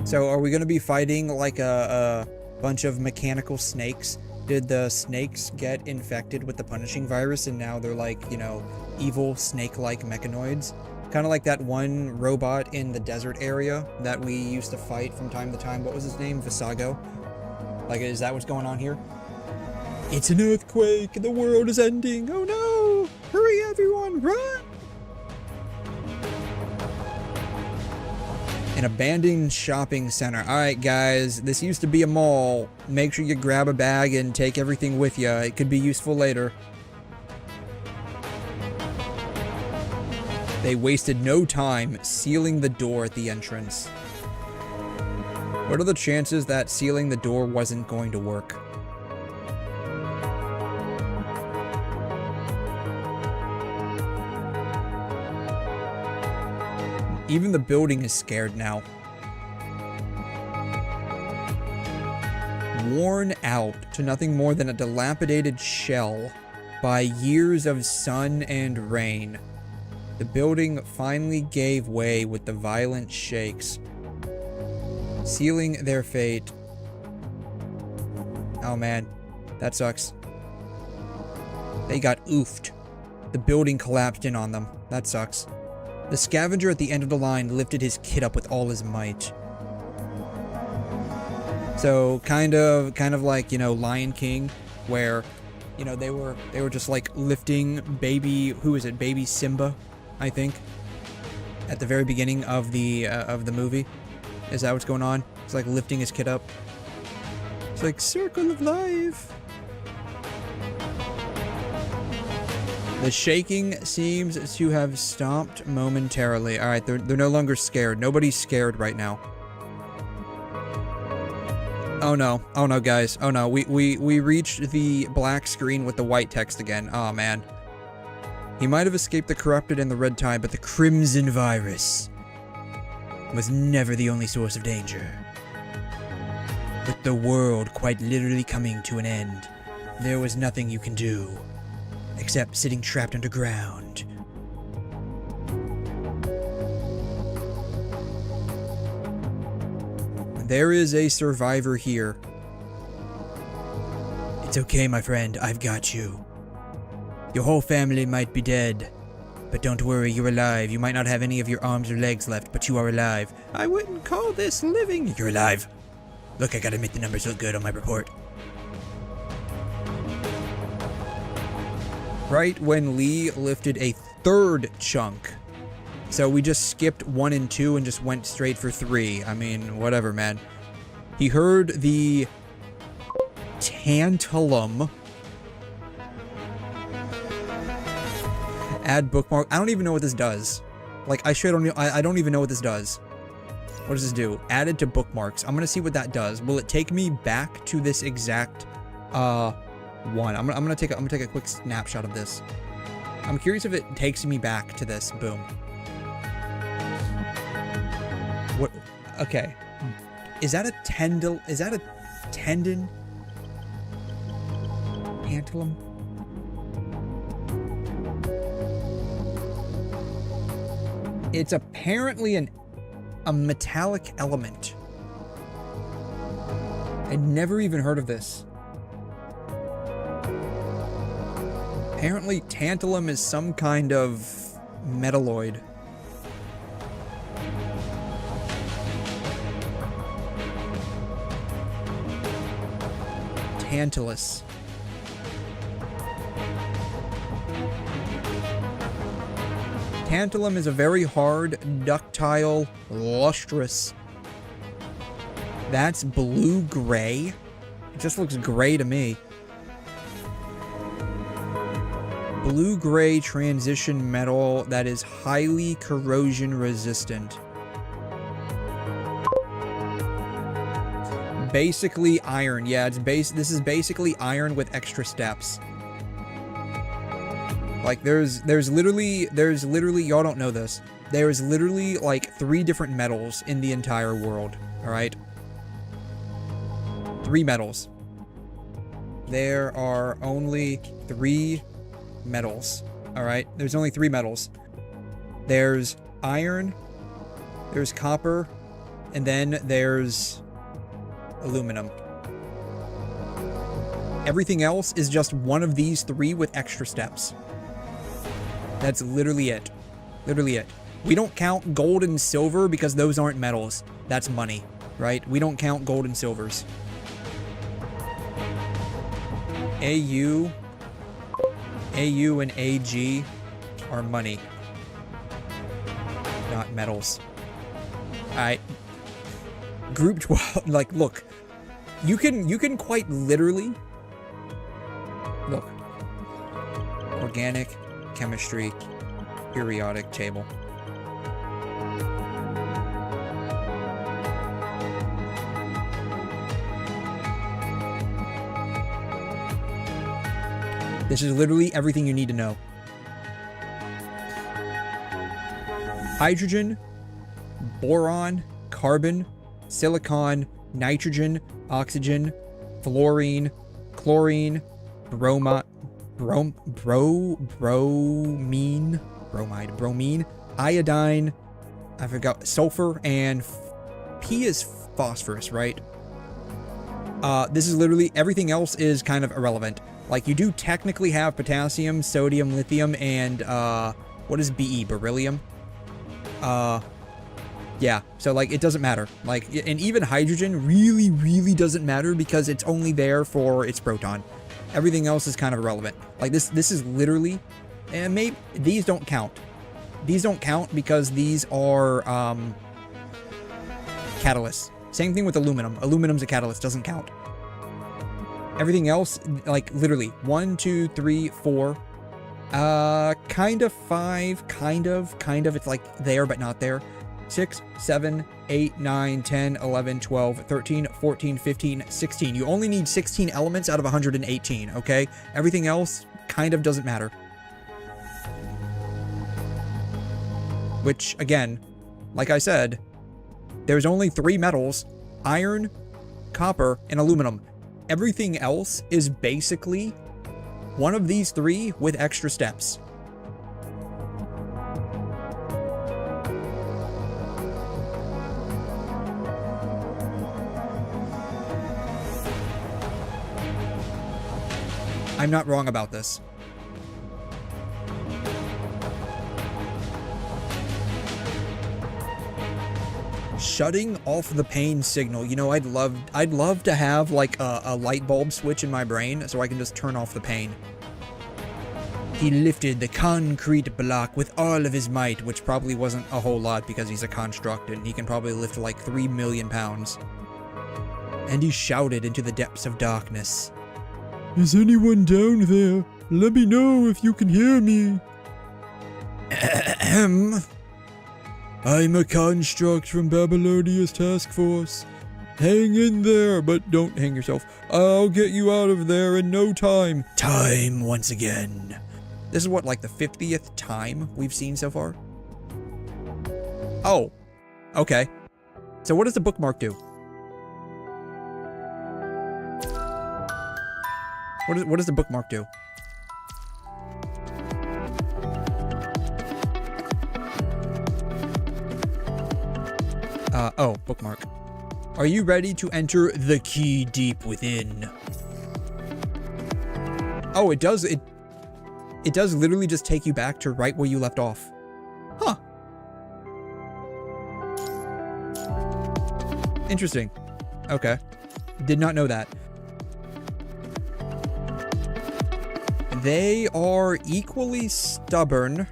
A: So are we going to be fighting like a bunch of mechanical snakes? Did the snakes get infected with the punishing virus and now they're like, you know, evil snake-like mechanoids? Kind of like that one robot in the desert area that we used to fight from time to time. What was his name? Visago? Like, is that what's going on here? It's an earthquake and the world is ending. Oh no! Hurry everyone, run! An abandoned shopping center. Alright guys, this used to be a mall. Make sure you grab a bag and take everything with you. It could be useful later. They wasted no time sealing the door at the entrance. What are the chances that sealing the door wasn't going to work? Even the building is scared now. Worn out to nothing more than a dilapidated shell by years of sun and rain, the building finally gave way with the violent shakes, sealing their fate. Oh man, that sucks. They got oofed. The building collapsed in on them. That sucks. The scavenger at the end of the line lifted his kit up with all his might. So kind of like, you know, Lion King, where, you know, they were just like lifting baby, who is it? Baby Simba, I think, at the very beginning of the movie. Is that what's going on? It's like lifting his kid up. It's like circle of life. The shaking seems to have stopped momentarily. Alright, they're no longer scared. Nobody's scared right now. Oh no. Oh no, guys. Oh no. We reached the black screen with the white text again. Oh man. He might have escaped the corrupted and the red tide, but the crimson virus was never the only source of danger. With the world quite literally coming to an end, there was nothing you can do except sitting trapped underground. There is a survivor here. It's okay, my friend, I've got you. Your whole family might be dead, but don't worry, you're alive. You might not have any of your arms or legs left, but you are alive. I wouldn't call this living. You're alive. Look, I gotta admit the numbers look good on my report. Right when Lee lifted a third chunk. So we just skipped 1 and 2 and just went straight for 3. I mean, whatever, man. He heard the tantalum. Add bookmark. I don't even know what this does. Like, I don't even know what this does. What does this do? Added to bookmarks. I'm gonna see what that does. Will it take me back to this exact one? I'm gonna take a quick snapshot of this. I'm curious if it takes me back to this. Boom. What? Okay. Is that a tendon? Is that a tendon? Tantalum? It's apparently a metallic element. I'd never even heard of this. Apparently, tantalum is some kind of metalloid. Tantalus. Tantalum is a very hard, ductile, lustrous. That's blue-gray. It just looks gray to me. Blue-gray transition metal that is highly corrosion resistant. Basically iron. Yeah, this is basically iron with extra steps. Like there's literally y'all don't know this. There's literally like 3 different metals in the entire world, all right? 3 metals. There are only 3 metals, all right? There's only 3 metals. There's iron, there's copper, and then there's aluminum. Everything else is just one of these 3 with extra steps. That's literally it. Literally it. We don't count gold and silver because those aren't metals. That's money, right? We don't count gold and silvers. AU and AG are money, not metals. Alright. Group 12, like, look. You can quite literally... Look. Organic, chemistry, periodic table. This is literally everything you need to know. Hydrogen, boron, carbon, silicon, nitrogen, oxygen, fluorine, chlorine, bromine, iodine, I forgot, sulfur, and P is phosphorus, right? This is literally, everything else is kind of irrelevant. Like, you do technically have potassium, sodium, lithium, and, what is Be? Beryllium? Yeah, so, like, it doesn't matter. Like, and even hydrogen really doesn't matter because it's only there for its proton. Everything else is kind of irrelevant. Like, this is literally, and maybe, these don't count. These don't count because these are, catalysts. Same thing with aluminum. Aluminum's a catalyst, doesn't count. Everything else, like, literally, 1, 2, 3, 4, kind of 5, kind of, it's like there but not there. 6, 7, 8, 9, 10, 11, 12, 13, 14, 15, 16. You only need 16 elements out of 118, okay? Everything else kind of doesn't matter. Which, again, like I said, there's only 3 metals: iron, copper, and aluminum. Everything else is basically one of these 3 with extra steps. I'm not wrong about this. Shutting off the pain signal. You know, I'd love to have like a light bulb switch in my brain so I can just turn off the pain. He lifted the concrete block with all of his might, which probably wasn't a whole lot because he's a construct and he can probably lift like 3 million pounds. And he shouted into the depths of darkness. Is anyone down there? Let me know if you can hear me. I'm a construct from Babylonia's task force. Hang in there, but don't hang yourself. I'll get you out of there in no time. Time once again. This is what, like the 50th time we've seen so far? Oh, okay. So what does the bookmark do? What does the bookmark do? Oh, bookmark. Are you ready to enter the key deep within? Oh, it does literally just take you back to right where you left off. Huh. Interesting. Okay. Did not know that. They are equally stubborn,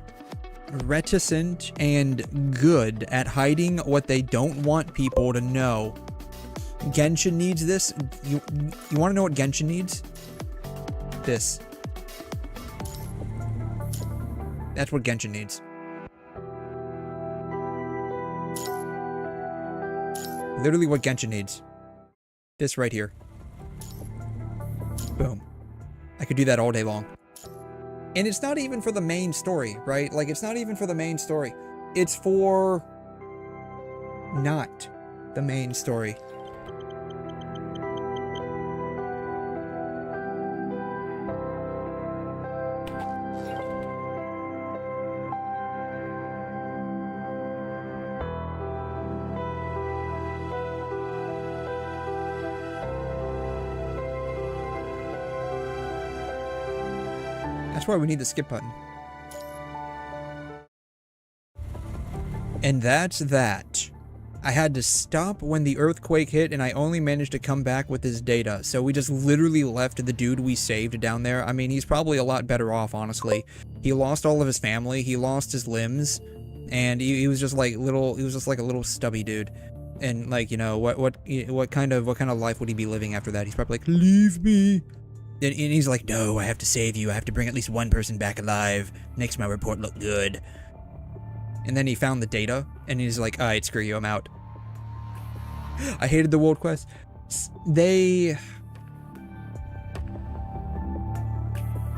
A: reticent, and good at hiding what they don't want people to know. Genshin needs this. You want to know what Genshin needs? This. That's what Genshin needs. Literally what Genshin needs. This right here. Boom. I could do that all day long. And it's not even for the main story, right? Like, it's not even for the main story. It's for not the main story. That's why we need the skip button. And that's that. I had to stop when the earthquake hit and I only managed to come back with his data. So we just literally left the dude we saved down there. I mean, he's probably a lot better off, honestly. He lost all of his family. He lost his limbs. and he was just like little. He was just like a little stubby dude, and like, you know, what kind of life would he be living after that? He's probably like, leave me. And he's like, no, I have to save you. I have to bring at least one person back alive. Makes my report look good. And then he found the data, and he's like, alright, screw you, I'm out. I hated the world quest.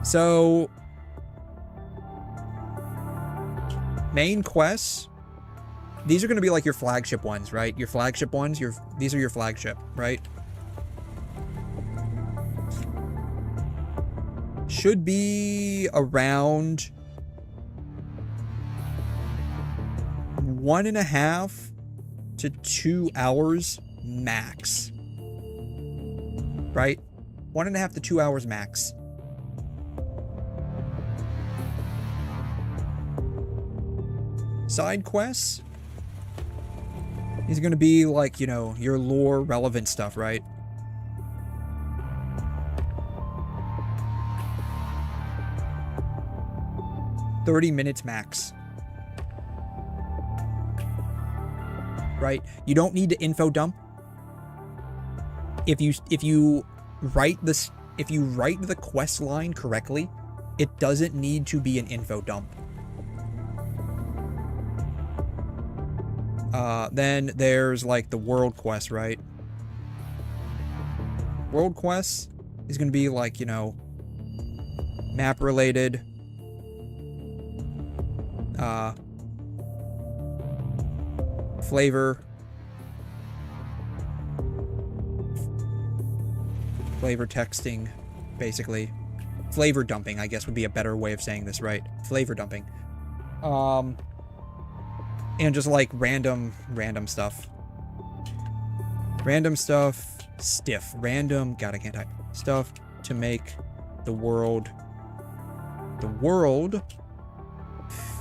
A: So, main quests, these are going to be like your flagship ones, right? Your flagship ones, these are your flagship, right? Should be around 1.5 to 2 hours max, right? 1.5 to 2 hours max. Side quests, these are going to be like, you know, your lore relevant stuff, right? $30 max. Right? You don't need to info dump. If you write the quest line correctly, it doesn't need to be an info dump. Then there's like the world quest, right? World quests is going to be like, you know, map related, flavor texting, basically. Flavor dumping, I guess, would be a better way of saying this, right? Flavor dumping. And just like random stuff. Random stuff, stiff. Random, God, I can't type. Stuff to make the world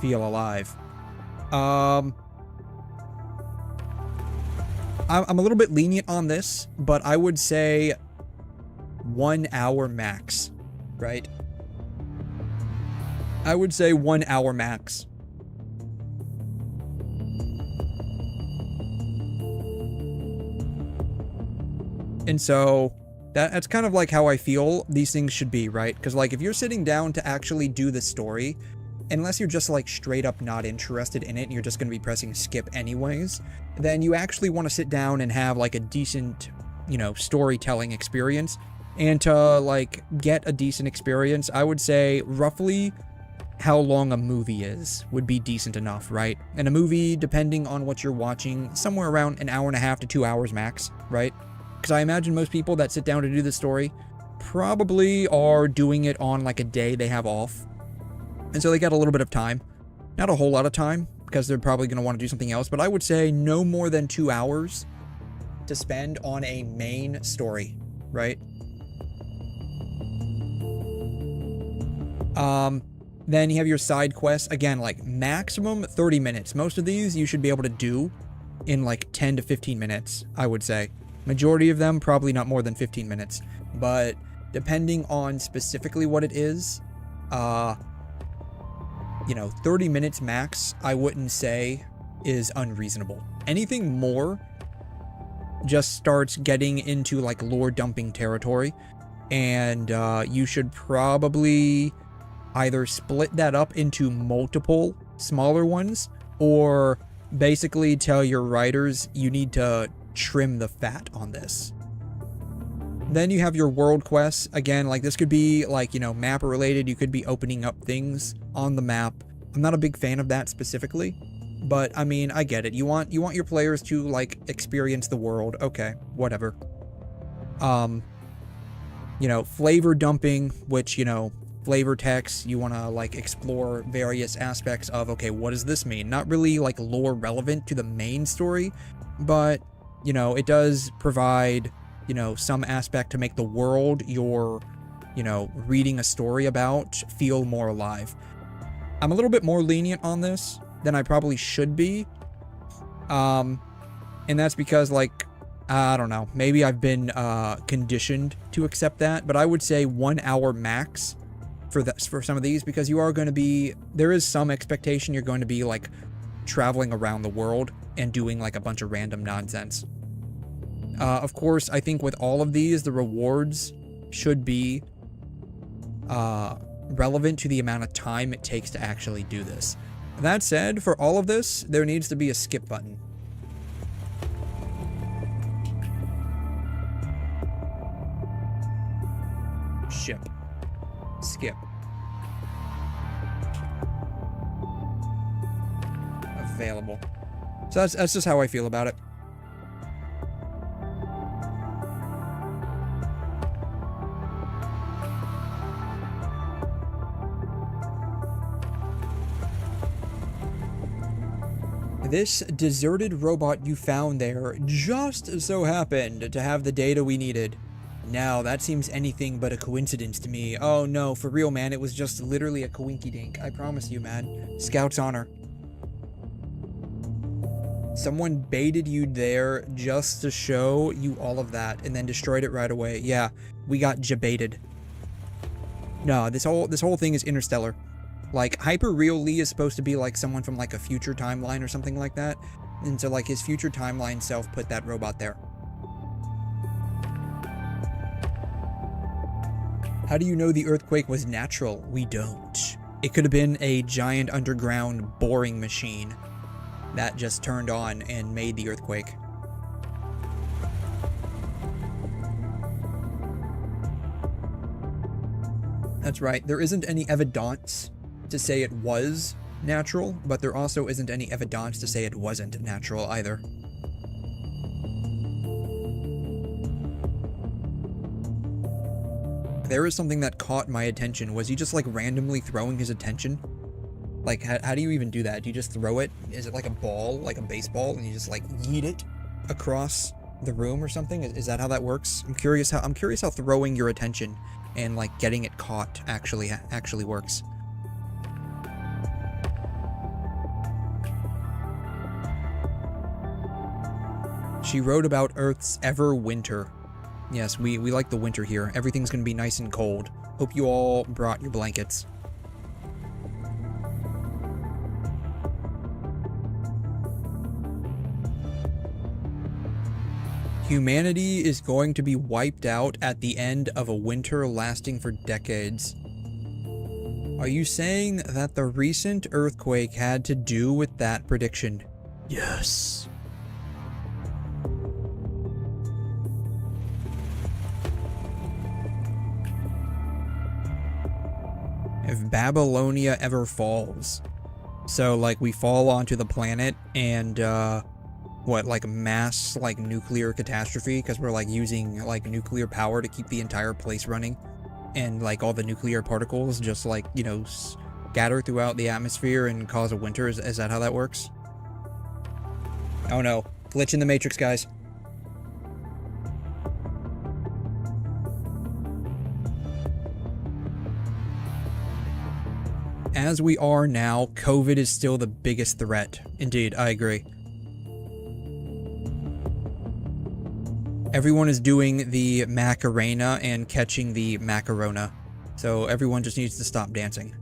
A: feel alive. I'm a little bit lenient on this, but I would say 1 hour max, right? I would say 1 hour max. And so that's kind of like how I feel these things should be, right? Because like if you're sitting down to actually do the story, unless you're just like straight up not interested in it and you're just going to be pressing skip anyways, then you actually want to sit down and have like a decent, you know, storytelling experience. And to like get a decent experience, I would say roughly how long a movie is would be decent enough, right? And a movie, depending on what you're watching, somewhere around 1.5 hours to 2 hours max, right? Because I imagine most people that sit down to do the story probably are doing it on like a day they have off. And so they got a little bit of time. Not a whole lot of time, because they're probably going to want to do something else. But I would say no more than 2 hours to spend on a main story, right? Then you have your side quests. Again, like maximum 30 minutes. Most of these you should be able to do in like 10 to 15 minutes, I would say. Majority of them, probably not more than 15 minutes. But depending on specifically what it is, you know, 30 minutes max, I wouldn't say is unreasonable. Anything more just starts getting into like lore dumping territory. And you should probably either split that up into multiple smaller ones, or basically tell your writers you need to trim the fat on this. Then you have your world quests. Again, like this could be like, you know, map related. You could be opening up things on the map. I'm not a big fan of that specifically, but I mean, I get it. You want your players to like experience the world. Okay, whatever. You know, flavor dumping, which, you know, flavor text, you want to like explore various aspects of, okay, what does this mean? Not really like lore relevant to the main story, but you know, it does provide, you know, some aspect to make the world you're, you know, reading a story about feel more alive. I'm a little bit more lenient on this than I probably should be. And that's because, like, I don't know, maybe I've been conditioned to accept that, but I would say 1 hour max for some of these, because you are going to be, there is some expectation you're going to be like traveling around the world and doing like a bunch of random nonsense. Of course, I think with all of these, the rewards should be relevant to the amount of time it takes to actually do this. That said, for all of this, there needs to be a skip button. Ship. Skip. Available. So that's just how I feel about it. This deserted robot you found there just so happened to have the data we needed. Now, that seems anything but a coincidence to me. Oh no, for real, man, it was just literally a coinky-dink. I promise you, man. Scout's honor. Someone baited you there just to show you all of that and then destroyed it right away. Yeah, we got jebaited. No, this whole thing is interstellar. Like, Hyperreal Lee is supposed to be like someone from like a future timeline or something like that. And so like his future timeline self put that robot there. How do you know the earthquake was natural? We don't. It could have been a giant underground boring machine that just turned on and made the earthquake. That's right, there isn't any evidence to say it was natural, but there also isn't any evidence to say it wasn't natural either. There is something that caught my attention. Was he just like randomly throwing his attention? Like, how do you even do that? Do you just throw it? Is it like a ball, like a baseball, and you just like yeet it across the room or something? Is that how that works? I'm curious how throwing your attention and like getting it caught actually works. She wrote about Earth's ever winter. Yes, we like the winter here. Everything's gonna be nice and cold. Hope you all brought your blankets. Humanity is going to be wiped out at the end of a winter lasting for decades. Are you saying that the recent earthquake had to do with that prediction? Yes. If Babylonia ever falls. So, like, we fall onto the planet and, what, like, mass, like, nuclear catastrophe? Because we're, like, using, like, nuclear power to keep the entire place running. And, like, all the nuclear particles just, like, you know, scatter throughout the atmosphere and cause a winter. Is that how that works? Oh, no. Glitch in the Matrix, guys. As we are now, COVID is still the biggest threat. Indeed, I agree. Everyone is doing the Macarena and catching the Macarona. So everyone just needs to stop dancing.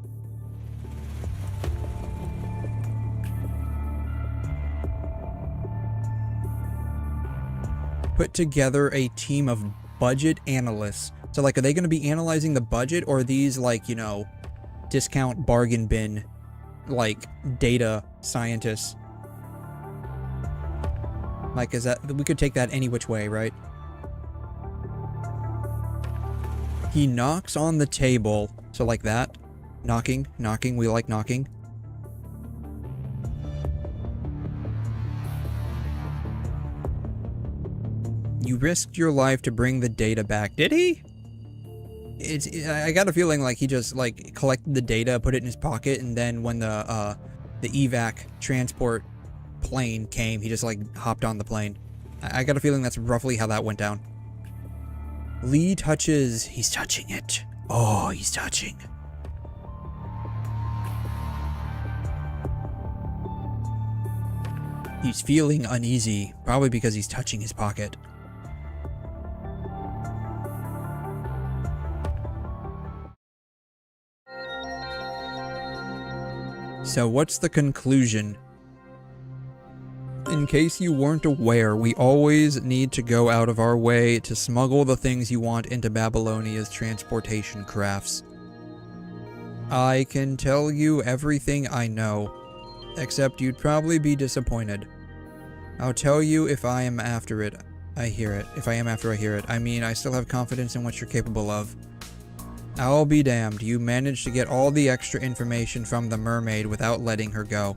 A: Put together a team of budget analysts. So, like, are they going to be analyzing the budget, or are these, like, you know, discount bargain bin, like, data scientists? Like, is that, we could take that any which way, right? He knocks on the table. So like that. Knocking, knocking, we like knocking. You risked your life to bring the data back. Did he? I got a feeling like he just, like, collected the data, put it in his pocket, and then when the evac transport plane came, he just, like, hopped on the plane. I got a feeling that's roughly how that went down. Lee touches. He's touching it. Oh, he's touching. He's feeling uneasy, probably because he's touching his pocket. So what's the conclusion? in case you weren't aware, we always need to go out of our way to smuggle the things you want into Babylonia's transportation crafts. I can tell you everything I know, except you'd probably be disappointed. I'll tell you if I am after it. I hear it. If I am after I hear it. I mean, I still have confidence in what you're capable of. I'll be damned, you managed to get all the extra information from the mermaid without letting her go.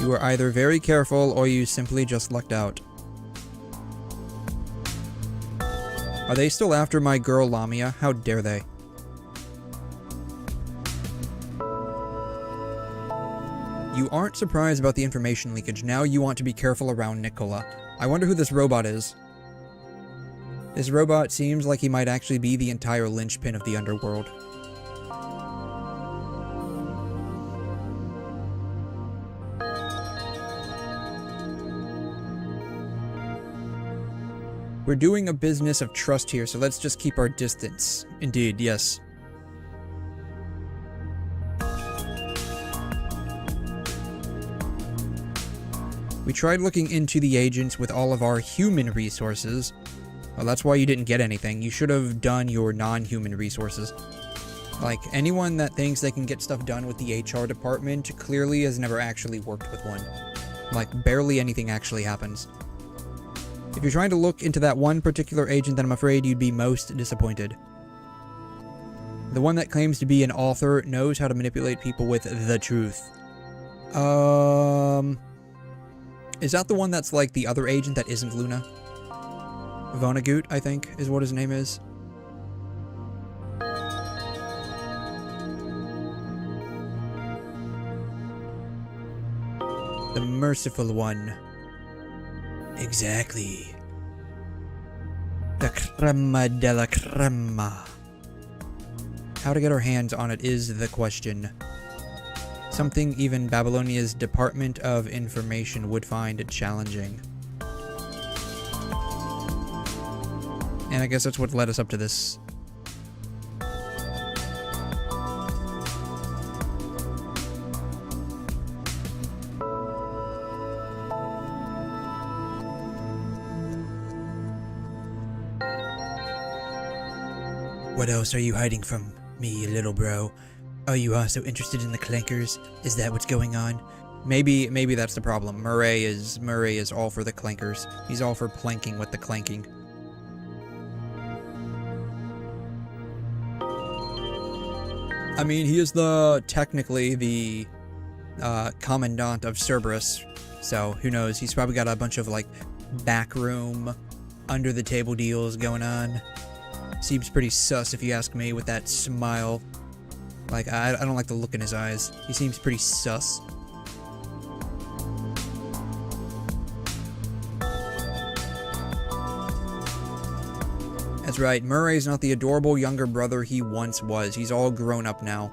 A: You were either very careful or you simply just lucked out. Are they still after my girl Lamia? How dare they? You aren't surprised about the information leakage. Now you want to be careful around 𝘵𝘮. I wonder who this robot is. This robot seems like he might actually be the entire linchpin of the underworld. We're doing a business of trust here, so let's just keep our distance. Indeed, yes. We tried looking into the agents with all of our human resources. Well, that's why you didn't get anything. You should have done your non-human resources. Like, anyone that thinks they can get stuff done with the HR department clearly has never actually worked with one. Like, barely anything actually happens. If you're trying to look into that one particular agent, then I'm afraid you'd be most disappointed. The one that claims to be an author knows how to manipulate people with the truth. Is that the one that's like the other agent that isn't Luna? Vonnegut, I think, is what his name is. The merciful one. Exactly. The 𝘐'𝘮 𝘕𝘠𝘠. How to get our hands on it is the question. Something even Babylonia's Department of Information would find challenging. And I guess that's what led us up to this. What else are you hiding from me, little bro? Are you also interested in the clankers? Is that what's going on? Maybe that's the problem. Murray is all for the clankers. He's all for planking with the clanking. I mean, he is technically the commandant of Cerberus, so who knows? He's probably got a bunch of like backroom, under the table deals going on. Seems pretty sus if you ask me, with that smile. Like, I don't like the look in his eyes. He seems pretty sus. That's right, Murray's not the adorable younger brother he once was. He's all grown up now.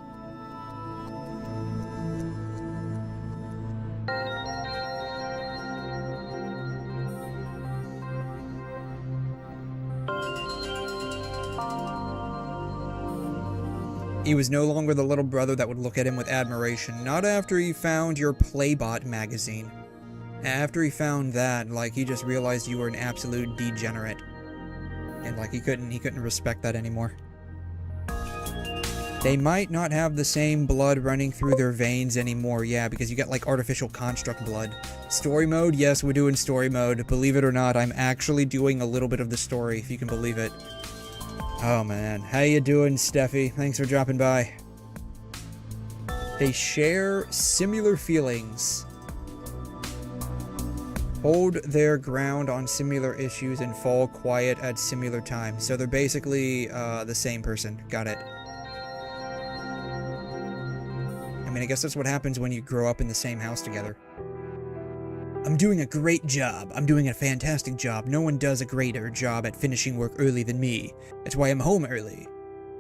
A: He was no longer the little brother that would look at him with admiration. Not after he found your Playbot magazine. After he found that, like, he just realized you were an absolute degenerate. And, like, he couldn't respect that anymore. They might not have the same blood running through their veins anymore, yeah, because you got, like, artificial construct blood. Story mode? Yes, we're doing story mode. Believe it or not, I'm actually doing a little bit of the story, if you can believe it. Oh man, how you doing, Steffi? Thanks for dropping by. They share similar feelings, hold their ground on similar issues, and fall quiet at similar times. So they're basically the same person. Got it. I mean, I guess that's what happens when you grow up in the same house together. I'm doing a great job. I'm doing a fantastic job. No one does a greater job at finishing work early than me. That's why I'm home early.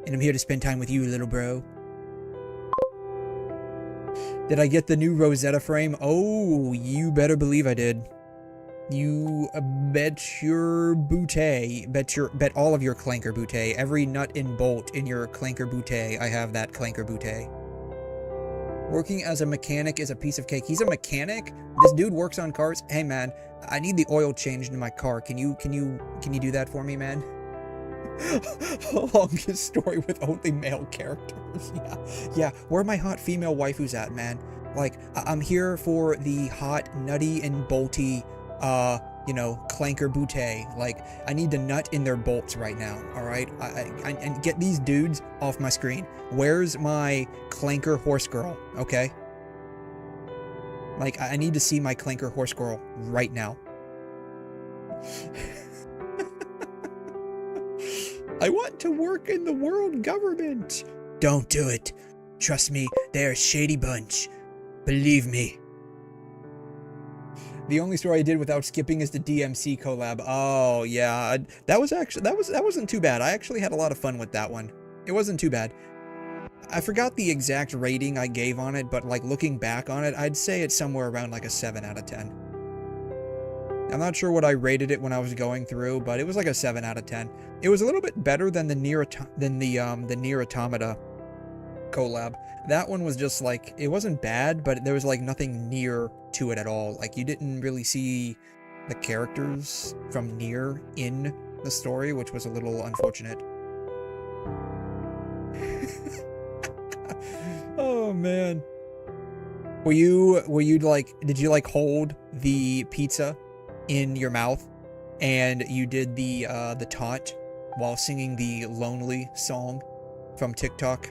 A: And I'm here to spend time with you, little bro. Did I get the new Rosetta frame? Oh, you better believe I did. You bet your bootay. Bet all of your clanker bootay. Every nut and bolt in your clanker bootay. I have that clanker bootay. Working as a mechanic is a piece of cake. He's a mechanic? This dude works on cars? Hey man, I need the oil changed in my car. Can you do that for me, man? Longest story with only male characters. Yeah. Where are my hot female waifus at, man? Like, I'm here for the hot, nutty, and bolty, you know, clanker boutte. Like, I need to nut in their bolts right now, alright? And get these dudes off my screen. Where's my clanker horse girl, okay? Like, I need to see my clanker horse girl right now. I want to work in the world government. Don't do it. Trust me, they're a shady bunch. Believe me. The only story I did without skipping is the DMC collab. Oh yeah, that wasn't too bad. I actually had a lot of fun with that one. It wasn't too bad. I forgot the exact rating I gave on it, but like looking back on it, I'd say it's somewhere around like a 7 out of 10. I'm not sure what I rated it when I was going through, but it was like a 7 out of 10. It was a little bit better than the Nier Automata collab. That one was just like, it wasn't bad, but there was like nothing near to it at all. Like, you didn't really see the characters from Nier in the story, which was a little unfortunate. Oh man. Were you like, did you like hold the pizza in your mouth and you did the taunt while singing the Lonely song from TikTok?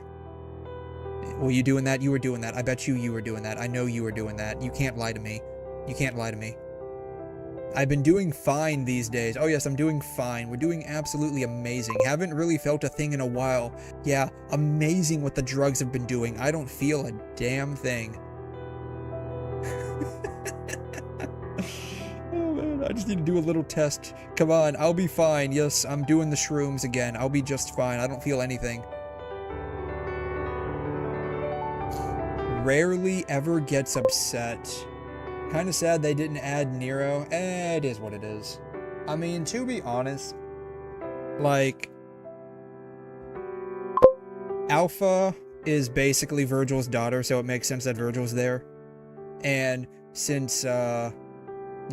A: Were you doing that? You were doing that. I bet you were doing that. I know you were doing that. You can't lie to me. You can't lie to me. I've been doing fine these days. Oh yes, I'm doing fine. We're doing absolutely amazing. Haven't really felt a thing in a while. Yeah, amazing what the drugs have been doing. I don't feel a damn thing. Oh man, I just need to do a little test. Come on, I'll be fine. Yes, I'm doing the shrooms again. I'll be just fine. I don't feel anything. Rarely ever gets upset. Kind of sad they didn't add Nero. It is what it is. I mean, to be honest, like, Alpha is basically Virgil's daughter, so it makes sense that Virgil's there. And since, you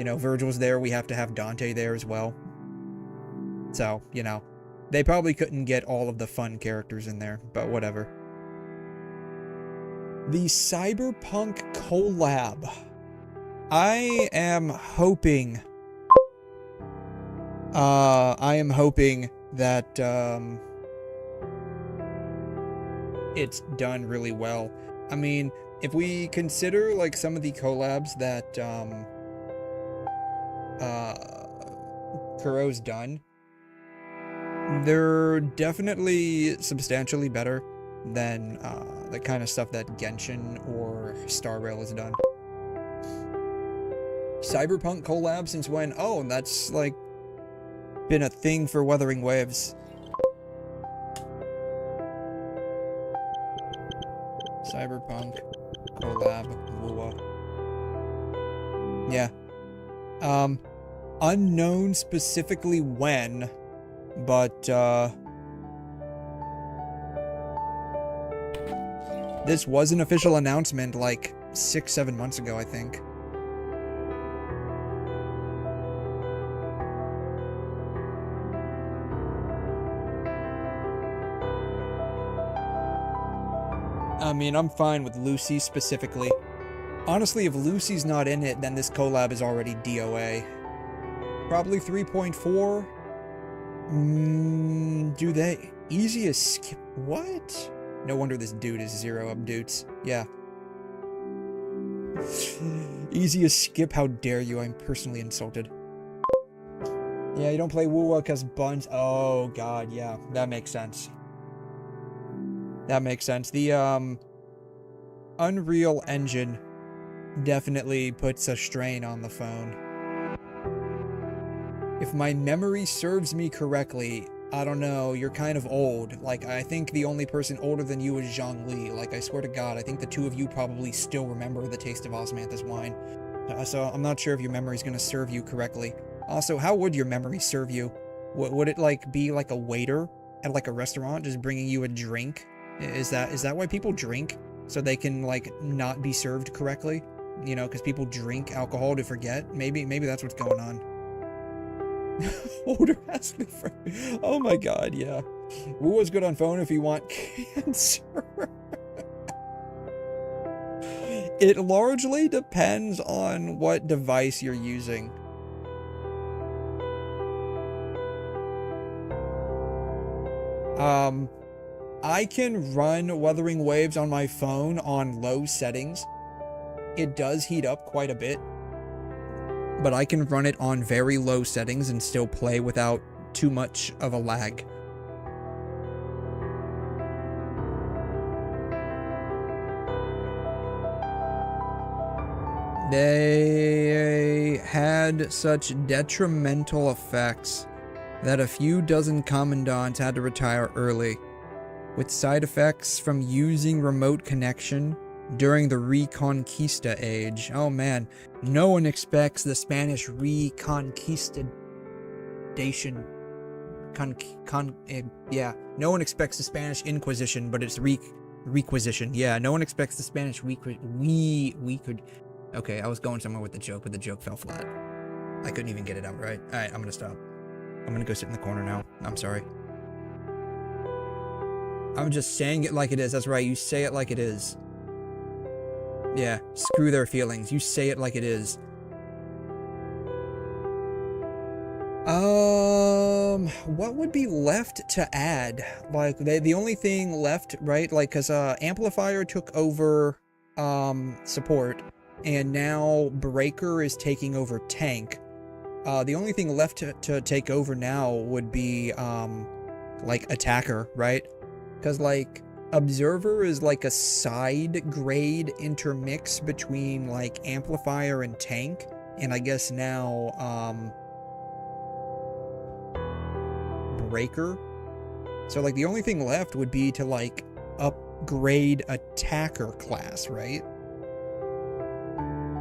A: know, Virgil's there, we have to have Dante there as well. So, you know, they probably couldn't get all of the fun characters in there, but whatever. The Cyberpunk collab. I am hoping that it's done really well. I mean, if we consider like some of the collabs that Kuro's done, they're definitely substantially better than the kind of stuff that Genshin or Star Rail has done. Cyberpunk collab since when? Oh, that's like been a thing for Wuthering Waves. Cyberpunk collab WuWa. Yeah. Unknown specifically when, but this was an official announcement like 6-7 months ago, I think. I mean, I'm fine with Lucy specifically. Honestly, if Lucy's not in it, then this collab is already DOA. Probably 3.4? Do they? Easiest skip? What? No wonder this dude is 𝘰𝘀 Yeah. Easiest skip, how dare you, I'm personally insulted. Yeah, you don't play WuWa because buns. Oh god, yeah, that makes sense. That makes sense. The Unreal Engine definitely puts a strain on the phone. If my memory serves me correctly, I don't know, you're kind of old. Like, I think the only person older than you is Zhongli. Like, I swear to God, I think the two of you probably still remember the taste of Osmanthus wine. So I'm not sure if your memory's gonna serve you correctly. Also, how would your memory serve you? Would it, like, be like a waiter at, like, a restaurant just bringing you a drink? Is that why people drink? so they can, like, not be served correctly. You know, because people drink alcohol to forget. Maybe that's what's going on. Older has me for... Oh my god, yeah. WuWa's good on phone if you want cancer. It largely depends on what device you're using. I can run Wuthering Waves on my phone on low settings. It does heat up quite a bit, but I can run it on very low settings and still play without too much of a lag. They had such detrimental effects that a few dozen commandants had to retire early, with side effects from using remote connection during the Reconquista age. Oh man, no one expects the Spanish Reconquistadation. Yeah, no one expects the Spanish Inquisition, but it's Requisition. Yeah, no one expects the Spanish Okay, I was going somewhere with the joke, but the joke fell flat. I couldn't even get it out right. Alright, I'm gonna stop. I'm gonna go sit in the corner now. I'm sorry. I'm just saying it like it is. That's right, you say it like it is. Yeah, screw their feelings. You say it like it is. What would be left to add? Like, the only thing left, right? Like, cause, Amplifier took over, support, and now Breaker is taking over tank. The only thing left to take over now would be, like, Attacker, right? Cause, like, Observer is like a side grade intermix between like Amplifier and Tank, and I guess now Breaker. So like the only thing left would be to like upgrade Attacker class, right?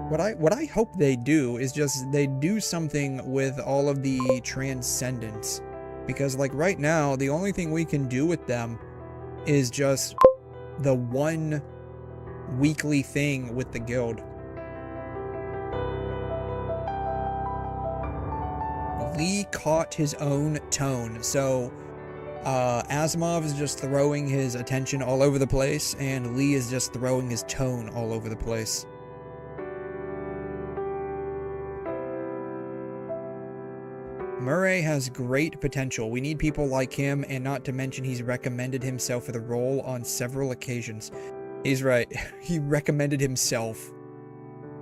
A: What I hope they do is just they do something with all of the Transcendents, because like right now the only thing we can do with them is just the one weekly thing with the guild. Lee caught his own tone, so Asimov is just throwing his attention all over the place, and Lee is just throwing his tone all over the place. Murray has great potential. We need people like him, and not to mention he's recommended himself for the role on several occasions. He's right. He recommended himself.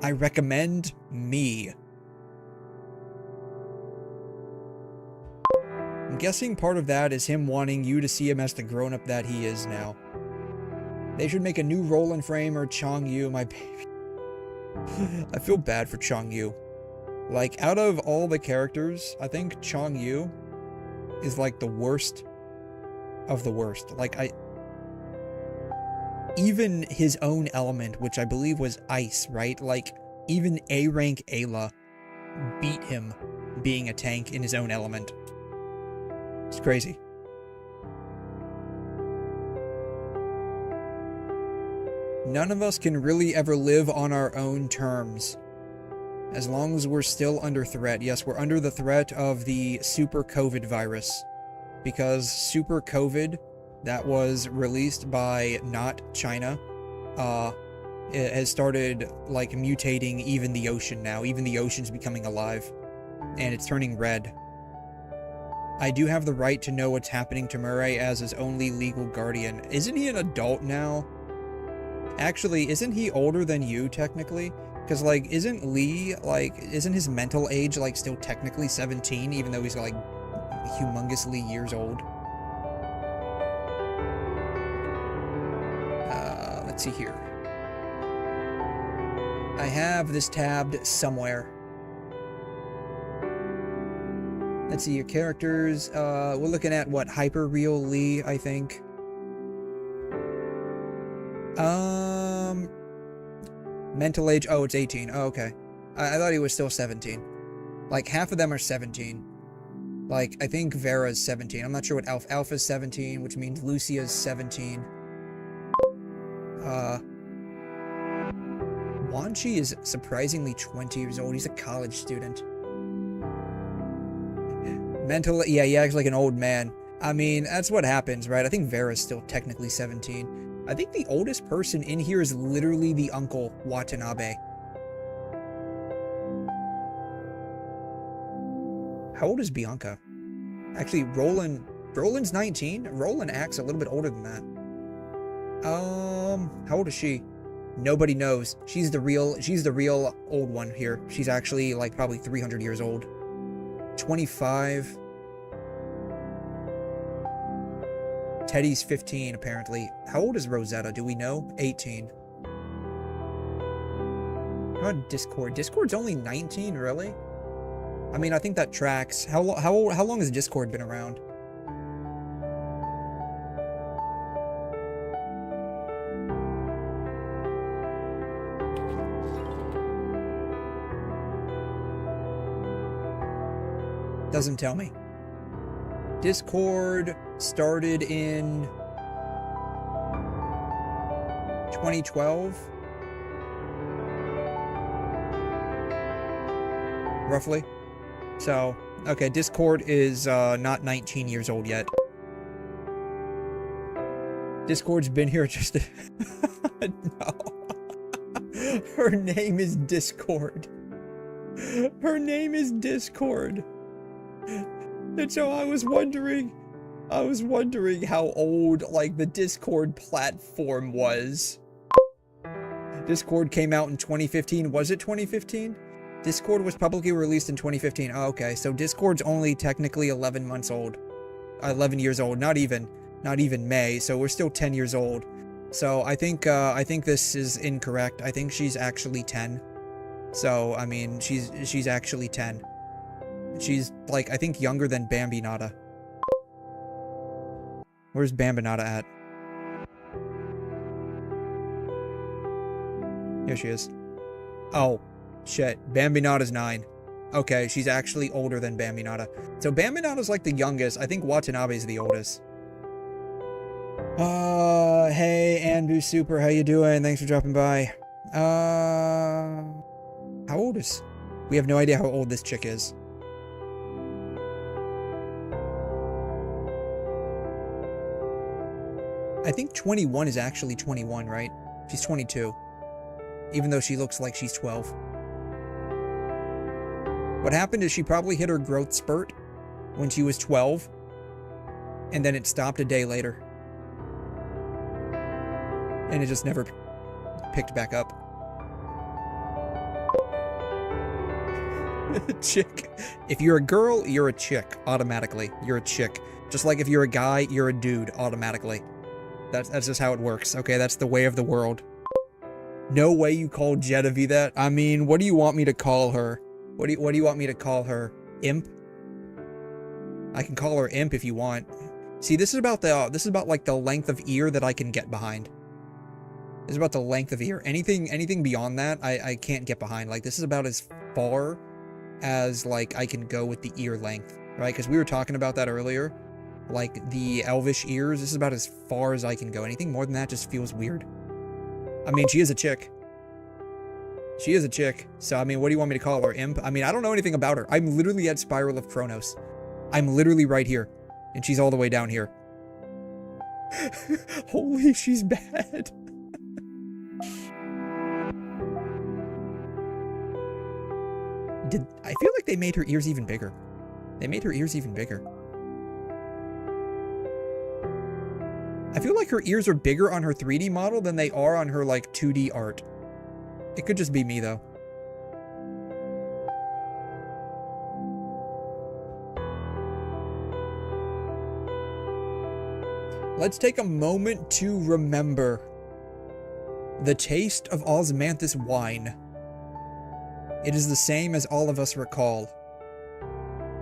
A: I recommend me. I'm guessing part of that is him wanting you to see him as the grown-up that he is now. They should make a new Roland Frame or Chang'Yu, my baby. I feel bad for Chang'Yu. Like, out of all the characters, I think Chang'Yu is, like, the worst of the worst. Like, even his own element, which I believe was Ice, right? Like, even A-rank Ayla beat him being a tank in his own element. It's crazy. None of us can really ever live on our own terms. As long as we're still under threat. Yes, we're under the threat of the Super COVID virus. Because Super COVID, that was released by not China, it has started, like, mutating even the ocean now. Even the ocean's becoming alive. And it's turning red. I do have the right to know what's happening to Murray as his only legal guardian. Isn't he an adult now? Actually, isn't he older than you, technically? Because, like, isn't Lee, like, isn't his mental age, like, still technically 17, even though he's, like, humongously years old? Let's see here. I have this tabbed somewhere. Let's see, your characters, we're looking at, what, Hyper-Real Lee, I think. Mental age, oh, it's 18. Oh, okay. I thought he was still 17. Like, half of them are 17. Like, I think Vera's 17. I'm not sure what Alpha's 17, which means Lucia's 17. Wanchi is surprisingly 20 years old. He's a college student. Mentally, yeah, he acts like an old man. I mean, that's what happens, right? I think Vera's still technically 17. I think the oldest person in here is literally the uncle, Watanabe. How old is Bianca? Actually, Roland's 19. Roland acts a little bit older than that. How old is she? Nobody knows. She's the real old one here. She's actually like probably 300 years old. 25. Teddy's 15 apparently. How old is Rosetta? Do we know? 18. How about Discord? Discord's only 19, really? I mean, I think that tracks. How long has Discord been around? Doesn't tell me. Discord started in 2012, roughly. So, okay, Discord is not 19 years old yet. Discord's been here just no. Her name is Discord. Her name is Discord. And so I was wondering how old, like, the Discord platform was. Discord came out in 2015. Was it 2015? Discord was publicly released in 2015. Oh, okay, so Discord's only technically 11 months old. 11 years old, not even May, so we're still 10 years old. So I think this is incorrect. I think she's actually 10. So, I mean, she's actually 10. She's, like, I think younger than Bambinata. Where's Bambinata at? Here she is. Oh, shit. Bambinata's 9. Okay, she's actually older than Bambinata. So Bambinata's, like, the youngest. I think Watanabe's the oldest. Hey, Andrew Super, how you doing? Thanks for dropping by. How old is... We have no idea how old this chick is. I think 21 is actually 21, right? She's 22. Even though she looks like she's 12. What happened is she probably hit her growth spurt when she was 12. And then it stopped a day later. And it just never picked back up. Chick. If you're a girl, you're a chick, automatically. You're a chick. Just like if you're a guy, you're a dude, automatically. That's just how it works, okay? That's the way of the world. No way you call Genevieve that. I mean, what do you want me to call her? What do you want me to call her? Imp? I can call her Imp if you want. See, this is about like the length of ear that I can get behind. This is about the length of ear. Anything beyond that, I can't get behind. Like, this is about as far as, like, I can go with the ear length, right? Because we were talking about that earlier. Like, the elvish ears, this is about as far as I can go. Anything more than that just feels weird. I mean, she is a chick. She is a chick. So, I mean, what do you want me to call her? Imp? I mean, I don't know anything about her. I'm literally at Spiral of Chronos. I'm literally right here. And she's all the way down here. Holy, she's bad. I feel like they made her ears even bigger. They made her ears even bigger. I feel like her ears are bigger on her 3D model than they are on her, like, 2D art. It could just be me, though. Let's take a moment to remember the taste of osmanthus wine. It is the same as all of us recall.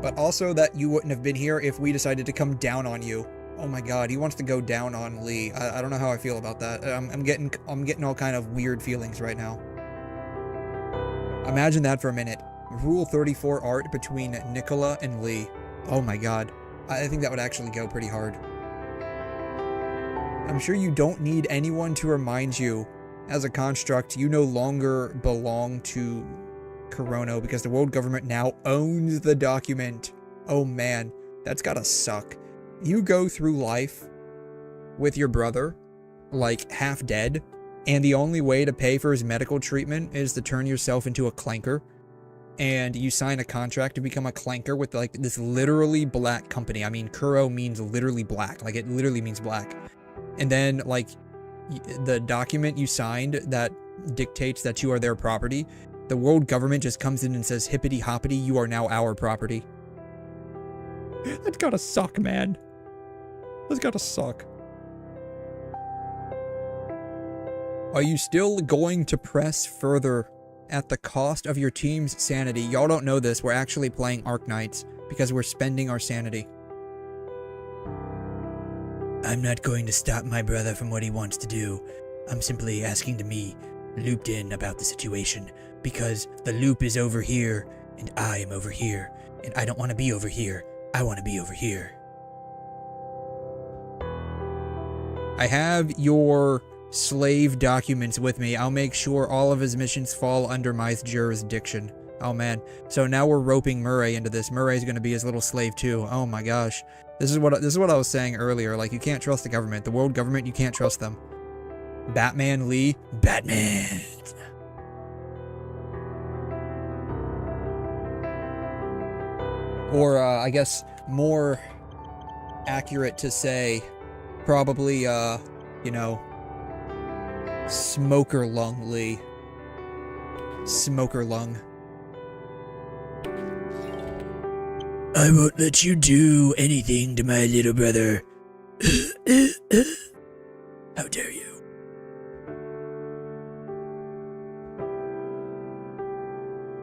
A: But also that you wouldn't have been here if we decided to come down on you. Oh my god, he wants to go down on Lee. I don't know how I feel about that. I'm getting all kind of weird feelings right now. Imagine that for a minute. Rule 34 art between Nicola and Lee. Oh my god. I think that would actually go pretty hard. I'm sure you don't need anyone to remind you as a construct, you no longer belong to Chrono because the world government now owns the document. Oh man, that's gotta suck. You go through life with your brother, like half dead, and the only way to pay for his medical treatment is to turn yourself into a clanker, and you sign a contract to become a clanker with like this literally black company. I mean, Kuro means literally black, like it literally means black. And then like the document you signed that dictates that you are their property, the world government just comes in and says, hippity hoppity, you are now our property. That's gotta suck, man. That's gotta suck. Are you still going to press further at the cost of your team's sanity? Y'all don't know this, we're actually playing Arknights because we're spending our sanity. I'm not going to stop my brother from what he wants to do. I'm simply asking to be looped in about the situation because the loop is over here and I am over here and I don't want to be over here. I want to be over here. I have your slave documents with me. I'll make sure all of his missions fall under my jurisdiction. Oh man. So now we're roping Murray into this. Murray's going to be his little slave too. Oh my gosh. This is what I was saying earlier. Like, you can't trust the government. The world government, you can't trust them. Batman Lee, Batman. Or I guess more accurate to say, probably you know, Smoker Lung Lee. Smoker Lung. I won't let you do anything to my little brother. How dare you?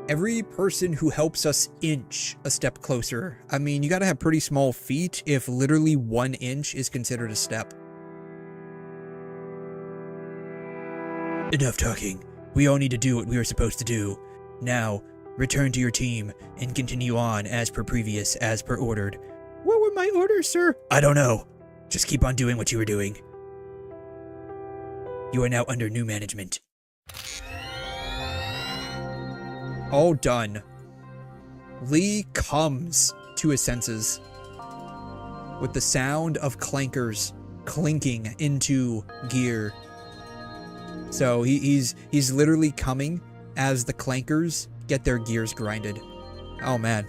A: Every person who helps us inch a step closer. I mean, you gotta have pretty small feet if literally 1 inch is considered a step. Enough talking. We all need to do what we were supposed to do. Now, return to your team and continue on as per previous, as per ordered. What were my orders, sir? I don't know. Just keep on doing what you were doing. You are now under new management. All done. Lee comes to his senses with the sound of clankers clinking into gear. So he's literally coming as the clankers get their gears grinded. Oh man,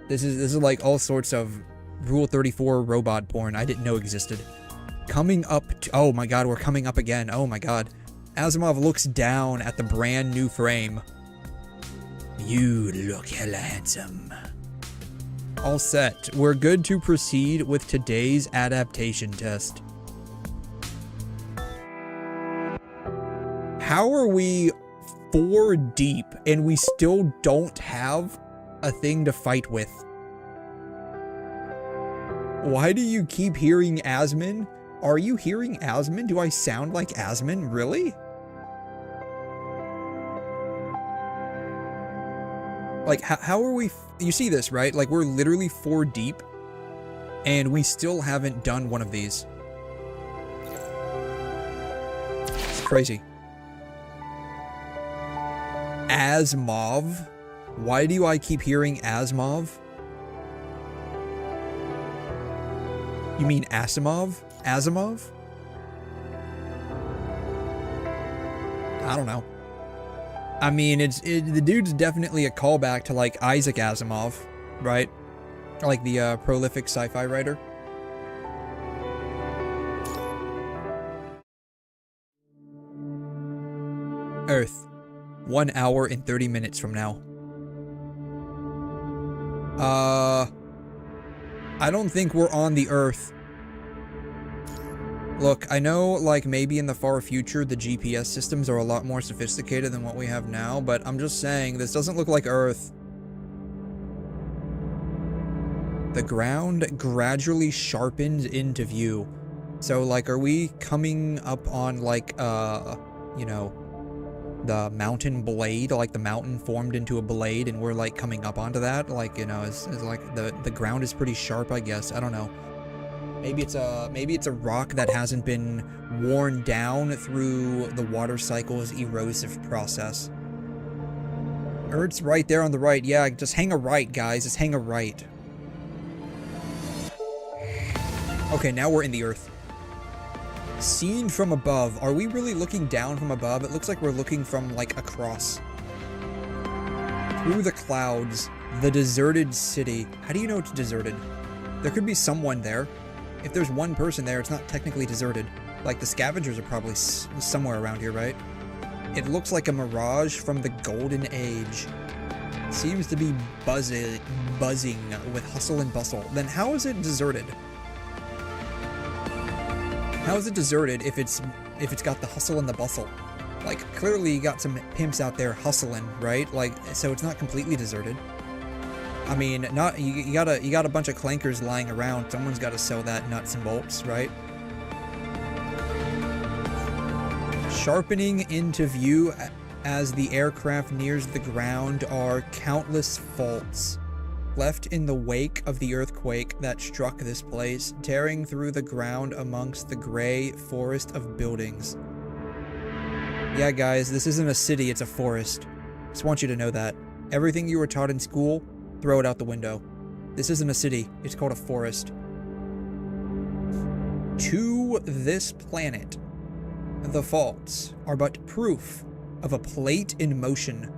A: this is like all sorts of Rule 34 robot porn I didn't know existed. Coming up, oh my god, we're coming up again. Oh my god. Asimov looks down at the brand new frame. You look hella handsome. All set. We're good to proceed with today's adaptation test. How are we 4 deep and we still don't have a thing to fight with? Why do you keep hearing Asmin? Are you hearing Asmin? Do I sound like Asmin? Really? Like, how are we... You see this, right? Like, we're literally 4 deep, and we still haven't done one of these. It's crazy. Asimov? Why do I keep hearing Asimov? You mean Asimov? Asimov? I don't know. I mean, the dude's definitely a callback to, like, Isaac Asimov, right? Like the prolific sci-fi writer. Earth. 1 hour and 30 minutes from now. I don't think we're on the Earth. Look, I know, like, maybe in the far future the GPS systems are a lot more sophisticated than what we have now, but I'm just saying, this doesn't look like Earth. The ground gradually sharpens into view. So, like, are we coming up on, like, you know, the mountain blade? Like, the mountain formed into a blade and we're, like, coming up onto that? Like, you know, it's like the ground is pretty sharp, I guess. I don't know. Maybe it's a rock that hasn't been worn down through the water cycle's erosive process. Earth's right there on the right. Yeah, just hang a right, guys. Just hang a right. Okay, now we're in the Earth. Seen from above. Are we really looking down from above? It looks like we're looking from, like, across. Through the clouds, the deserted city. How do you know it's deserted? There could be someone there. If there's one person there, it's not technically deserted. Like, the scavengers are probably somewhere around here, right? It looks like a mirage from the golden age. Seems to be buzzing with hustle and bustle. Then how is it deserted? How is it deserted if it's got the hustle and the bustle? Like, clearly you got some pimps out there hustling, right? Like, so it's not completely deserted. I mean, you got a bunch of clankers lying around. Someone's got to sell that nuts and bolts, right? Sharpening into view as the aircraft nears the ground are countless faults left in the wake of the earthquake that struck this place, tearing through the ground amongst the gray forest of buildings. Yeah, guys, this isn't a city, it's a forest. Just want you to know that. Everything you were taught in school, throw it out the window. This isn't a city, it's called a forest. To this planet, the faults are but proof of a plate in motion.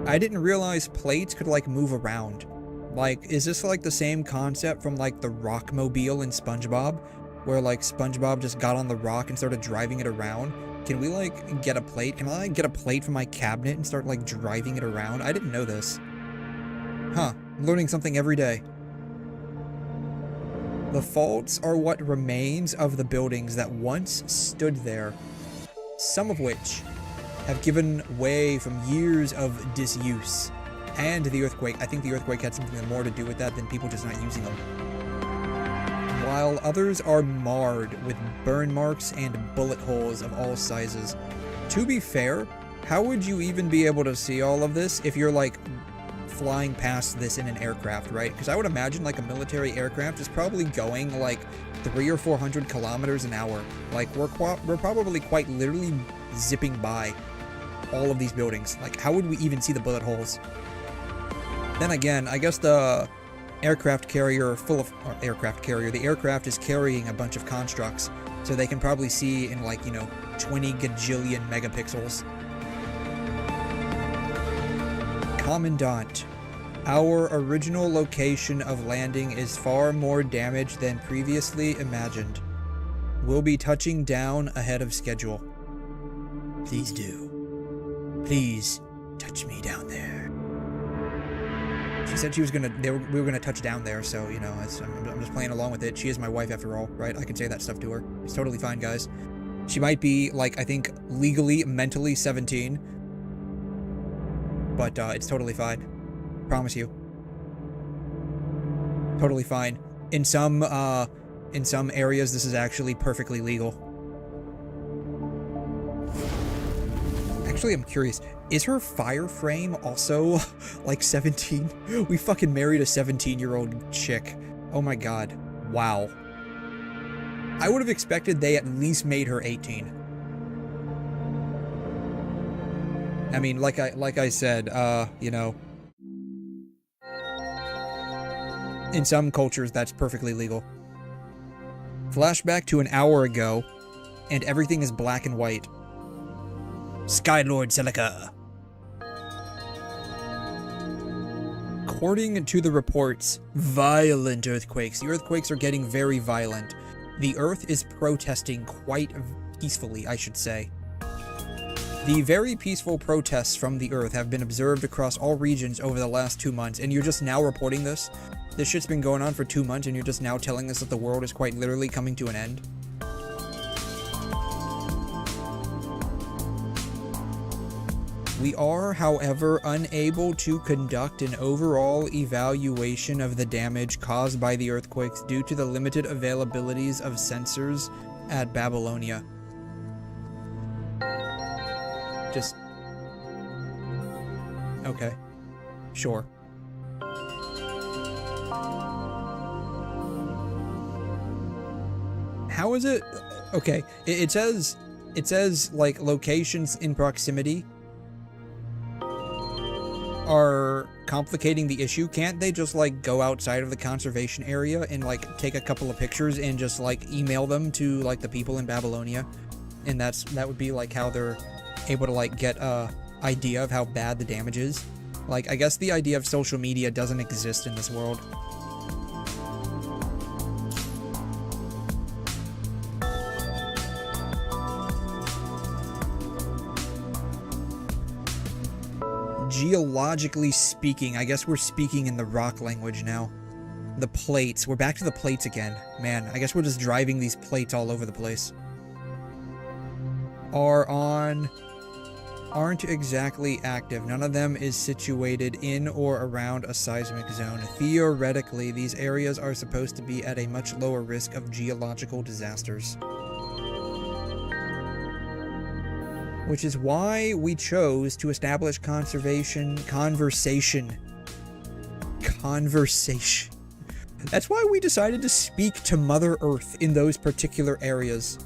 A: I didn't realize plates could, like, move around. Like, is this, like, the same concept from, like, the Rockmobile in SpongeBob? Where, like, SpongeBob just got on the rock and started driving it around? Can we, like, get a plate? Can I, like, get a plate from my cabinet and start, like, driving it around? I didn't know this. Huh. I'm learning something every day. The faults are what remains of the buildings that once stood there, some of which have given way from years of disuse. And the earthquake. I think the earthquake had something more to do with that than people just not using them. While others are marred with burn marks and bullet holes of all sizes. To be fair, how would you even be able to see all of this if you're, like, flying past this in an aircraft, right? Because I would imagine, like, a military aircraft is probably going, like, 300 or 400 kilometers an hour. Like, we're probably quite literally zipping by all of these buildings. Like, how would we even see the bullet holes? Then again, I guess the aircraft carrier the aircraft is carrying a bunch of constructs, so they can probably see in, like, you know, 20 gajillion megapixels. Commandant, our original location of landing is far more damaged than previously imagined. We'll be touching down ahead of schedule. Please do. Please touch me down there. She said she was we were gonna touch down there, so, you know, I'm just playing along with it. She is my wife after all, right? I can say that stuff to her. It's totally fine, guys. She might be, like, I think, legally, mentally 17. But, it's totally fine. Promise you. Totally fine. In some areas, this is actually perfectly legal. Actually, I'm curious. Is her fire frame also, like, 17? We fucking married a 17-year-old chick. Oh my god. Wow. I would have expected they at least made her 18. I mean, like I said, you know, in some cultures, that's perfectly legal. Flashback to an hour ago, and everything is black and white. Skylord Celica. According to the reports, violent earthquakes. The earthquakes are getting very violent. The Earth is protesting quite peacefully, I should say. The very peaceful protests from the Earth have been observed across all regions over the last 2 months, and you're just now reporting this? This shit's been going on for 2 months, and you're just now telling us that the world is quite literally coming to an end? We are, however, unable to conduct an overall evaluation of the damage caused by the earthquakes due to the limited availabilities of sensors at Babylonia. Just... okay. How is it? Okay, it says like locations in proximity are complicating the issue. Can't they just like go outside of the conservation area and like take a couple of pictures and just like email them to like the people in Babylonia? And that would be like how they're able to like get a idea of how bad the damage is. Like, I guess the idea of social media doesn't exist in this world. Geologically speaking, I guess we're speaking in the rock language now. The plates. We're back to the plates again. Man, I guess we're just driving these plates all over the place. Aren't exactly active. None of them is situated in or around a seismic zone. Theoretically, these areas are supposed to be at a much lower risk of geological disasters. Which is why we chose to establish conversation. That's why we decided to speak to Mother Earth in those particular areas.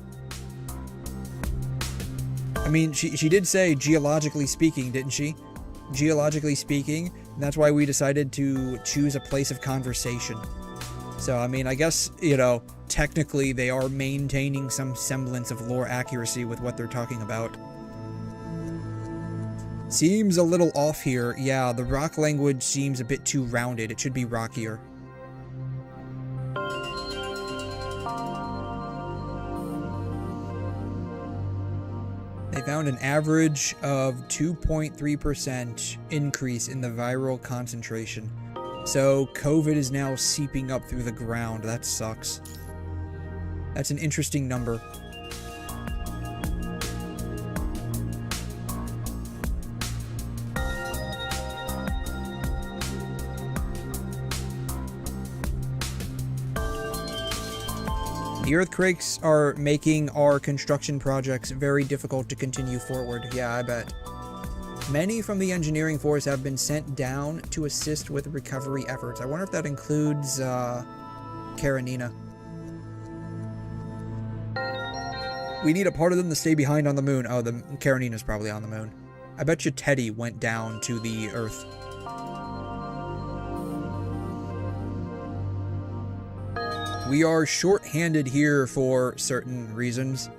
A: I mean, she did say geologically speaking, didn't she? Geologically speaking, and that's why we decided to choose a place of conversation. So, I mean, I guess, you know, technically they are maintaining some semblance of lore accuracy with what they're talking about. Seems a little off here. Yeah, the rock language seems a bit too rounded. It should be rockier. They found an average of 2.3% increase in the viral concentration. So COVID is now seeping up through the ground. That sucks. That's an interesting number. The earthquakes are making our construction projects very difficult to continue forward. Yeah, I bet. Many from the engineering force have been sent down to assist with recovery efforts. I wonder if that includes Karenina. We need a part of them to stay behind on the moon. Oh, the Karenina's probably on the moon. I bet you Teddy went down to the Earth. We are short-handed here for certain reasons.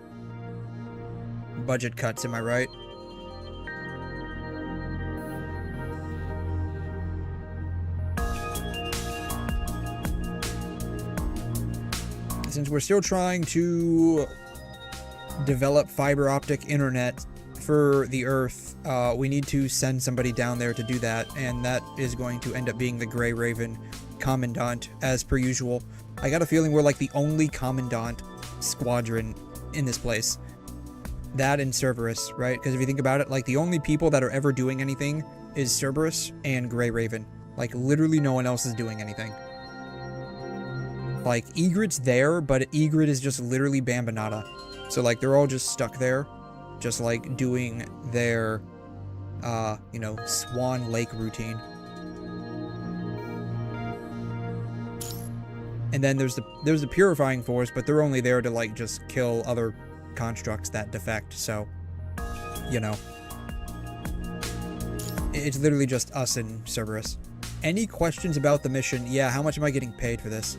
A: Budget cuts, am I right? Since we're still trying to develop fiber optic internet for the Earth, we need to send somebody down there to do that, and that is going to end up being the Grey Raven Commandant, as per usual. I got a feeling we're like the only Commandant squadron in this place. That and Cerberus, right? Because if you think about it, like the only people that are ever doing anything is Cerberus and Grey Raven. Like literally no one else is doing anything. Like Ygritte's there, but Ygritte is just literally Bambanata. So like they're all just stuck there, just like doing their, you know, Swan Lake routine. And then there's the Purifying Force, but they're only there to like just kill other constructs that defect, so, you know. It's literally just us and Cerberus. Any questions about the mission? Yeah, how much am I getting paid for this?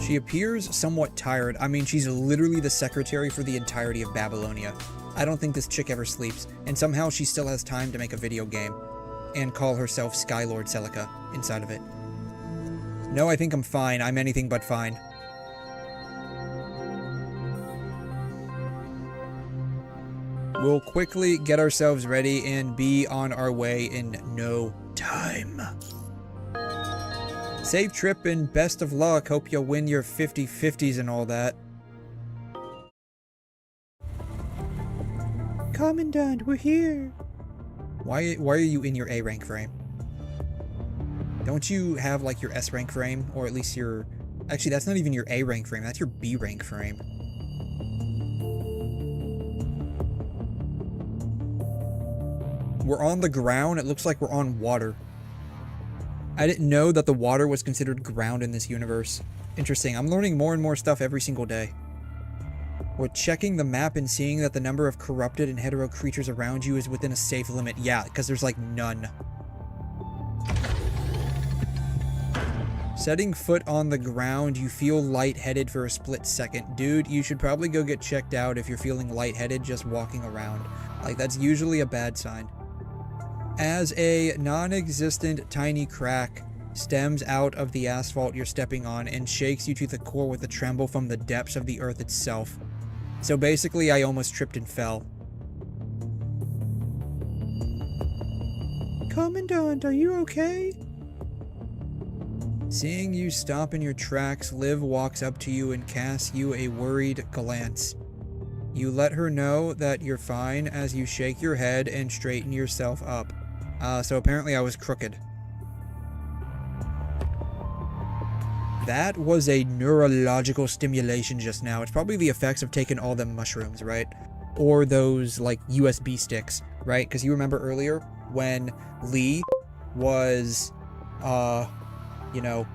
A: She appears somewhat tired. I mean, she's literally the secretary for the entirety of Babylonia. I don't think this chick ever sleeps, and somehow she still has time to make a video game and call herself Skylord Celica inside of it. No, I think I'm fine. I'm anything but fine. We'll quickly get ourselves ready and be on our way in no time. Safe trip and best of luck. Hope you'll win your 50/50s and all that. Commandant, we're here. Why are you in your A rank frame? Don't you have like your S rank frame, or at least your... Actually, that's not even your A rank frame. That's your B rank frame. We're on the ground. It looks like we're on water. I didn't know that the water was considered ground in this universe. Interesting. I'm learning more and more stuff every single day. We're checking the map and seeing that the number of corrupted and hetero creatures around you is within a safe limit. Yeah, because there's like none. Setting foot on the ground, you feel lightheaded for a split second. Dude, you should probably go get checked out if you're feeling lightheaded just walking around. Like, that's usually a bad sign. As a non-existent tiny crack stems out of the asphalt you're stepping on and shakes you to the core with a tremble from the depths of the earth itself. So basically, I almost tripped and fell. Commandant, are you okay? Seeing you stop in your tracks, Liv walks up to you and casts you a worried glance. You let her know that you're fine as you shake your head and straighten yourself up. So apparently I was crooked. That was a neurological stimulation just now. It's probably the effects of taking all them mushrooms, right? Or those, like, USB sticks, right? Because you remember earlier when Lee was, you know,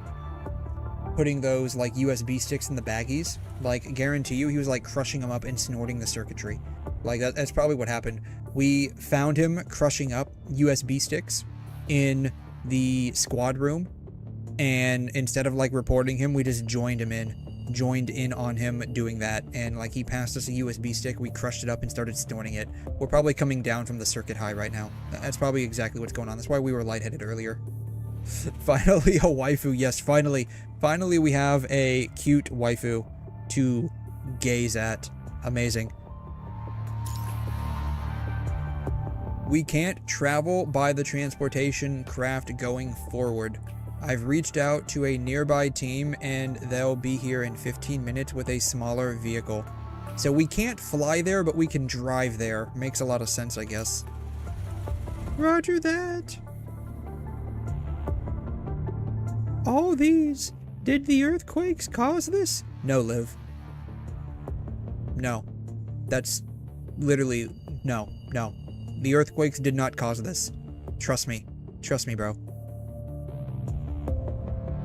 A: putting those, like, USB sticks in the baggies? Like, guarantee you, he was, like, crushing them up and snorting the circuitry. Like, that's probably what happened. We found him crushing up USB sticks in the squad room, and instead of, like, reporting him, we just joined in on him doing that, and, like, he passed us a USB stick, we crushed it up and started snorting it. We're probably coming down from the circuit high right now. That's probably exactly what's going on. That's why we were lightheaded earlier. Finally, a waifu. Yes, finally we have a cute waifu to gaze at. Amazing. We can't travel by the transportation craft going forward. I've reached out to a nearby team and they'll be here in 15 minutes with a smaller vehicle. So we can't fly there, but we can drive there. Makes a lot of sense, I guess. Roger that. All these. Did the earthquakes cause this? No, Liv. No. That's literally no. The earthquakes did not cause this. Trust me. Trust me, bro.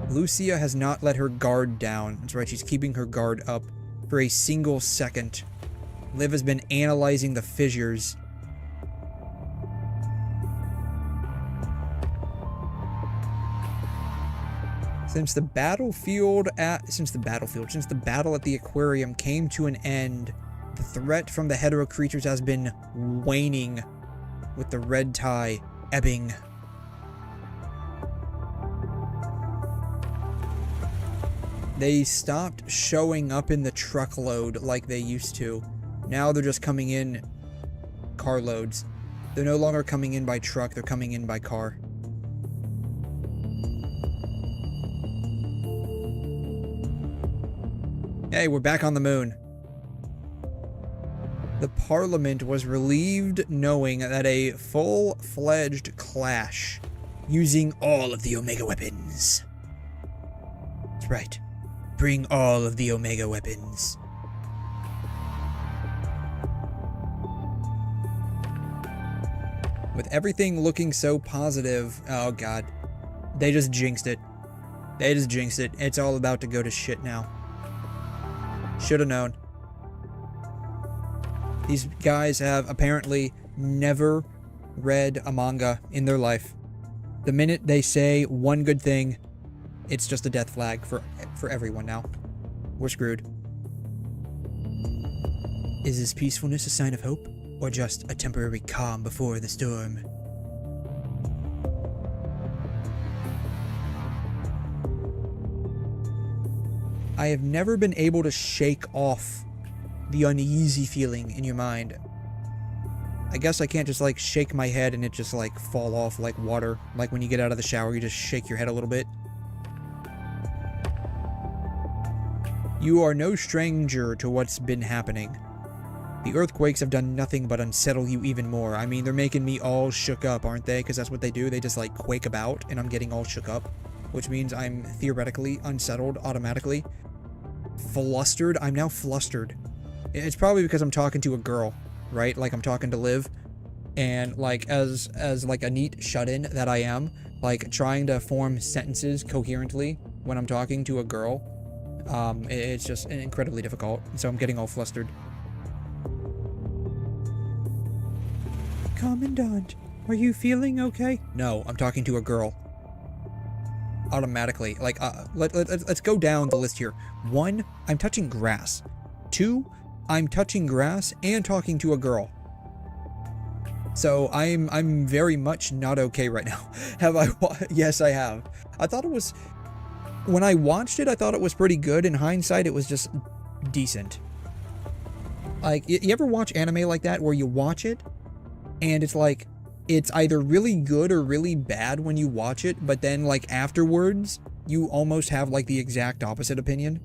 A: Lucia has not let her guard down. That's right, she's keeping her guard up for a single second. Liv has been analyzing the fissures. Since the battle at the aquarium came to an end, the threat from the hetero creatures has been waning, with the red tide ebbing. They stopped showing up in the truckload like they used to. Now they're just coming in carloads. They're no longer coming in by truck, they're coming in by car. Hey, we're back on the moon. The Parliament was relieved knowing that a full-fledged clash using all of the Omega weapons. That's right. Bring all of the Omega weapons. With everything looking so positive, oh god, they just jinxed it. It's all about to go to shit now. Shoulda known. These guys have apparently never read a manga in their life. The minute they say one good thing, it's just a death flag for everyone now. We're screwed. Is this peacefulness a sign of hope, or just a temporary calm before the storm? I have never been able to shake off the uneasy feeling in your mind. I guess I can't just like shake my head and it just like fall off like water. Like when you get out of the shower, you just shake your head a little bit. You are no stranger to what's been happening. The earthquakes have done nothing but unsettle you even more. I mean, they're making me all shook up, aren't they? Because that's what they do. They just like quake about and I'm getting all shook up. Which means I'm theoretically unsettled automatically. Flustered. I'm now flustered. It's probably because I'm talking to a girl, right? Like I'm talking to Liv. And like as like a neat shut-in that I am, like trying to form sentences coherently when I'm talking to a girl. It's just incredibly difficult, so I'm getting all flustered. Commandant, are you feeling okay? No, I'm talking to a girl. Automatically. Like, let's go down the list here. 1, I'm touching grass. 2, I'm touching grass and talking to a girl. So I'm very much not okay right now. Have I? Yes, I have. I thought it was, when I watched it, I thought it was pretty good. In hindsight, it was just decent. Like, you ever watch anime like that where you watch it and it's like, it's either really good or really bad when you watch it, but then like afterwards, you almost have like the exact opposite opinion?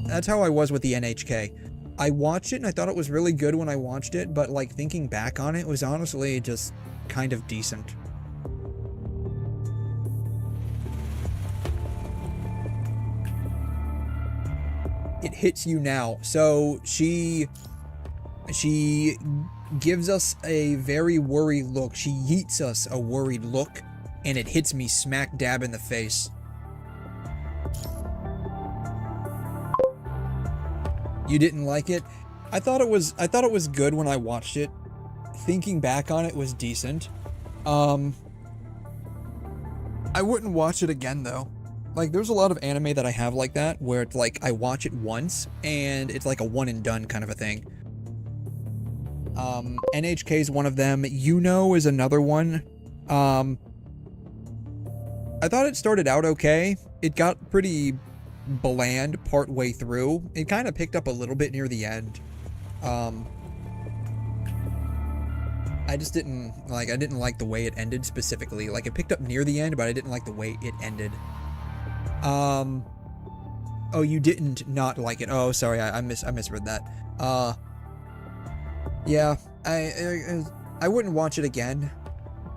A: That's how I was with the NHK. I watched it and I thought it was really good when I watched it, but like thinking back on it, it was honestly just kind of decent. It hits you now. So she gives us a very worried look. She yeets us a worried look, and it hits me smack dab in the face. You didn't like it? I thought it was good when I watched it. Thinking back on it was decent. I wouldn't watch it again though. Like, there's a lot of anime that I have like that, where it's like I watch it once and it's like a one and done kind of a thing. NHK is one of them. 𝘬𝘬𝘕 is another one. I thought it started out okay. It got pretty bland part way through. It kind of picked up a little bit near the end. I just didn't like the way it ended specifically. Like, it picked up near the end, but I didn't like the way it ended. Oh, you didn't not like it. Oh, sorry, I misread that. Yeah, I wouldn't watch it again.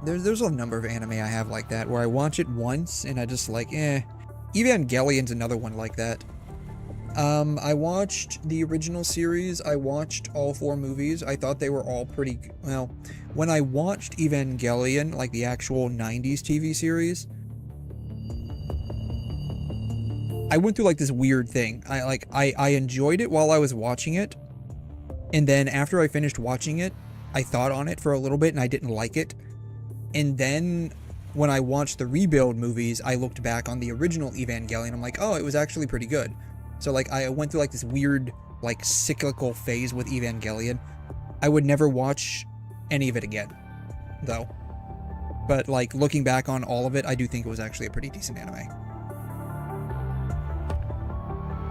A: There's a number of anime I have like that, where I watch it once, and I just like, Evangelion's another one like that. I watched the original series, I watched all 4 movies, I thought they were all pretty, well, when I watched Evangelion, like the actual 90s TV series, I went through like this weird thing. I enjoyed it while I was watching it, and then after I finished watching it, I thought on it for a little bit and I didn't like it. And then when I watched the Rebuild movies, I looked back on the original Evangelion. I'm like, oh, it was actually pretty good. So like, I went through like this weird, like, cyclical phase with Evangelion. I would never watch any of it again, though. But like, looking back on all of it, I do think it was actually a pretty decent anime.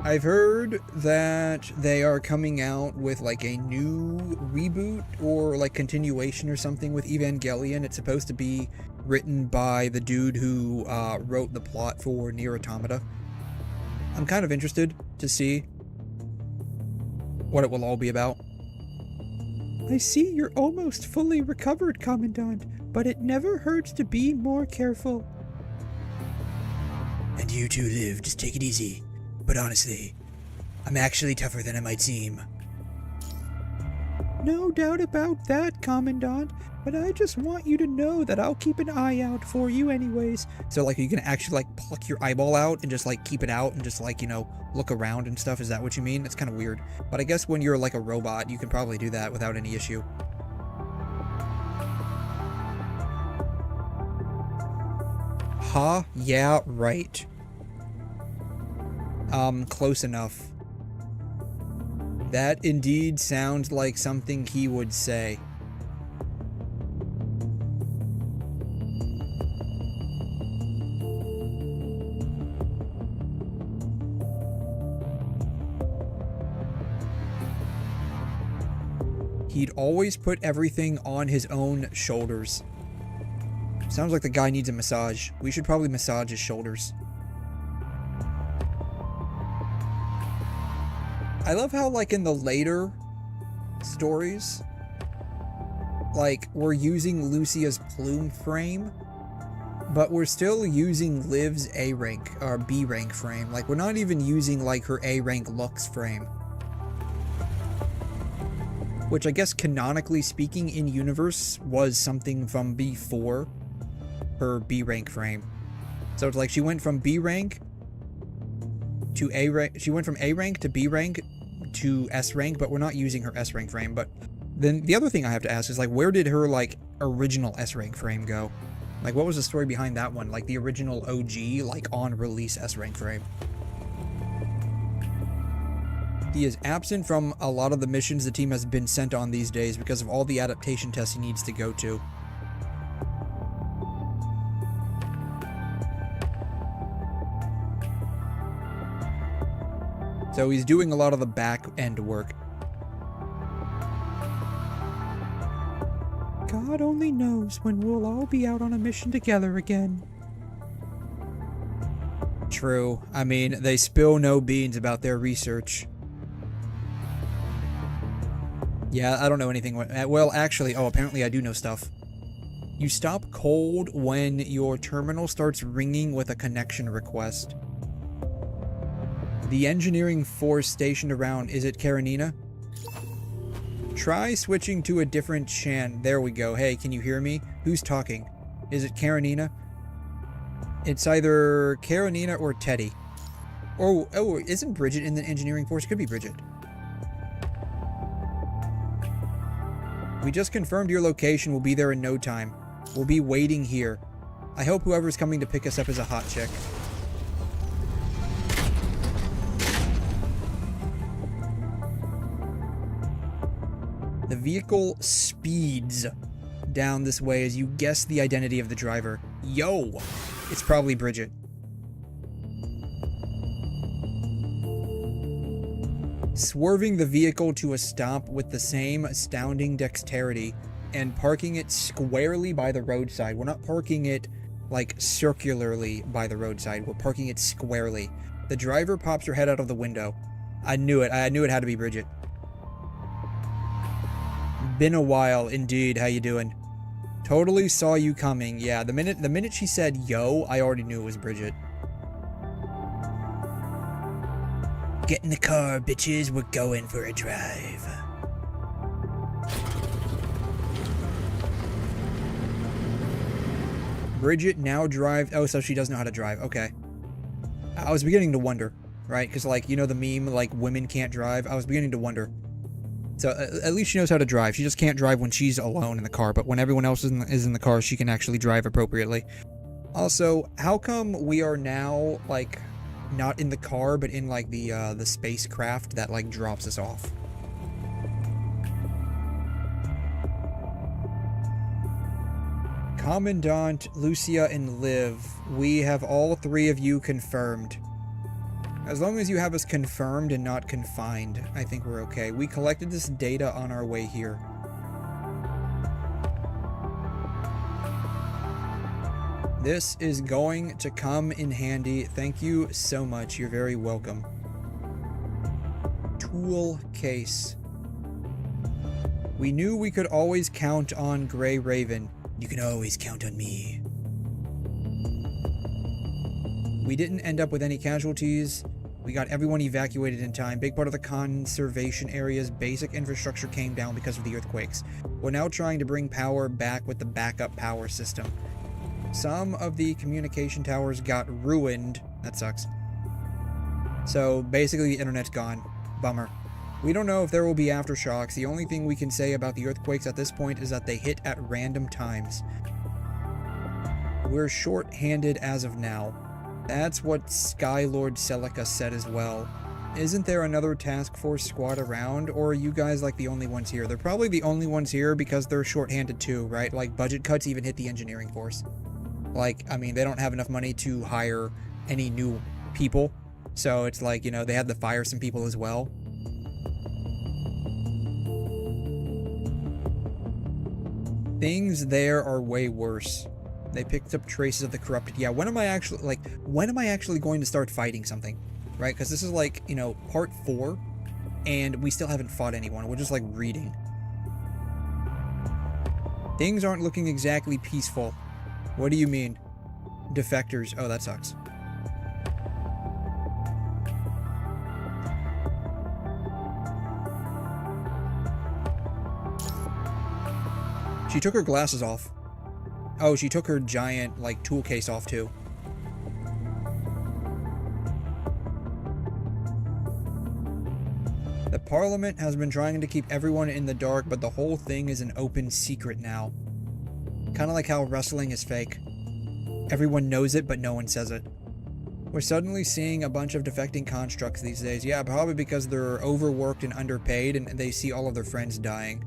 A: I've heard that they are coming out with like a new reboot or like continuation or something with Evangelion. It's supposed to be written by the dude who wrote the plot for 𝘵 Automata. I'm kind of interested to see what it will all be about. I see you're almost fully recovered, Commandant, but it never hurts to be more careful. And you two live, just take it easy. But honestly, I'm actually tougher than I might seem. No doubt about that, Commandant, but I just want you to know that I'll keep an eye out for you anyways. So like, are you gonna actually like pluck your eyeball out and just like keep it out and just like, you know, look around and stuff? Is that what you mean? It's kind of weird. But I guess when you're like a robot, you can probably do that without any issue. Huh? Yeah, right. Close enough. That indeed sounds like something he would say. He'd always put everything on his own shoulders. Sounds like the guy needs a massage. We should probably massage his shoulders. I love how, like, in the later stories, like, we're using Lucia's plume frame, but we're still using Liv's A rank, or B rank frame. Like, we're not even using, like, her A rank Lux frame. Which I guess, canonically speaking, in universe, was something from before. her B rank frame. So it's like she went from B rank to A rank. She went from A rank to B rank to S rank, but we're not using her S rank frame. But then the other thing I have to ask is, like, where did her, like, original S rank frame go? Like, what was the story behind that one? Like, the original OG, like, on release S rank frame. He is absent from a lot of the missions the team has been sent on these days because of all the adaptation tests he needs to go to. So he's doing a lot of the back-end work. God only knows when we'll all be out on a mission together again. True. I mean, they spill no beans about their research. Yeah, I don't know anything. Well, actually, oh, apparently I do know stuff. You stop cold when your terminal starts ringing with a connection request. The engineering force stationed around, is it Karenina? Try switching to a different Chan. There we go. Hey, can you hear me? Who's talking? Is it Karenina? It's either Karenina or Teddy. Oh, isn't Bridget in the engineering force? It could be Bridget. We just confirmed your location. We'll be there in no time. We'll be waiting here. I hope whoever's coming to pick us up is a hot chick. The vehicle speeds down this way as you guess the identity of the driver. Yo! It's probably Bridget. Swerving the vehicle to a stop with the same astounding dexterity and parking it squarely by the roadside. We're not parking it, like, circularly by the roadside. We're parking it squarely. The driver pops her head out of the window. I knew it. I knew it had to be Bridget. Been a while, indeed. How you doing? Totally saw you coming. Yeah, the minute she said yo, I already knew it was Bridget. Get in the car, bitches. We're going for a drive. Bridget now drives. Oh, so she does know how to drive. Okay. I was beginning to wonder, right? Because, like, you know the meme, like, women can't drive? I was beginning to wonder. So, at least she knows how to drive. She just can't drive when she's alone in the car, but when everyone else is in the car, she can actually drive appropriately. Also, how come we are now, like, not in the car, but in, like, the spacecraft that, like, drops us off? Commandant, Lucia, and Liv, we have all three of you confirmed. As long as you have us confirmed and not confined, I think we're okay. We collected this data on our way here. This is going to come in handy. Thank you so much. You're very welcome. Tool case. We knew we could always count on Grey Raven. You can always count on me. We didn't end up with any casualties. We got everyone evacuated in time. Big part of the conservation area's basic infrastructure came down because of the earthquakes. We're now trying to bring power back with the backup power system. Some of the communication towers got ruined. That sucks. So basically the internet's gone. Bummer. We don't know if there will be aftershocks. The only thing we can say about the earthquakes at this point is that they hit at random times. We're short-handed as of now. That's what Skylord Celica said as well. Isn't there another task force squad around, or are you guys like the only ones here? They're probably the only ones here because they're short-handed too, right? Like, budget cuts even hit the engineering force. Like, I mean, they don't have enough money to hire any new people. So it's like, you know, they had to fire some people as well. Things there are way worse. They picked up traces of the corrupted. Yeah, when am I actually going to start fighting something? Right? Because this is like, you know, part 4, and we still haven't fought anyone. We're just like reading. Things aren't looking exactly peaceful. What do you mean? Defectors. Oh, that sucks. She took her glasses off. Oh, she took her giant, like, tool case off, too. The Parliament has been trying to keep everyone in the dark, but the whole thing is an open secret now. Kind of like how wrestling is fake. Everyone knows it, but no one says it. We're suddenly seeing a bunch of defecting constructs these days. Yeah, probably because they're overworked and underpaid, and they see all of their friends dying.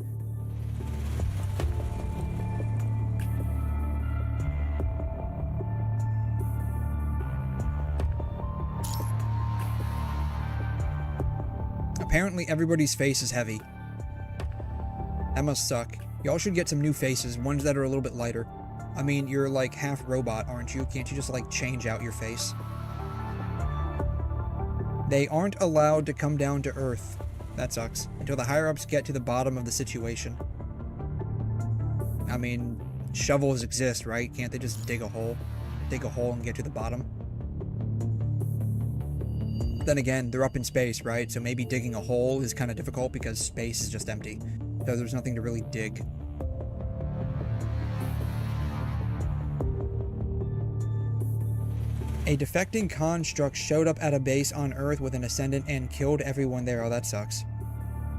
A: Apparently everybody's face is heavy. That must suck. Y'all should get some new faces, ones that are a little bit lighter. I mean, you're like half robot, aren't you? Can't you just like change out your face? They aren't allowed to come down to Earth. That sucks. Until the higher-ups get to the bottom of the situation. I mean, shovels exist, right? Can't they just dig a hole? Dig a hole and get to the bottom? Then again, they're up in space, right? So maybe digging a hole is kind of difficult because space is just empty. So there's nothing to really dig. A defecting construct showed up at a base on Earth with an ascendant and killed everyone there. Oh, that sucks.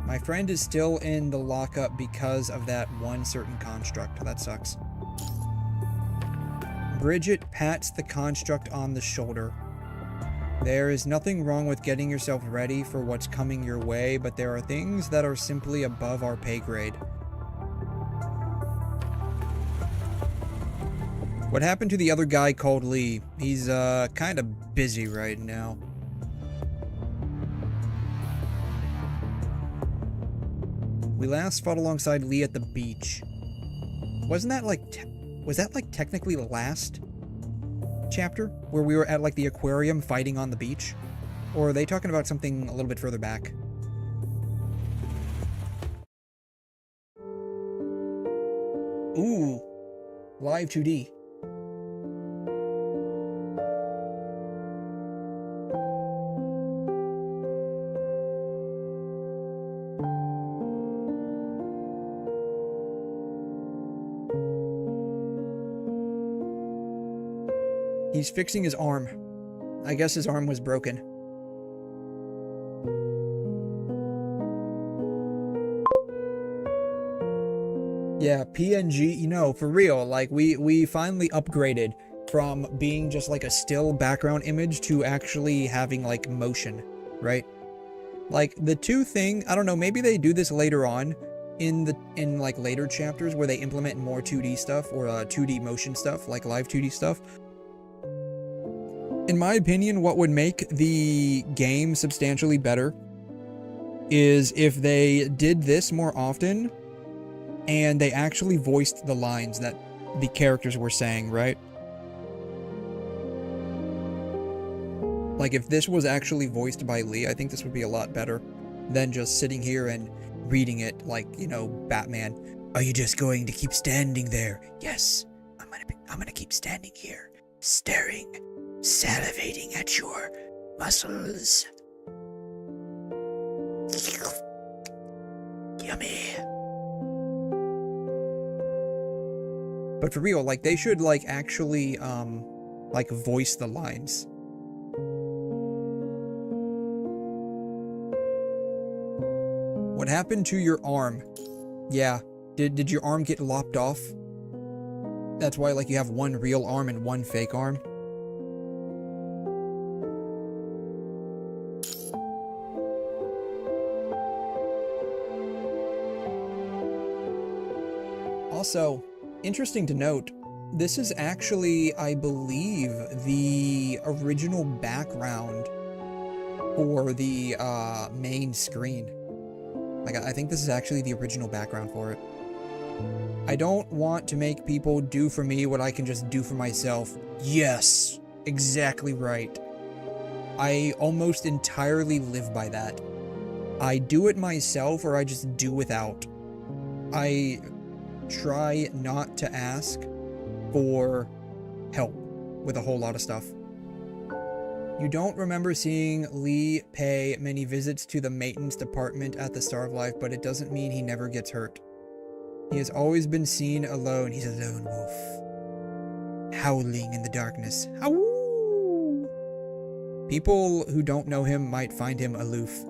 A: My friend is still in the lockup because of that one certain construct. That sucks. Bridget pats the construct on the shoulder. There is nothing wrong with getting yourself ready for what's coming your way, but there are things that are simply above our pay grade. What happened to the other guy called Lee? He's, kind of busy right now. We last fought alongside Lee at the beach. Wasn't that like, was that like technically the last chapter? Where we were at like the aquarium fighting on the beach? Or are they talking about something a little bit further back? Ooh. Live 2D. He's fixing his arm. I guess his arm was broken. Yeah, PNG, you know, for real, like, we finally upgraded from being just like a still background image to actually having, like, motion, right? Like, the two thing, I don't know, maybe they do this later on in like, later chapters where they implement more 2D stuff or 2D motion stuff, like live 2D stuff. In my opinion, what would make the game substantially better is if they did this more often and they actually voiced the lines that the characters were saying, right? Like, if this was actually voiced by Lee, I think this would be a lot better than just sitting here and reading it like, you know, Batman. Are you just going to keep standing there? Yes, I'm gonna keep standing here, staring, salivating at your muscles. Yummy. But for real, like, they should, like, actually, like, voice the lines. What happened to your arm? Yeah, did your arm get lopped off? That's why, like, you have one real arm and one fake arm? Also, interesting to note, this is actually, I believe, the original background for the main screen. Like, I think this is actually the original background for it. I don't want to make people do for me what I can just do for myself. Yes, exactly right. I almost entirely live by that. I do it myself or I just do without. I try not to ask for help with a whole lot of stuff. You don't remember seeing Lee pay many visits to the maintenance department at the Star of Life, but it doesn't mean he never gets hurt. He has always been seen alone. He's a lone wolf. howling in the darkness. Ow! People who don't know him might find him aloof.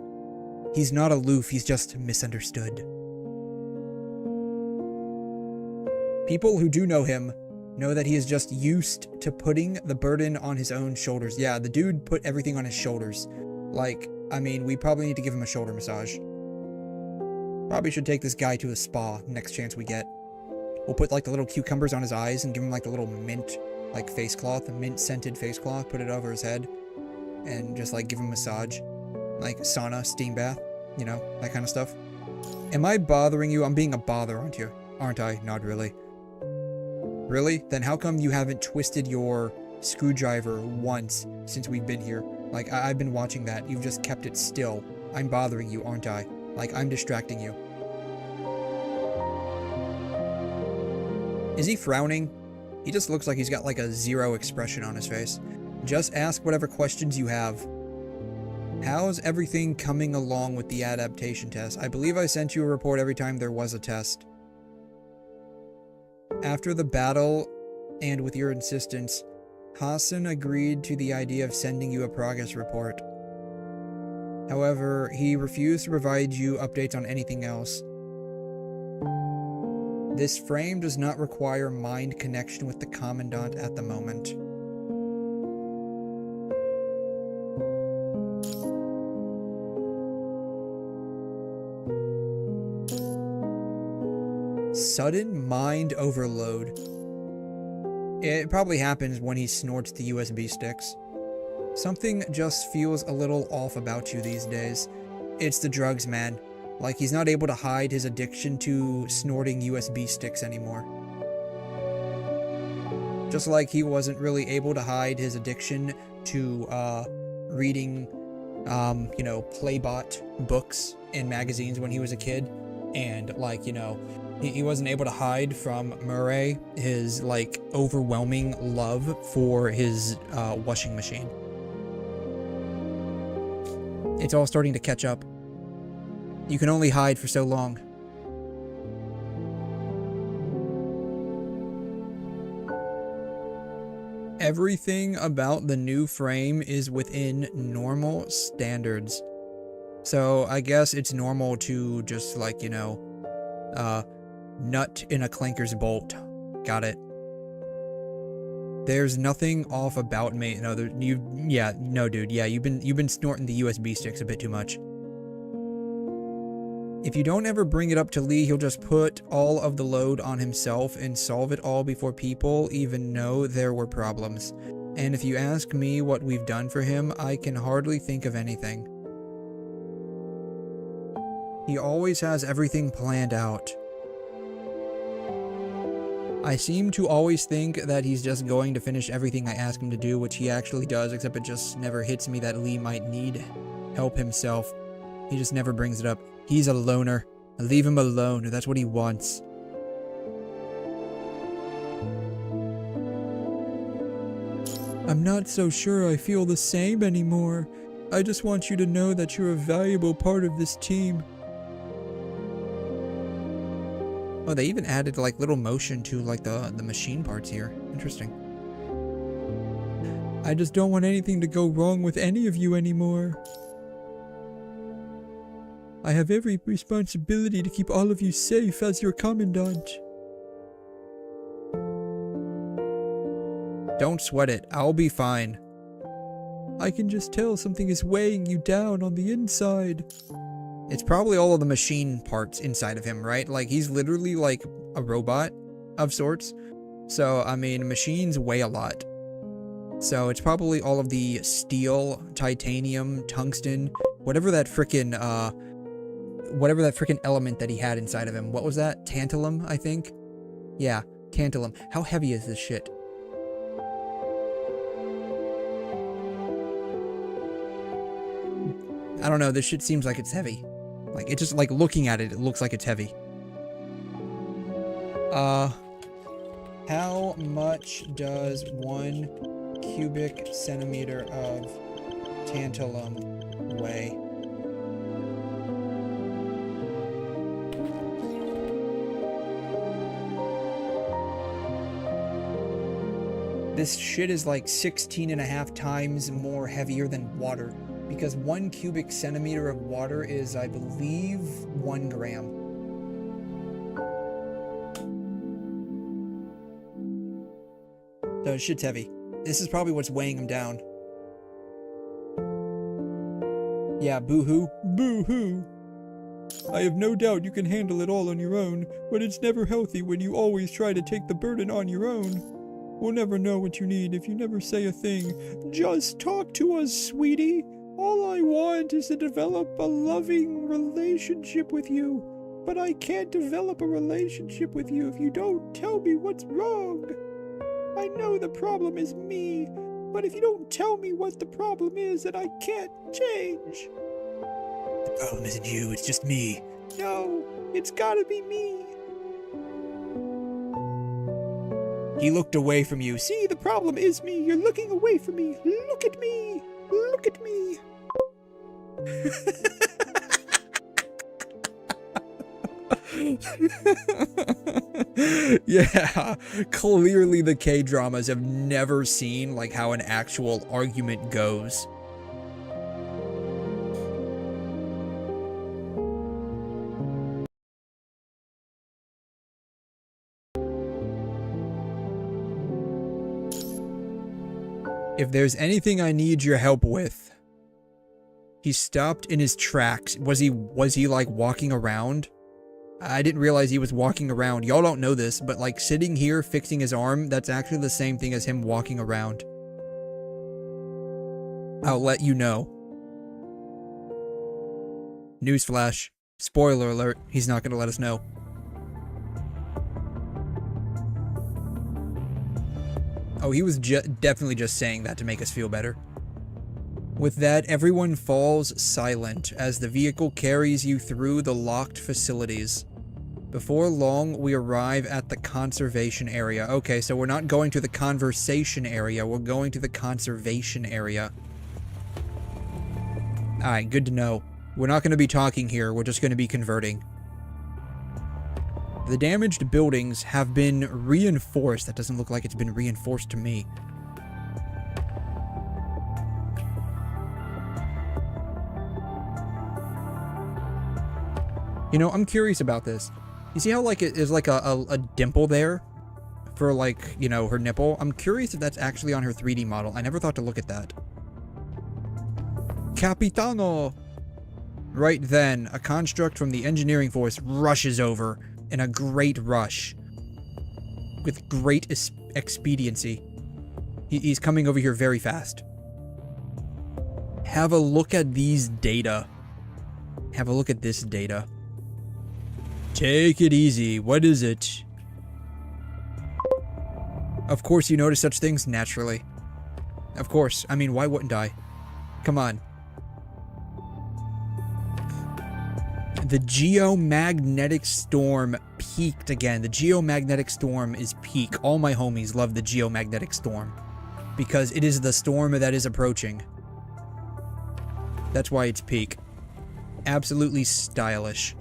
A: He's not aloof, he's just misunderstood. People who do know him know that he is just used to putting the burden on his own shoulders. Yeah, the dude put everything on his shoulders. Like, I mean, we probably need to give him a shoulder massage. Probably should take this guy to a spa next chance we get. We'll put like the little cucumbers on his eyes and give him like the little mint, like face cloth, a mint scented face cloth, put it over his head, and just like give him a massage. Like sauna, steam bath, you know, that kind of stuff. Am I bothering you? I'm being a bother, aren't I? Not really. Really? Then how come you haven't twisted your screwdriver once since we've been here? Like, I've been watching that. You've just kept it still. I'm bothering you, aren't I? Like, I'm distracting you. Is he frowning? He just looks like he's got like a zero expression on his face. Just ask whatever questions you have. How's everything coming along with the adaptation test? I believe I sent you a report every time there was a test. After the battle, and with your insistence, Hassan agreed to the idea of sending you a progress report. However, he refused to provide you updates on anything else. This frame does not require mind connection with the Commandant at the moment. Sudden mind overload. It probably happens when he snorts the USB sticks. Something just feels a little off about you these days. It's the drugs, man. Like, he's not able to hide his addiction to snorting USB sticks anymore. Just like he wasn't really able to hide his addiction to, reading, you know, Playbot books and magazines when he was a kid. And, like, you know, he wasn't able to hide from Murray his, like, overwhelming love for his, washing machine. It's all starting to catch up. You can only hide for so long. Everything about the new frame is within normal standards. So I guess it's normal to just, like, you know, nut in a clanker's bolt. Got it. There's nothing off about me. No, dude. Yeah, you've been snorting the USB sticks a bit too much. If you don't ever bring it up to Lee, he'll just put all of the load on himself and solve it all before people even know there were problems. And if you ask me what we've done for him, I can hardly think of anything. He always has everything planned out. I seem to always think that he's just going to finish everything I ask him to do, which he actually does, except it just never hits me that Lee might need help himself. He just never brings it up. He's a loner. Leave him alone. That's what he wants. I'm not so sure I feel the same anymore. I just want you to know that you're a valuable part of this team. Oh, they even added like little motion to like the machine parts here. Interesting. I just don't want anything to go wrong with any of you anymore. I have every responsibility to keep all of you safe as your commandant. Don't sweat it. I'll be fine. I can just tell something is weighing you down on the inside. It's probably all of the machine parts inside of him, right? Like, he's literally like a robot of sorts. So, I mean, machines weigh a lot. So, it's probably all of the steel, titanium, tungsten, whatever that frickin' element that he had inside of him. What was that? Tantalum, I think? Yeah, tantalum. How heavy is this shit? I don't know, this shit seems like it's heavy. Like, it just, like, looking at it, it looks like it's heavy. How much does 1 cubic centimeter of tantalum weigh? This shit is like 16.5 times more heavier than water. Because 1 cubic centimeter of water is, I believe, 1 gram. So shit's heavy. This is probably what's weighing him down. Yeah, boo-hoo. Boo-hoo. I have no doubt you can handle it all on your own, but it's never healthy when you always try to take the burden on your own. We'll never know what you need if you never say a thing. Just talk to us, sweetie. All I want is to develop a loving relationship with you. But I can't develop a relationship with you if you don't tell me what's wrong. I know the problem is me, but if you don't tell me what the problem is, then I can't change. The problem isn't you, it's just me. No, it's gotta be me. He looked away from you. See, the problem is me. You're looking away from me. Look at me. Look at me. Yeah, clearly the K-dramas have never seen like how an actual argument goes. If there's anything I need your help with. He stopped in his tracks. Was he like walking around? I didn't realize he was walking around. Y'all don't know this, but like sitting here fixing his arm, that's actually the same thing as him walking around. I'll let you know. Newsflash. Spoiler alert, he's not gonna let us know. Oh, he was definitely just saying that to make us feel better. With that, everyone falls silent as the vehicle carries you through the locked facilities. Before long, we arrive at the conservation area. Okay, so we're not going to the conversation area, we're going to the conservation area. Alright, good to know. We're not going to be talking here, we're just going to be converting. The damaged buildings have been reinforced. That doesn't look like it's been reinforced to me. You know, I'm curious about this. You see how, like, there's like a dimple there for, like, you know, her nipple? I'm curious if that's actually on her 3D model. I never thought to look at that. Capitano! Right then, a construct from the engineering force rushes over in a great rush. With great expediency. He's coming over here very fast. Have a look at these data. Have a look at this data. Take it easy. What is it? Of course you notice such things, naturally. Of course. I mean, why wouldn't I? Come on. The geomagnetic storm peaked again. The geomagnetic storm is peak. All my homies love the geomagnetic storm. Because it is the storm that is approaching. That's why it's peak. Absolutely stylish.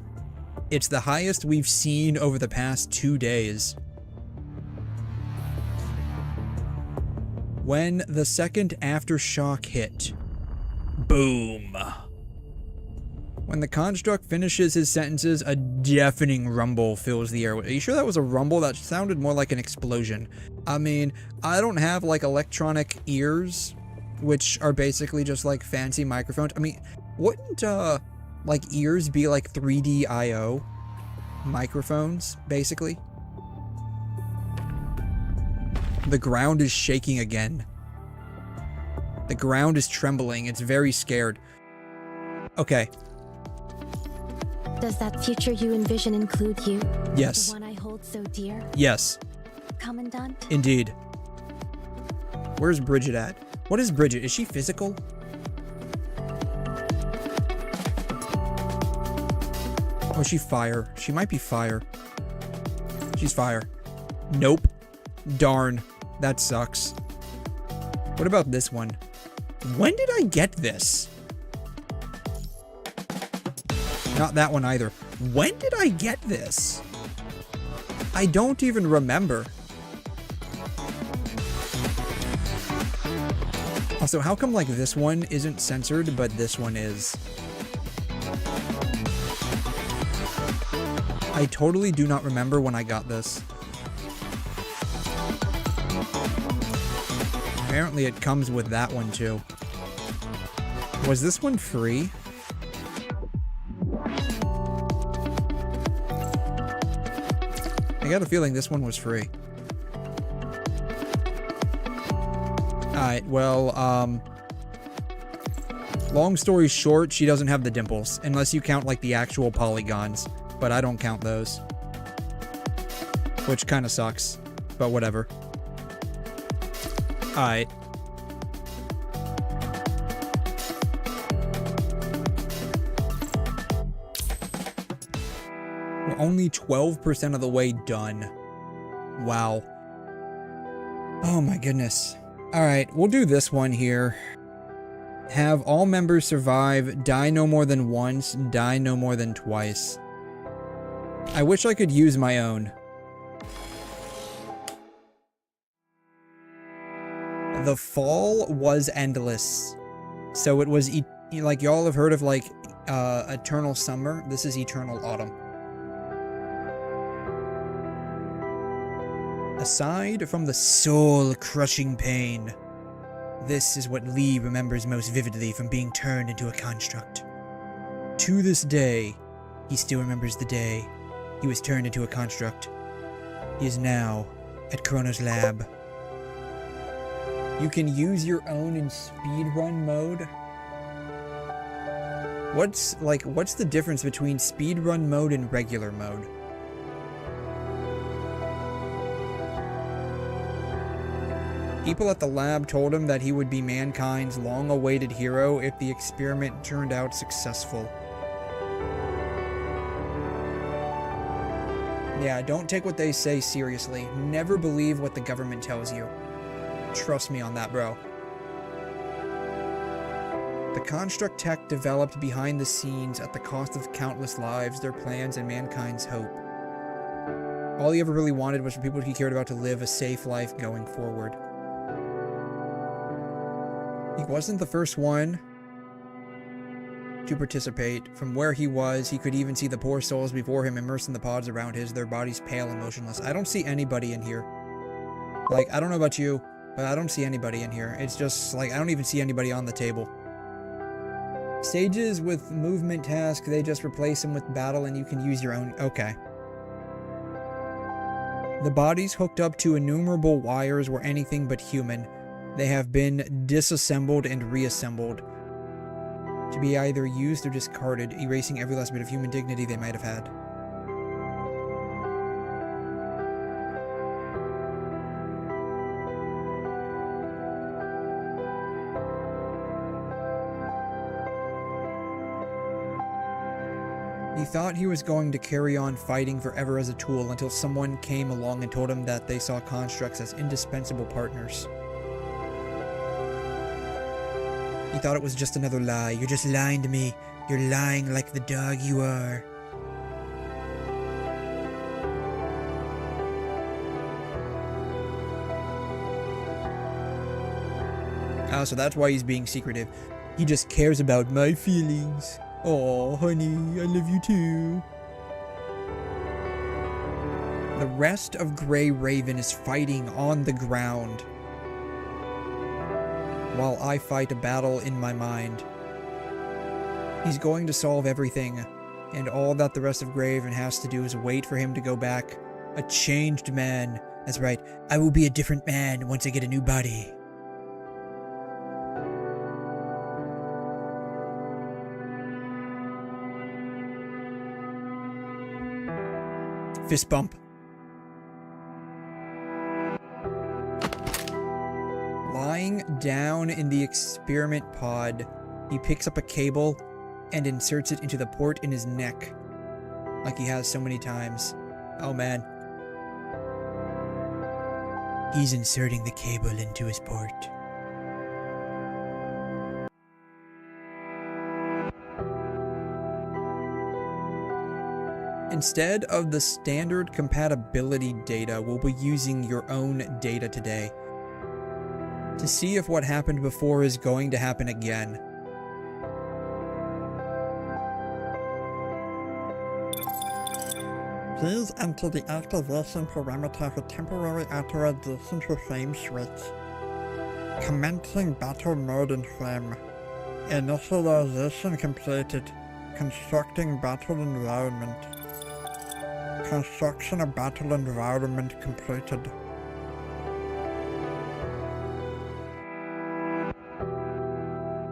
A: It's the highest we've seen over the past 2 days. When the second aftershock hit. Boom. When the construct finishes his sentences, a deafening rumble fills the air. Are you sure that was a rumble? That sounded more like an explosion. I mean, I don't have like electronic ears, which are basically just like fancy microphones. I mean, wouldn't like ears be like 3D IO microphones, basically? The ground is shaking again. The ground is trembling. It's very scared. Okay.
B: Does that future you envision include you?
A: Yes.
B: The one I hold so dear?
A: Yes.
B: Commandant?
A: Indeed. Where's Bridget at? What is Bridget? Is she physical? Oh, is she fire? She might be fire. She's fire. Nope. Darn. That sucks. What about this one? When did I get this? Not that one either. When did I get this? I don't even remember. Also, how come, like, this one isn't censored, but this one is? I totally do not remember when I got this. Apparently it comes with that one too. Was this one free? I got a feeling this one was free. Alright, well, long story short, she doesn't have the dimples, unless you count, like, the actual polygons, but I don't count those. Which kind of sucks, but whatever. Alright. We're only 12% of the way done. Wow. Oh my goodness. Alright, we'll do this one here. Have all members survive, die no more than once, die no more than twice. I wish I could use my own. The fall was endless. So it was, like, y'all have heard of, like, eternal summer? This is eternal autumn. Aside from the soul-crushing pain, this is what Lee remembers most vividly from being turned into a construct. To this day, he still remembers the day he was turned into a construct. He is now at Chronos' lab. You can use your own in speedrun mode. What's the difference between speedrun mode and regular mode? People at the lab told him that he would be mankind's long-awaited hero if the experiment turned out successful. Yeah, don't take what they say seriously. Never believe what the government tells you. Trust me on that, bro. The construct tech developed behind the scenes at the cost of countless lives, their plans, and mankind's hope. All he ever really wanted was for people he cared about to live a safe life going forward. He wasn't the first one to participate. From where he was, he could even see the poor souls before him immersed in the pods around their bodies pale and motionless. I don't see anybody in here. Like, I don't know about you, but I don't see anybody in here. It's just, like, I don't even see anybody on the table. Stages with movement task, they just replace them with battle and you can use your own. Okay. The bodies hooked up to innumerable wires were anything but human. They have been disassembled and reassembled to be either used or discarded, erasing every last bit of human dignity they might have had. He thought he was going to carry on fighting forever as a tool until someone came along and told him that they saw constructs as indispensable partners. He thought it was just another lie. You're just lying to me. You're lying like the dog you are. Oh, so that's why he's being secretive. He just cares about my feelings. Oh, honey, I love you too. The rest of Grey Raven is fighting on the ground, while I fight a battle in my mind. He's going to solve everything, and all that the rest of Grey Raven has to do is wait for him to go back. A changed man. That's right, I will be a different man once I get a new body. Fist bump. Lying down in the experiment pod, he picks up a cable and inserts it into the port in his neck, like he has so many times. Oh man. He's inserting the cable into his port. Instead of the standard compatibility data, we'll be using your own data today. to see if what happened before is going to happen again.
E: Please enter the activation parameter for temporary authorization to frame switch. Commencing battle mode in frame. Initialization completed. Constructing battle environment. Construction of battle environment completed.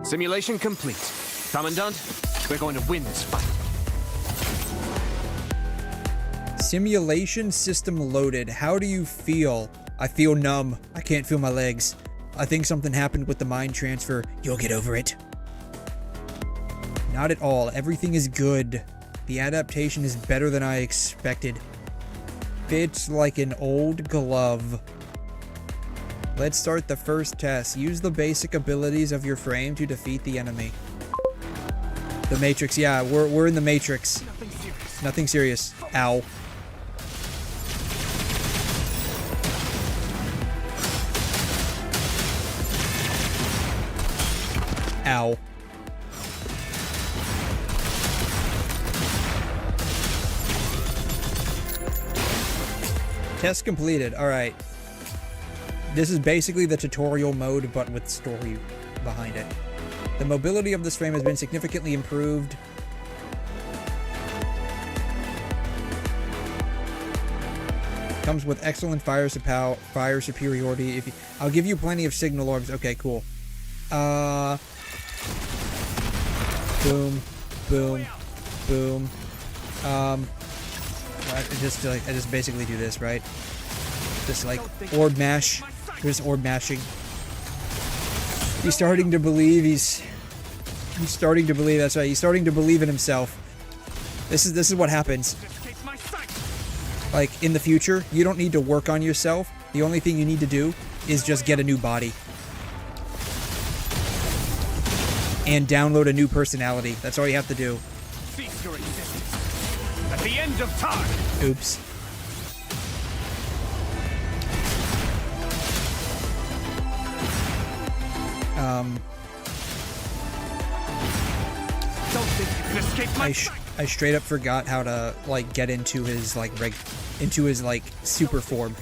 C: Simulation complete. Commandant, we're going to win this fight.
A: Simulation system loaded. How do you feel? I feel numb. I can't feel my legs. I think something happened with the mind transfer. You'll get over it. Not at all. Everything is good. The adaptation is better than I expected. Fits like an old glove. Let's start the first test. Use the basic abilities of your frame to defeat the enemy. The Matrix, yeah, we're in the Matrix. Nothing serious. Ow. Ow. Test completed. Alright. This is basically the tutorial mode, but with story behind it. The mobility of this frame has been significantly improved. Comes with excellent fire superiority. I'll give you plenty of signal orbs. Okay, cool. Boom, boom, boom. I just basically do this, right? Just like orb mash. Just orb mashing. He's starting to believe. He's starting to believe. That's right. He's starting to believe in himself. This is what happens. Like in the future, you don't need to work on yourself. The only thing you need to do is just get a new body and download a new personality. That's all you have to do.
F: Cease your existence. At the end of time.
A: Oops.
F: Don't think you can escape my
A: I straight up forgot how to like get into his like super form.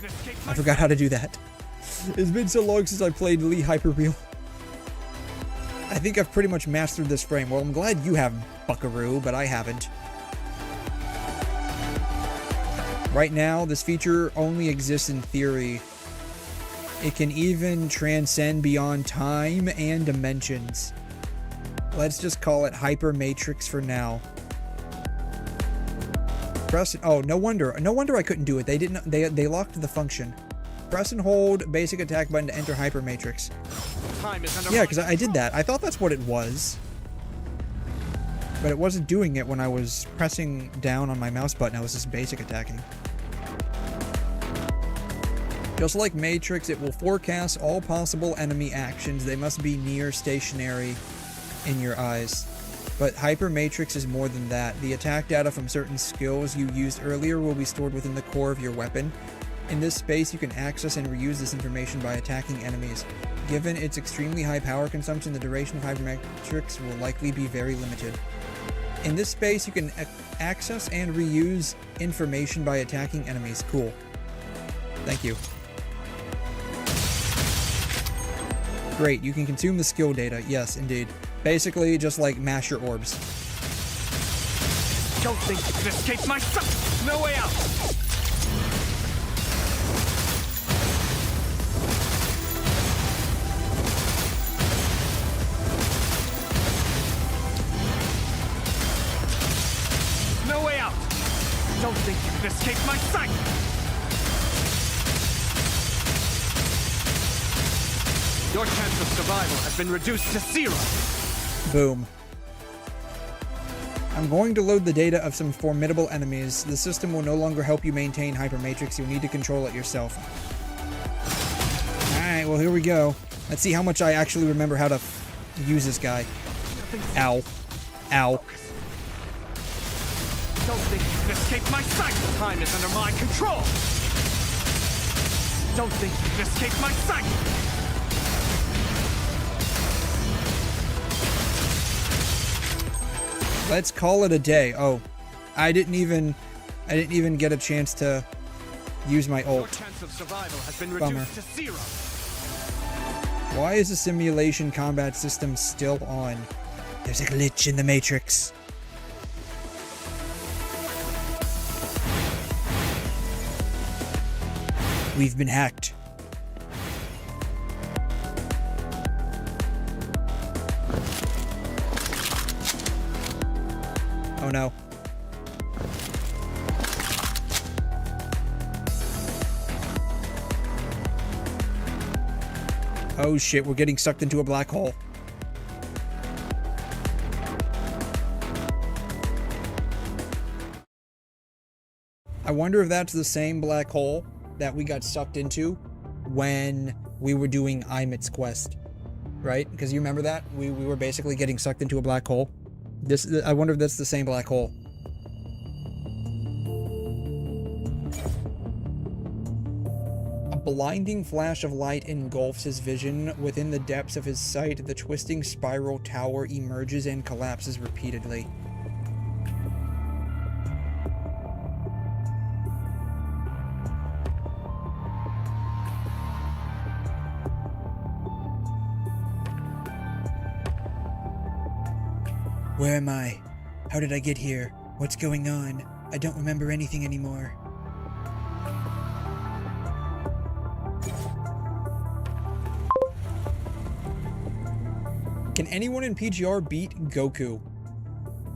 A: I forgot how to do that. It's been so long since I played Lee Hyperreal. I think I've pretty much mastered this frame. Well, I'm glad you have, Buckaroo, but I haven't. Right now, this feature only exists in theory. It can even transcend beyond time and dimensions. Let's just call it Hyper Matrix for now. Press. Oh, no wonder I couldn't do it. They locked the function. Press and hold basic attack button to enter Hyper Matrix. Yeah, because I did that. I thought that's what it was. But it wasn't doing it when I was pressing down on my mouse button. I was just basic attacking. Just like Matrix, it will forecast all possible enemy actions. They must be near stationary in your eyes. But Hyper Matrix is more than that. The attack data from certain skills you used earlier will be stored within the core of your weapon. In this space, you can access and reuse this information by attacking enemies. Given its extremely high power consumption, the duration of Hyper Matrix will likely be very limited. In this space, you can access and reuse information by attacking enemies. Cool. Thank you. Great, you can consume the skill data. Yes, indeed. Basically, just like mash your orbs.
F: Don't think you can escape my sight. No way out. No way out. Don't think you can escape my sight. Your chance of survival has been reduced to 0.
A: Boom. I'm going to load the data of some formidable enemies. The system will no longer help you maintain Hyper Matrix. You'll need to control it yourself. Alright, well here we go. Let's see how much I actually remember how to use this guy. Ow. Ow.
F: Don't think you can escape my sight. Time is under my control. Don't think you can escape my sight.
A: Let's call it a day. Oh, I didn't even get a chance to use my
F: Your
A: ult.
F: chance of survival has been
A: Bummer.
F: reduced to 0.
A: Why is the simulation combat system still on? There's a glitch in the Matrix. We've been hacked. Oh no. Oh shit, we're getting sucked into a black hole. I wonder if that's the same black hole that we got sucked into when we were doing 𝘬𝘮 quest, right? Because you remember that? We were basically getting sucked into a black hole. I wonder if that's the same black hole. A blinding flash of light engulfs his vision. Within the depths of his sight, the twisting spiral tower emerges and collapses repeatedly. Where am I? How did I get here? What's going on? I don't remember anything anymore. Can anyone in PGR beat Goku?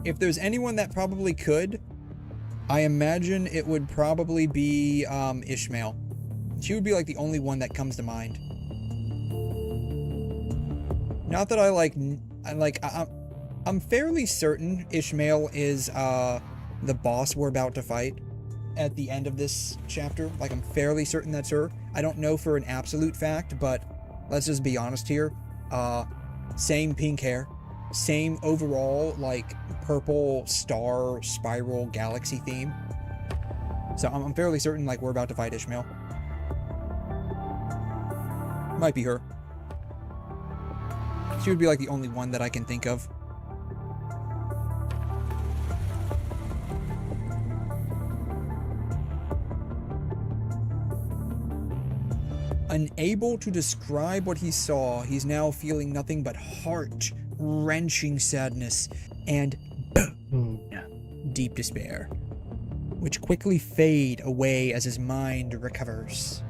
A: If there's anyone that probably could, I imagine it would probably be Ishmael. She would be like the only one that comes to mind. Not that I'm fairly certain Ishmael is the boss we're about to fight at the end of this chapter. Like, I'm fairly certain that's her. I don't know for an absolute fact, but let's just be honest here. Same pink hair, same overall, like, purple star spiral galaxy theme. So I'm fairly certain, like, we're about to fight Ishmael. Might be her. She would be, like, the only one that I can think of. Unable to describe what he saw, he's now feeling nothing but heart-wrenching sadness and deep despair, which quickly fade away as his mind recovers.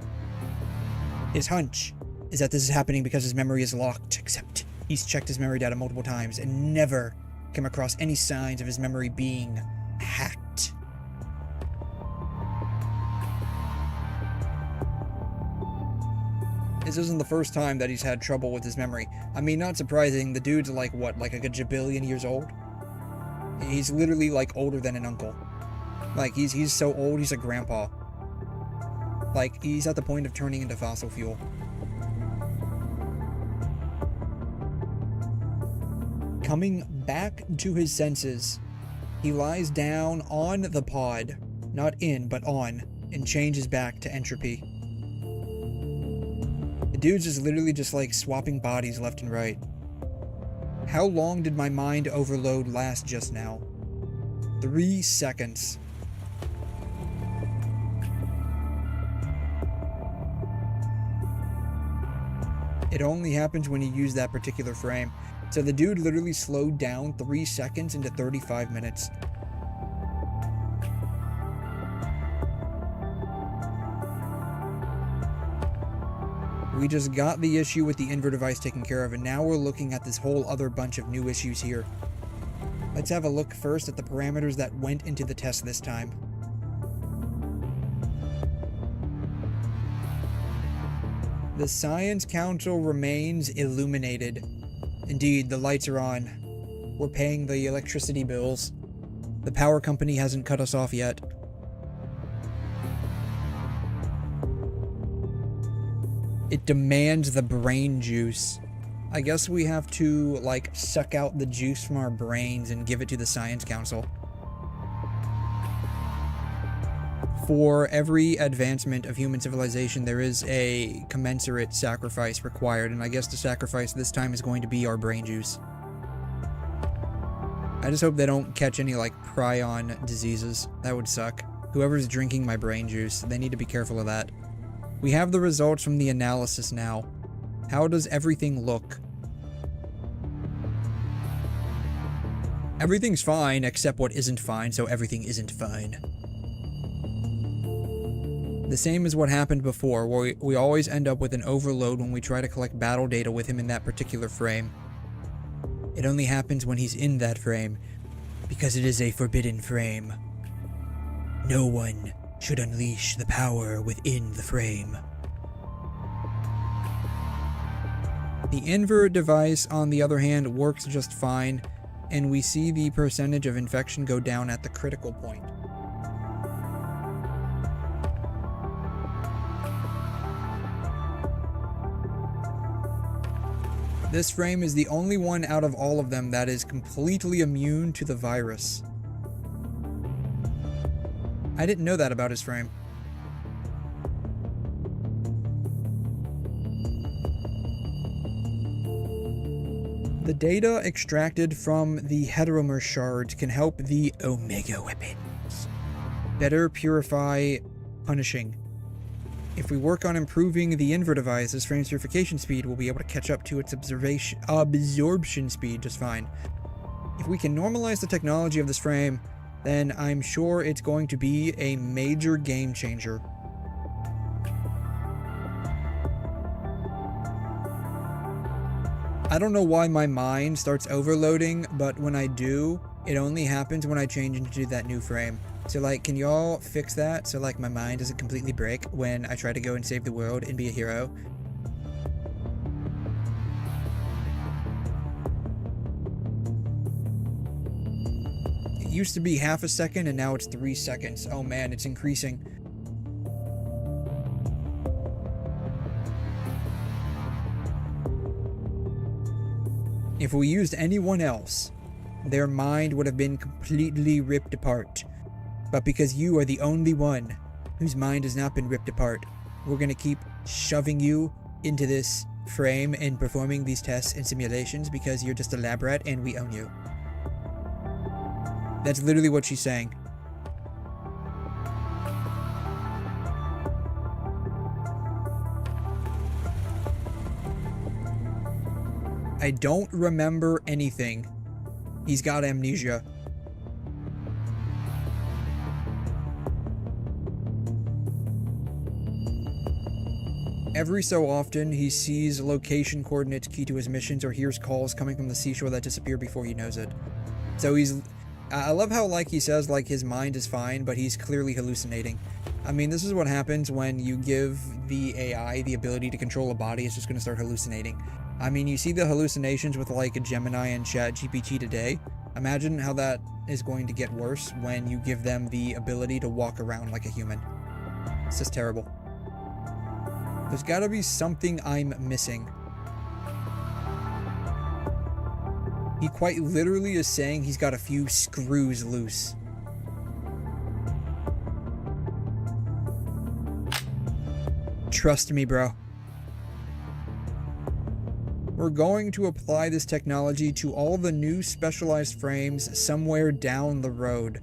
A: His hunch is that this is happening because his memory is locked, except he's checked his memory data multiple times and never come across any signs of his memory being hacked. This isn't the first time that he's had trouble with his memory. I mean, not surprising, the dude's like, what, like a gajillion years old? He's literally, like, older than an uncle. Like, he's so old, he's a grandpa. Like, he's at the point of turning into fossil fuel. Coming back to his senses, he lies down on the pod, not in, but on, and changes back to entropy. The dude's just literally just like swapping bodies left and right. How long did my mind overload last just now? 3 seconds. It only happens when you use that particular frame. So the dude literally slowed down 3 seconds into 35 minutes. We just got the issue with the inverter device taken care of, and now we're looking at this whole other bunch of new issues here. Let's have a look first at the parameters that went into the test this time. The Science Council remains illuminated. Indeed, the lights are on. We're paying the electricity bills. The power company hasn't cut us off yet. It demands the brain juice. I guess we have to, like, suck out the juice from our brains and give it to the Science Council. For every advancement of human civilization, there is a commensurate sacrifice required, and I guess the sacrifice this time is going to be our brain juice. I just hope they don't catch any, like, prion diseases. That would suck. Whoever's drinking my brain juice, they need to be careful of that. We have the results from the analysis now. How does everything look? Everything's fine, except what isn't fine, so everything isn't fine. The same as what happened before, where we always end up with an overload when we try to collect battle data with him in that particular frame. It only happens when he's in that frame, because it is a forbidden frame. No one should unleash the power within the frame. The invert device, on the other hand, works just fine, and we see the percentage of infection go down at the critical point. This frame is the only one out of all of them that is completely immune to the virus. I didn't know that about his frame. The data extracted from the 𝘧𝘬𝘧𝘧 shards can help the Omega weapons better purify punishing. If we work on improving the invert device, this frame's purification speed will be able to catch up to its absorption speed just fine. If we can normalize the technology of this frame, then I'm sure it's going to be a major game changer. I don't know why my mind starts overloading, but when I do, it only happens when I change into that new frame. So, like, can y'all fix that so, like, my mind doesn't completely break when I try to go and save the world and be a hero? It used to be half a second and now it's 3 seconds. Oh man, it's increasing. If we used anyone else, their mind would have been completely ripped apart. But because you are the only one whose mind has not been ripped apart, we're gonna keep shoving you into this frame and performing these tests and simulations because you're just a lab rat and we own you. That's literally what she's saying. I don't remember anything. He's got amnesia. Every so often, he sees location coordinates key to his missions or hears calls coming from the seashore that disappear before he knows it. So I love how, like, he says, like, his mind is fine, but he's clearly hallucinating. I mean, this is what happens when you give the AI the ability to control a body. It's just going to start hallucinating. I mean, you see the hallucinations with, like, Gemini and ChatGPT today. Imagine how that is going to get worse when you give them the ability to walk around like a human. It's just terrible. There's gotta be something I'm missing. He quite literally is saying he's got a few screws loose. Trust me, bro. We're going to apply this technology to all the new specialized frames somewhere down the road.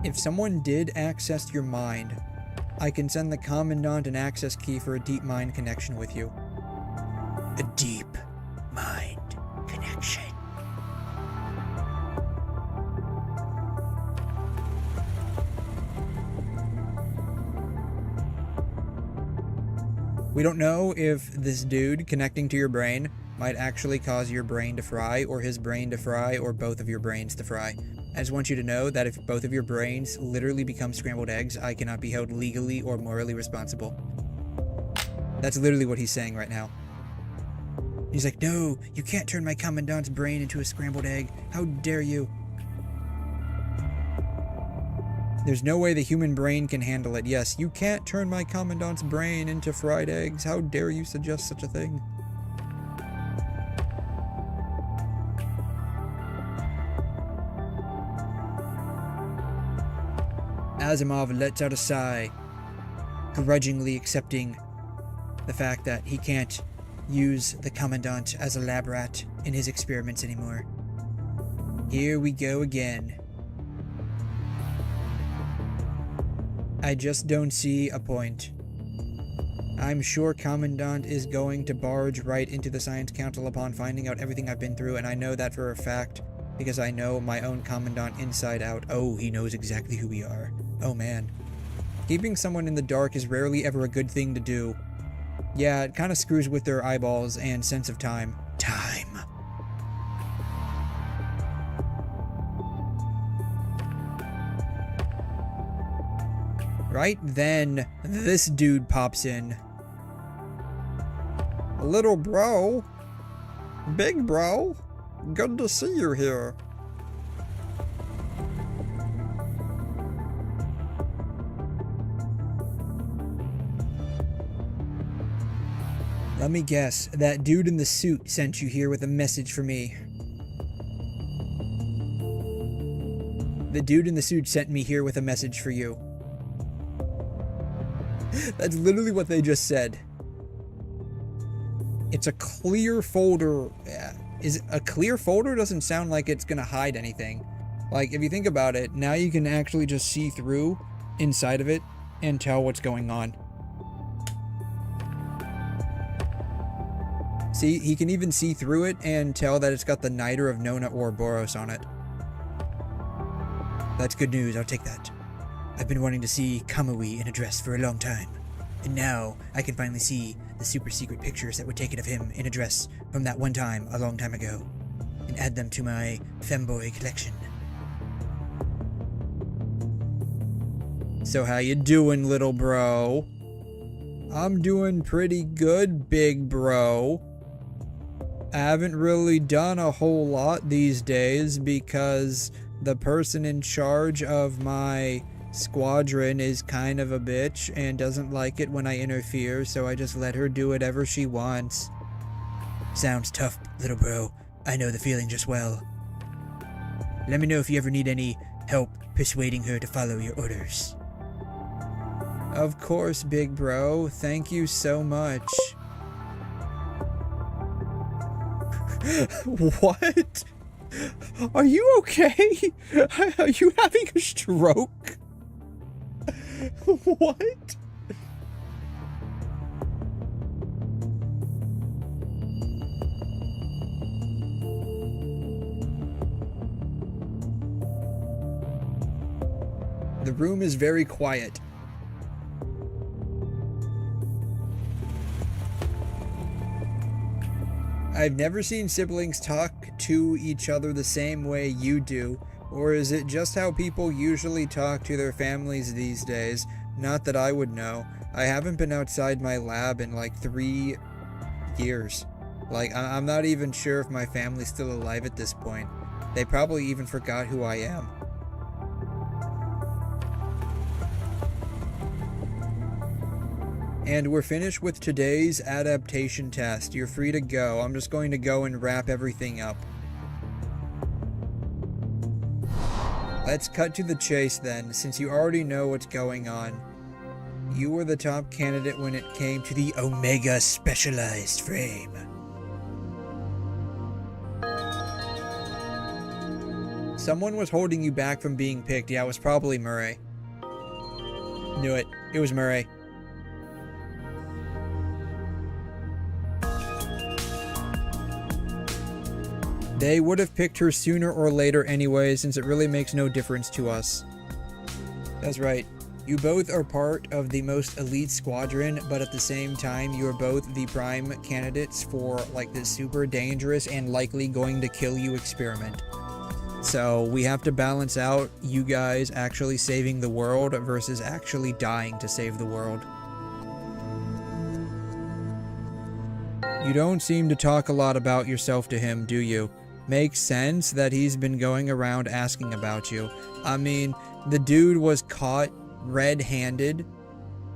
A: If someone did access your mind, I can send the Commandant an access key for a deep mind connection with you. A deep mind connection. We don't know if this dude connecting to your brain might actually cause your brain to fry, or his brain to fry, or both of your brains to fry. I just want you to know that if both of your brains literally become scrambled eggs, I cannot be held legally or morally responsible. That's literally what he's saying right now. He's like, no, you can't turn my Commandant's brain into a scrambled egg. How dare you? There's no way the human brain can handle it. Yes, you can't turn my Commandant's brain into fried eggs. How dare you suggest such a thing? Asimov lets out a sigh, grudgingly accepting the fact that he can't use the Commandant as a lab rat in his experiments anymore. Here we go again. I just don't see a point. I'm sure Commandant is going to barge right into the Science Council upon finding out everything I've been through, and I know that for a fact because I know my own Commandant inside out. Oh, he knows exactly who we are. Oh man. Keeping someone in the dark is rarely ever a good thing to do. Yeah, it kind of screws with their eyeballs and sense of time. Time. Right then, this dude pops in. Little bro. Big bro. Good to see you here. Let me guess, that dude in the suit sent you here with a message for me. The dude in the suit sent me here with a message for you. That's literally what they just said. It's a clear folder. Is it a clear folder? Doesn't sound like it's gonna hide anything. Like, if you think about it, now you can actually just see through inside of it and tell what's going on. See, he can even see through it and tell that it's got the Gniter of Nona Ouroboros on it. That's good news, I'll take that. I've been wanting to see Kamui in a dress for a long time. And now, I can finally see the super secret pictures that were taken of him in a dress from that one time, a long time ago. And add them to my femboy collection. So how you doing, little bro? I'm doing pretty good, big bro. I haven't really done a whole lot these days because the person in charge of my squadron is kind of a bitch and doesn't like it when I interfere, so I just let her do whatever she wants. Sounds tough, little bro. I know the feeling just well. Let me know if you ever need any help persuading her to follow your orders. Of course, big bro. Thank you so much. What? Are you okay? Are you having a stroke? What? The room is very quiet. I've never seen siblings talk to each other the same way you do, or is it just how people usually talk to their families these days? Not that I would know. I haven't been outside my lab in like 3 years. Like, I'm not even sure if my family's still alive at this point. They probably even forgot who I am. And we're finished with today's adaptation test. You're free to go. I'm just going to go and wrap everything up. Let's cut to the chase then, since you already know what's going on. You were the top candidate when it came to the Omega specialized frame. Someone was holding you back from being picked. Yeah, it was probably Murray. Knew it. It was Murray. They would have picked her sooner or later anyway, since it really makes no difference to us. That's right. You both are part of the most elite squadron, but at the same time, you are both the prime candidates for like this super dangerous and likely going to kill you experiment. So we have to balance out you guys actually saving the world versus actually dying to save the world. You don't seem to talk a lot about yourself to him, do you? Makes sense that he's been going around asking about you. I mean, the dude was caught red-handed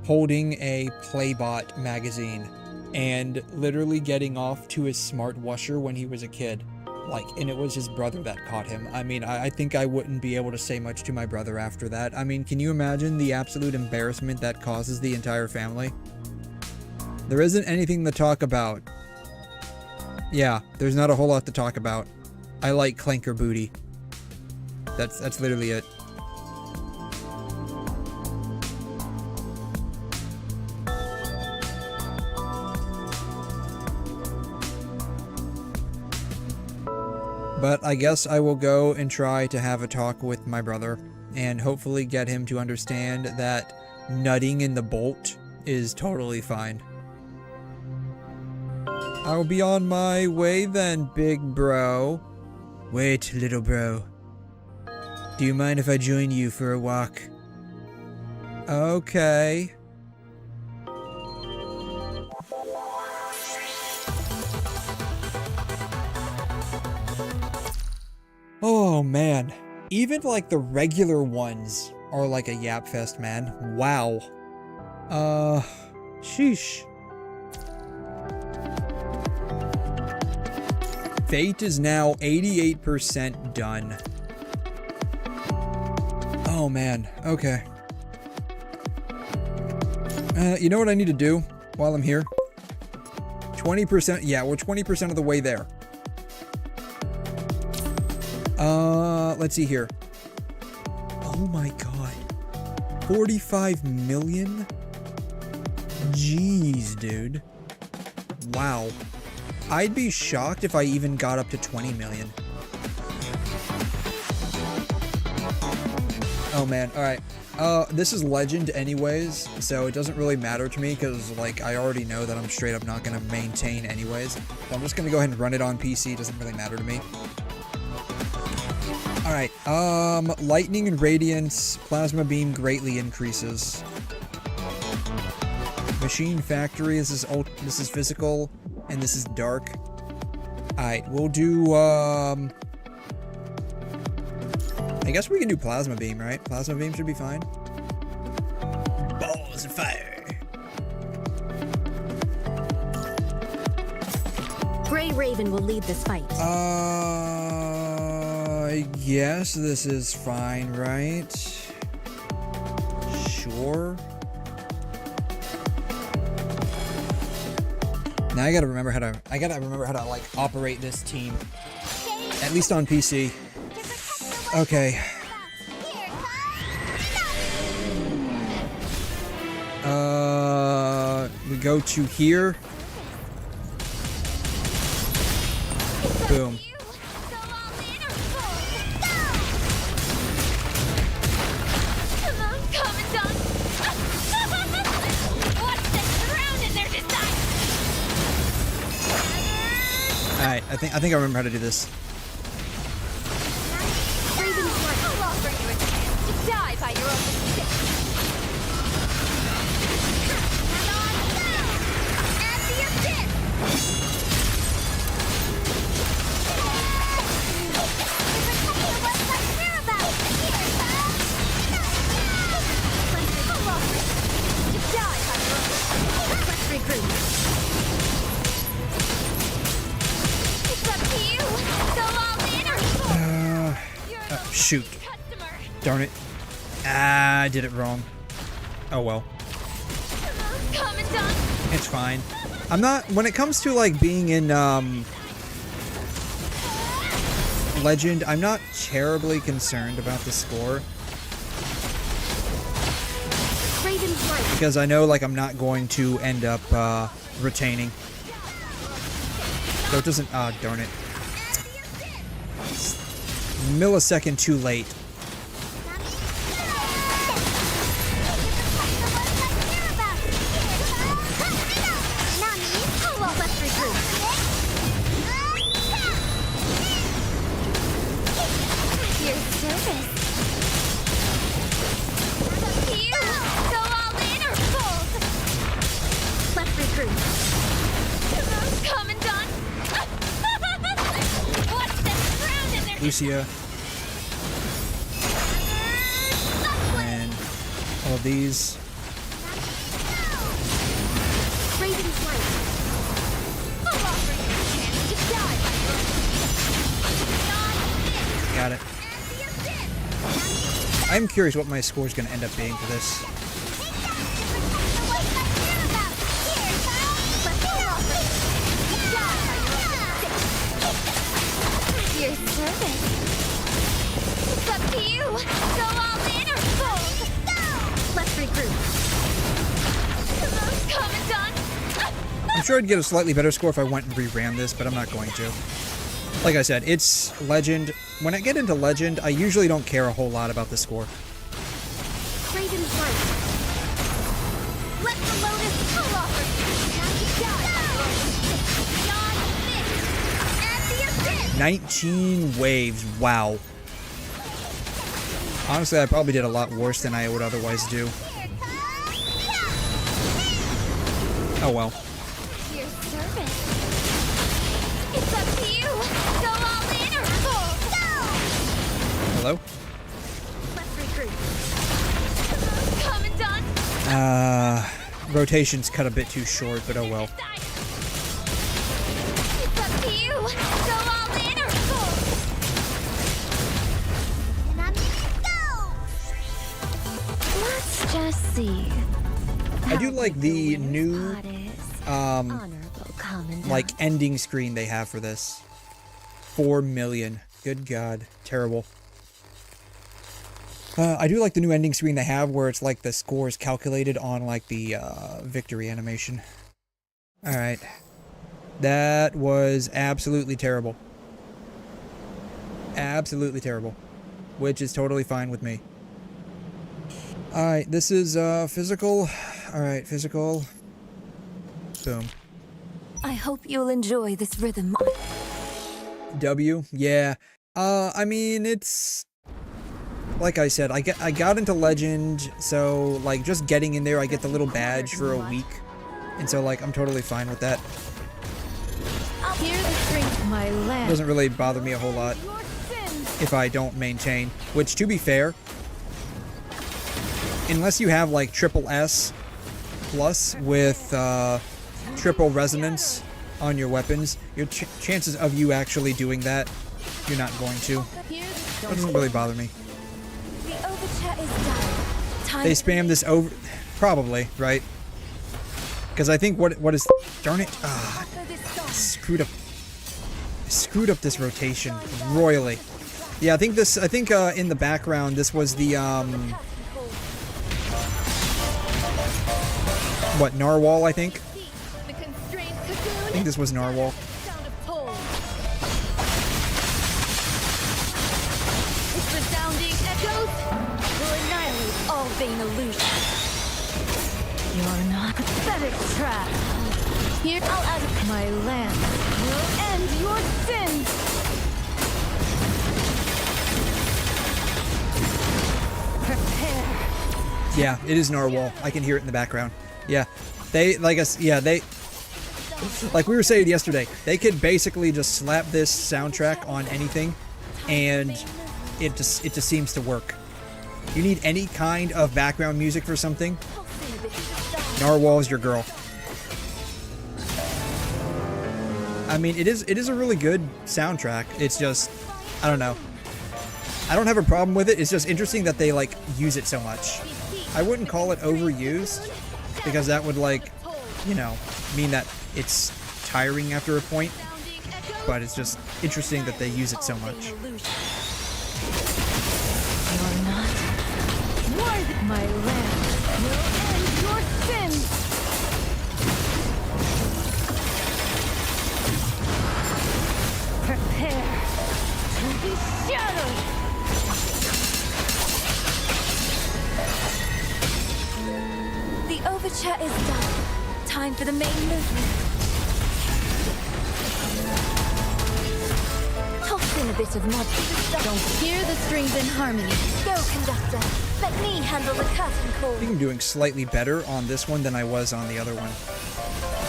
A: holding a Playbot magazine and literally getting off to his smart washer when he was a kid. Like, and it was his brother that caught him. I mean, I think I wouldn't be able to say much to my brother after that. I mean, can you imagine the absolute embarrassment that causes the entire family? There isn't anything to talk about. Yeah, there's not a whole lot to talk about. I like clanker booty. That's literally it. But I guess I will go and try to have a talk with my brother and hopefully get him to understand that nutting in the bolt is totally fine. I'll be on my way then, big bro. Wait, little bro. Do you mind if I join you for a walk? Okay. Oh man, even like the regular ones are like a Yapfest, man. Wow. Sheesh. Fate is now 88% done. Oh man, okay. You know what I need to do while I'm here? 20%, yeah, we're 20% of the way there. Let's see here. Oh my god. 45 million? Jeez, dude. Wow. I'd be shocked if I even got up to 20 million. Oh man, alright. This is legend anyways, so it doesn't really matter to me because, like, I already know that I'm straight up not gonna maintain anyways. So I'm just gonna go ahead and run it on PC, it doesn't really matter to me. Alright, lightning and radiance, plasma beam greatly increases. Machine factory, this is physical, and this is dark. Alright, we'll do, I guess we can do plasma beam, right? Plasma beam should be fine. Balls of fire.
B: Gray Raven will lead this fight.
A: I guess this is fine, right? Sure. Now I gotta remember how to like operate this team. At least on PC. Okay. We go to here. Boom. Alright, I think I remember how to do this.
D: I'll offer you a chance to die by your own mistake. At the abyss! I'll offer you to die by your own mistake. Let's regroup.
A: Shoot. Darn it. Ah, I did it wrong. Oh well. It's fine. I'm not, when it comes to like being in Legend, I'm not terribly concerned about the score. Because I know like I'm not going to end up retaining. So it doesn't, darn it. Millisecond too late. Lucia. And all these. I'm curious what my score is going to end up being for this.
B: Your service. It's up to you. Go all in or fold. Let's regroup. Commandant.
A: I'm sure I'd get a slightly better score if I went and reran this, but I'm not going to. Like I said, it's Legend. When I get into Legend, I usually don't care a whole lot about the score.
B: Craven Flight. Let the Lotus pull off. Beyond this. And the abyss.
A: 19 waves. Wow. Honestly, I probably did a lot worse than I would otherwise do. Oh well.
B: Your service. It's up to you. Go all in or fold.
A: Hello?
B: Let's regroup. Commandant.
A: Rotation's cut a bit too short, but oh well.
B: It's up to you. Go all in or fold. And I'm gonna go. Let's just see.
A: I do like the new, like, ending screen they have for this. 4 million. Good God. Terrible. I do like the new ending screen they have where it's like the score is calculated on like the victory animation. Alright. That was absolutely terrible. Absolutely terrible. Which is totally fine with me. Alright, this is physical. Alright, physical. Boom.
B: I hope you'll enjoy this rhythm.
A: W? Yeah. I mean, it's... Like I said, I got into Legend, so, like, just getting in there, I get the little badge for a week. And so, like, I'm totally fine with that.
B: Hear the strength of my
A: It
B: land.
A: doesn't really bother me a whole lot if I don't maintain. Which, to be fair, unless you have, like, triple S plus with triple resonance on your weapons, your chances of you actually doing that, you're not going to. That doesn't really bother me.
B: The overture is done. Time
A: They spam this over... Probably, right? Because I think what is... Darn it. Ah,
B: for this song.
A: screwed up. I screwed up this rotation royally. Yeah, I think in the background this was the what, Narwhal, I think?
B: The constrained
A: I
B: cocoon.
A: think this was Narwhal.
B: Sound of toll. Its resounding echoes will annihilate all vain illusions. You're not pathetic trap. Here, I'll add my land will end your sins. Prepare.
A: Yeah, it is Narwhal. I can hear it in the background. Yeah. They, like us, yeah, they... Like we were saying yesterday, they could basically just slap this soundtrack on anything, and it just seems to work. You need any kind of background music for something, Narwhal's your girl. I mean, it is a really good soundtrack. It's just, I don't know. I don't have a problem with it. It's just interesting that they, like, use it so much. I wouldn't call it overused, because that would, like, you know, mean that it's tiring after a point. But it's just interesting that they use it so much.
B: You're not worthy. My land will end your sins. Prepare to be shattered. The overture is done. Time for the main movement. Toss in a bit of mud. Don't hear the strings in harmony. Go, conductor. Let me handle the curtain call.
A: I think I'm doing slightly better on this one than I was on the other one.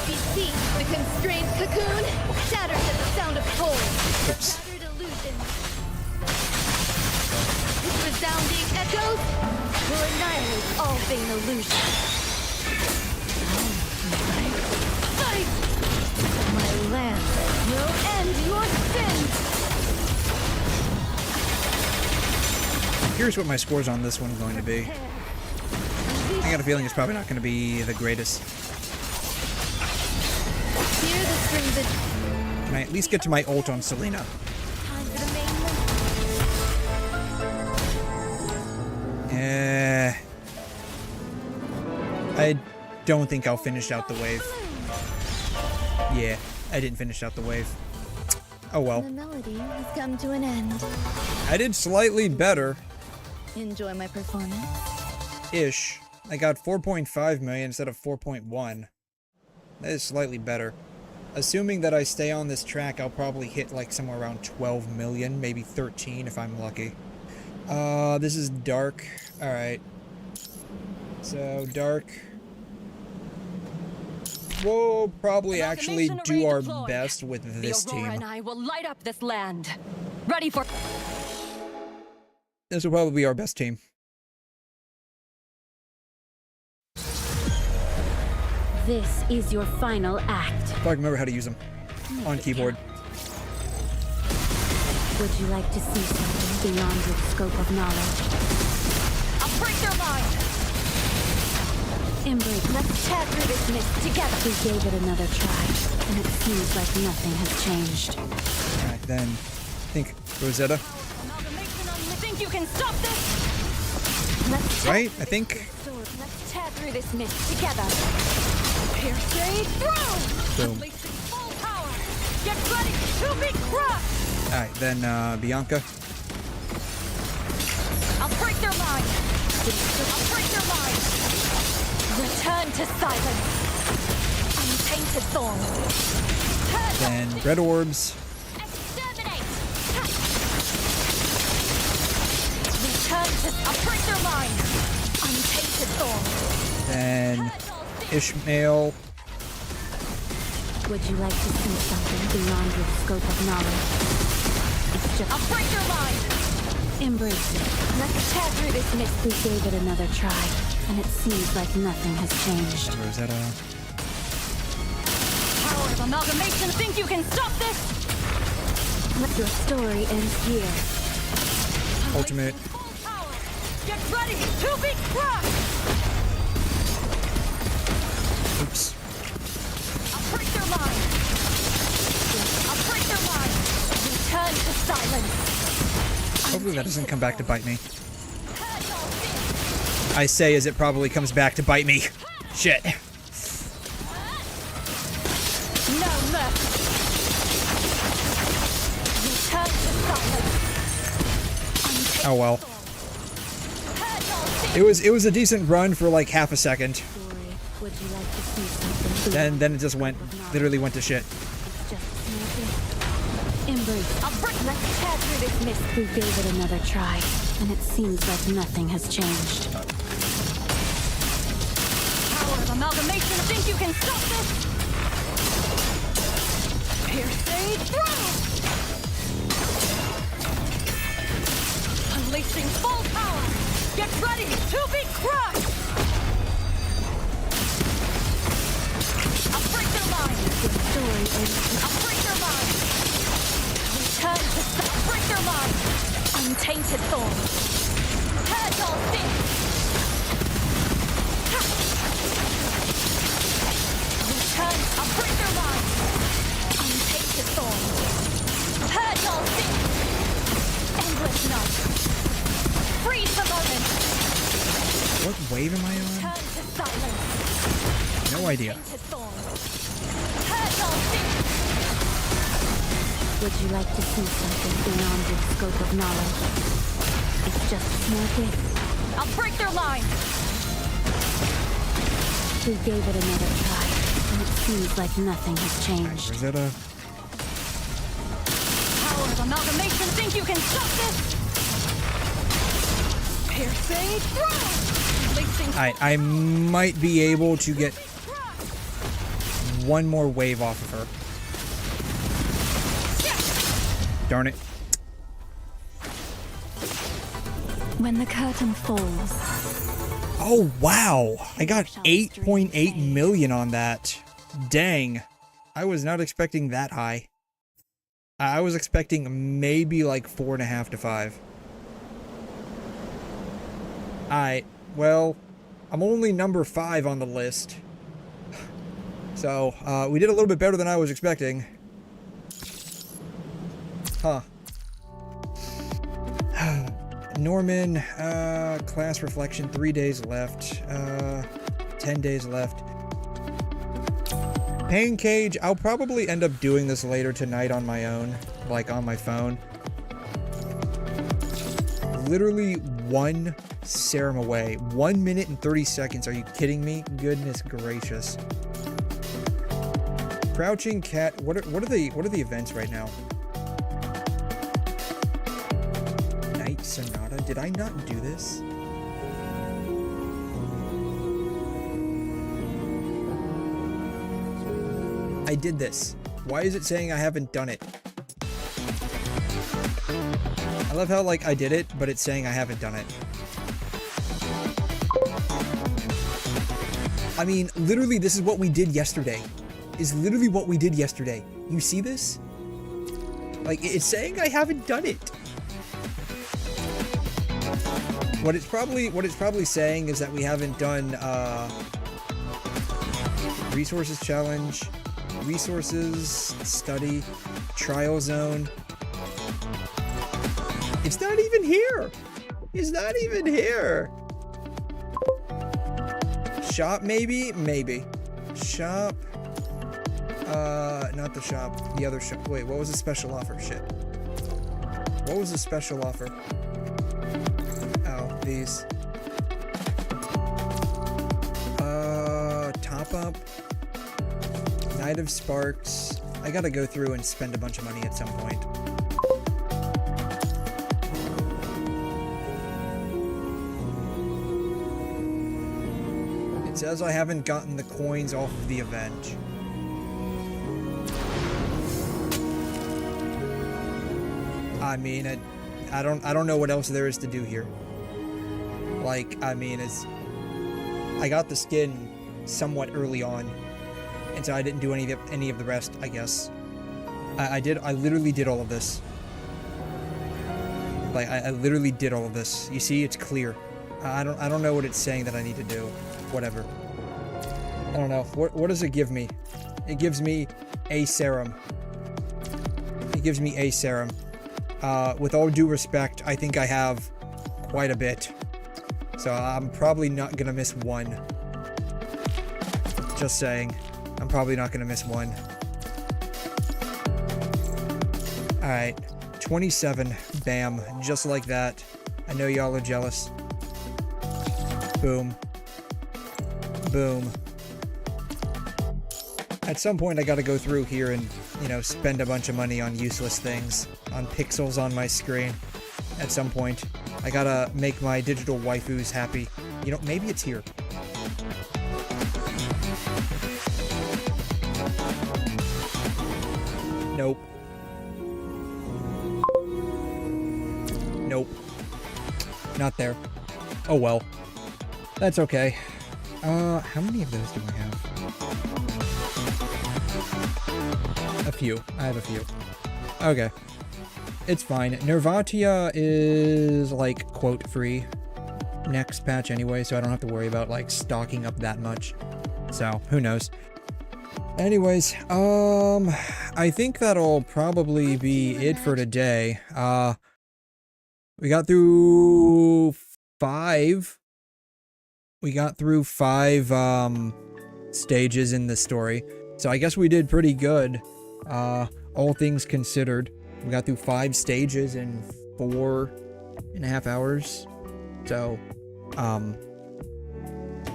B: Beseech the constrained cocoon. Shattered at the sound of toll.
A: Oops.
B: Shattered illusion. Its resounding echoes will annihilate all vain illusions. Fight! My land will end your sins.
A: Here's what my scores on this one's going to be. I got a feeling it's probably not going to be the greatest.
B: Here the strings of
A: Can I at least get to my ult on Selena?
B: time for the main
A: I don't think I'll finish out the wave. Yeah, I didn't finish out the wave. Oh well.
B: The melody has come to an end.
A: I did slightly better.
B: Enjoy my performance.
A: Ish. I got 4.5 million instead of 4.1. That is slightly better. Assuming that I stay on this track, I'll probably hit like somewhere around 12 million, maybe 13 if I'm lucky. This is Dark. Alright. So, Dark. We'll probably actually do our best with this team.
D: and I will light up this land. Ready for...
A: This will probably be our best team.
B: This is your final act.
A: If I can remember how to use them on keyboard.
B: Would you like to see something beyond your scope of knowledge?
D: I'll break their mind.
B: Embrace. Let's tear through this mist together. We gave it another try, and it seems like nothing has changed.
A: Alright, then I think Rosetta.
D: Amalgamation, you think you can stop this?
B: Let's tear
A: Right? I think.
B: Let's tear through this mist together.
D: Piercing through!
A: Boom.
D: Unleashing full power! Get ready to be crushed!
A: Alright, then Bianca.
D: I'll break their mind! I'll break their mind! Return to silence! Untainted thorn!
A: Then Red Orbs.
D: Exterminate! Return to... I'll break their mind! Untainted thorn!
A: Then Ishmael.
B: Would you like to see something beyond your scope of knowledge? It's just...
D: I'll break their mind!
B: Embrace it. Let's tear through this mist. We gave it another try, and it seems like nothing has changed.
A: And Rosetta.
D: Power of amalgamation! Think you can stop this?
B: Let your story end here.
A: Ultimate.
D: Unleashing full power! Get ready to be crushed!
A: Oops.
D: I'll break their mind! I'll break their mind! Return to silence!
A: Hopefully that doesn't come back to bite me. I say as it probably comes back to bite me. Shit.
D: No mercy! Return to silence!
A: Oh well. It was a decent run for like half a second.
B: Story. Would you like to see something?
A: Then it just went, literally went to shit.
B: It's just a small thing. Embrace. Let's tear through this mist. We gave it another try, and it seems like nothing has changed.
D: Power of amalgamation! Think you can stop this? Piercing through! Unleashing full power! Get ready to be crushed! I'll break their mind!
B: Your story ends.
D: I'll break their mind! Return to I'll break their mind! Untainted thorn! Purge all sin! Return! I'll break their mind! Untainted thorn! Purge all sin! Endless night! Freeze the moment!
A: What wave am I on?
D: Turn to silence!
A: No idea.
D: Untainted thorn! Purge all sin!
B: Would you like to see something beyond your scope of knowledge? It's just a small gift.
D: I'll break their mind!
B: We gave it another try, and it seems like nothing has changed.
A: Rosetta.
D: Power of amalgamation! Think you can stop this? Piercing through! Releasing
A: I might be able to get one more wave off of her. Darn it.
B: When the curtain falls,
A: Oh, wow. I got 8.8 million on that. Dang. I was not expecting that high. I was expecting maybe like 4.5 to 5. Alright, well, I'm only number 5 on the list. So, we did a little bit better than I was expecting. Huh. Norman, class reflection, 3 days left. 10 days left. Pain Cage, I'll probably end up doing this later tonight on my own, like on my phone. Literally 1 serum away. 1 minute and 30 seconds. Are you kidding me? Goodness gracious. Crouching Cat. What are the events right now? Night Sonata. Did I not do this? I did this. Why is it saying I haven't done it? I love how, like, I did it, but it's saying I haven't done it. I mean, literally, this is what we did yesterday. Is literally what we did yesterday. You see this? Like, it's saying I haven't done it. What it's probably saying is that we haven't done, resources challenge, resources, study, trial zone. It's not even here. It's not even here. Shop, maybe? Maybe. Shop. Not the shop. The other shop. Wait, what was the special offer? Shit. What was the special offer? Oh, these. Top up. Night of Sparks. I gotta go through and spend a bunch of money at some point. It says I haven't gotten the coins off of the event. I mean, I don't know what else there is to do here. Like, I mean, I got the skin somewhat early on, and so I didn't do any of the rest, I guess. I literally did all of this. Like, I literally did all of this. You see, it's clear. I don't know what it's saying that I need to do. Whatever. I don't know. What does it give me? It gives me a serum. It gives me a serum. With all due respect, I think I have quite a bit. So I'm probably not gonna miss one. Just saying. I'm probably not gonna miss one. Alright. 27. Bam. Just like that. I know y'all are jealous. Boom. Boom. At some point, I gotta go through here and, you know, spend a bunch of money on useless things. On pixels on my screen. At some point. I gotta make my digital waifus happy. You know, maybe it's here. Nope. Nope. Not there. Oh well. That's okay. How many of those do I have? A few. I have a few. Okay. It's fine. 𝘧𝘠𝘧 is, like, quote free next patch anyway, so I don't have to worry about, like, stocking up that much. So, who knows. Anyways, I think that'll probably be it for today. We got through 5. We got through 5, stages in the story. So I guess we did pretty good, all things considered. We got through 5 stages in 4.5 hours. So,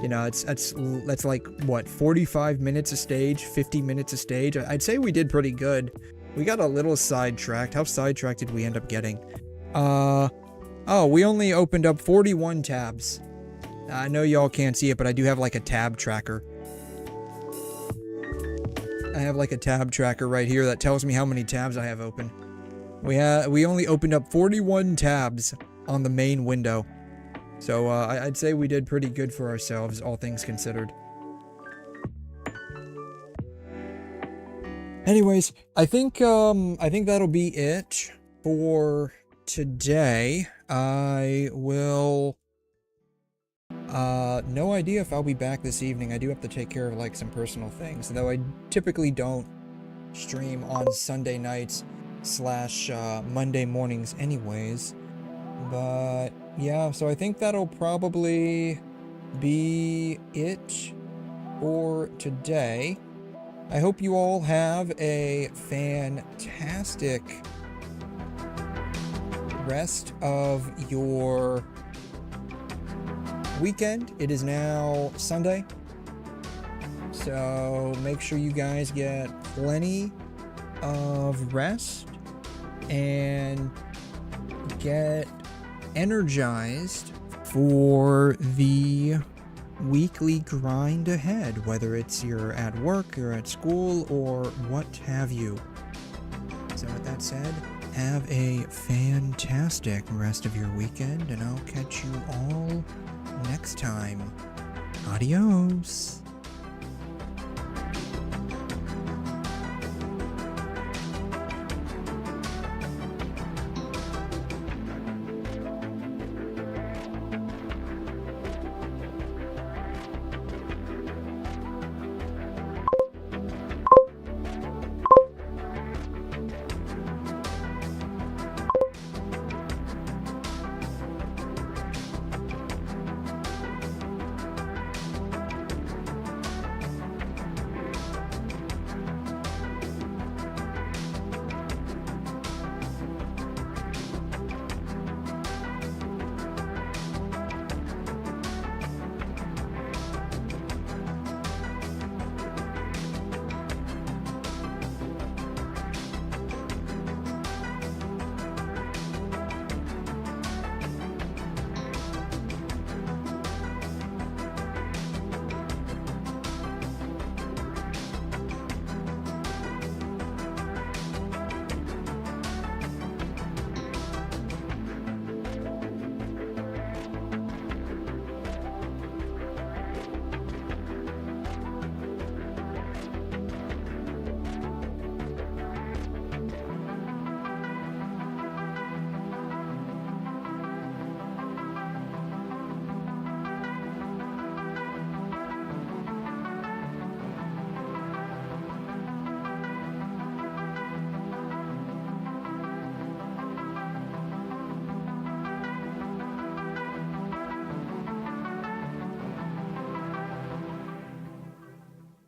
A: you know, that's like, what, 45 minutes a stage, 50 minutes a stage? I'd say we did pretty good. We got a little sidetracked. How sidetracked did we end up getting? Oh, we only opened up 41 tabs. I know y'all can't see it, but I do have, like, a tab tracker. I have, like, a tab tracker right here that tells me how many tabs I have open. We only opened up 41 tabs on the main window. So, I'd say we did pretty good for ourselves, all things considered. Anyways, I think that'll be it for today. I will No idea if I'll be back this evening. I do have to take care of like some personal things, though I typically don't stream on Sunday nights / Monday mornings anyways. But yeah, so I think that'll probably be it for today. I hope you all have a fantastic rest of your weekend. It is now Sunday, so make sure you guys get plenty of rest and get energized for the weekly grind ahead, whether it's you're at work, you're at school, or what have you. So with that said, have a fantastic rest of your weekend, and I'll catch you all next time. Adios.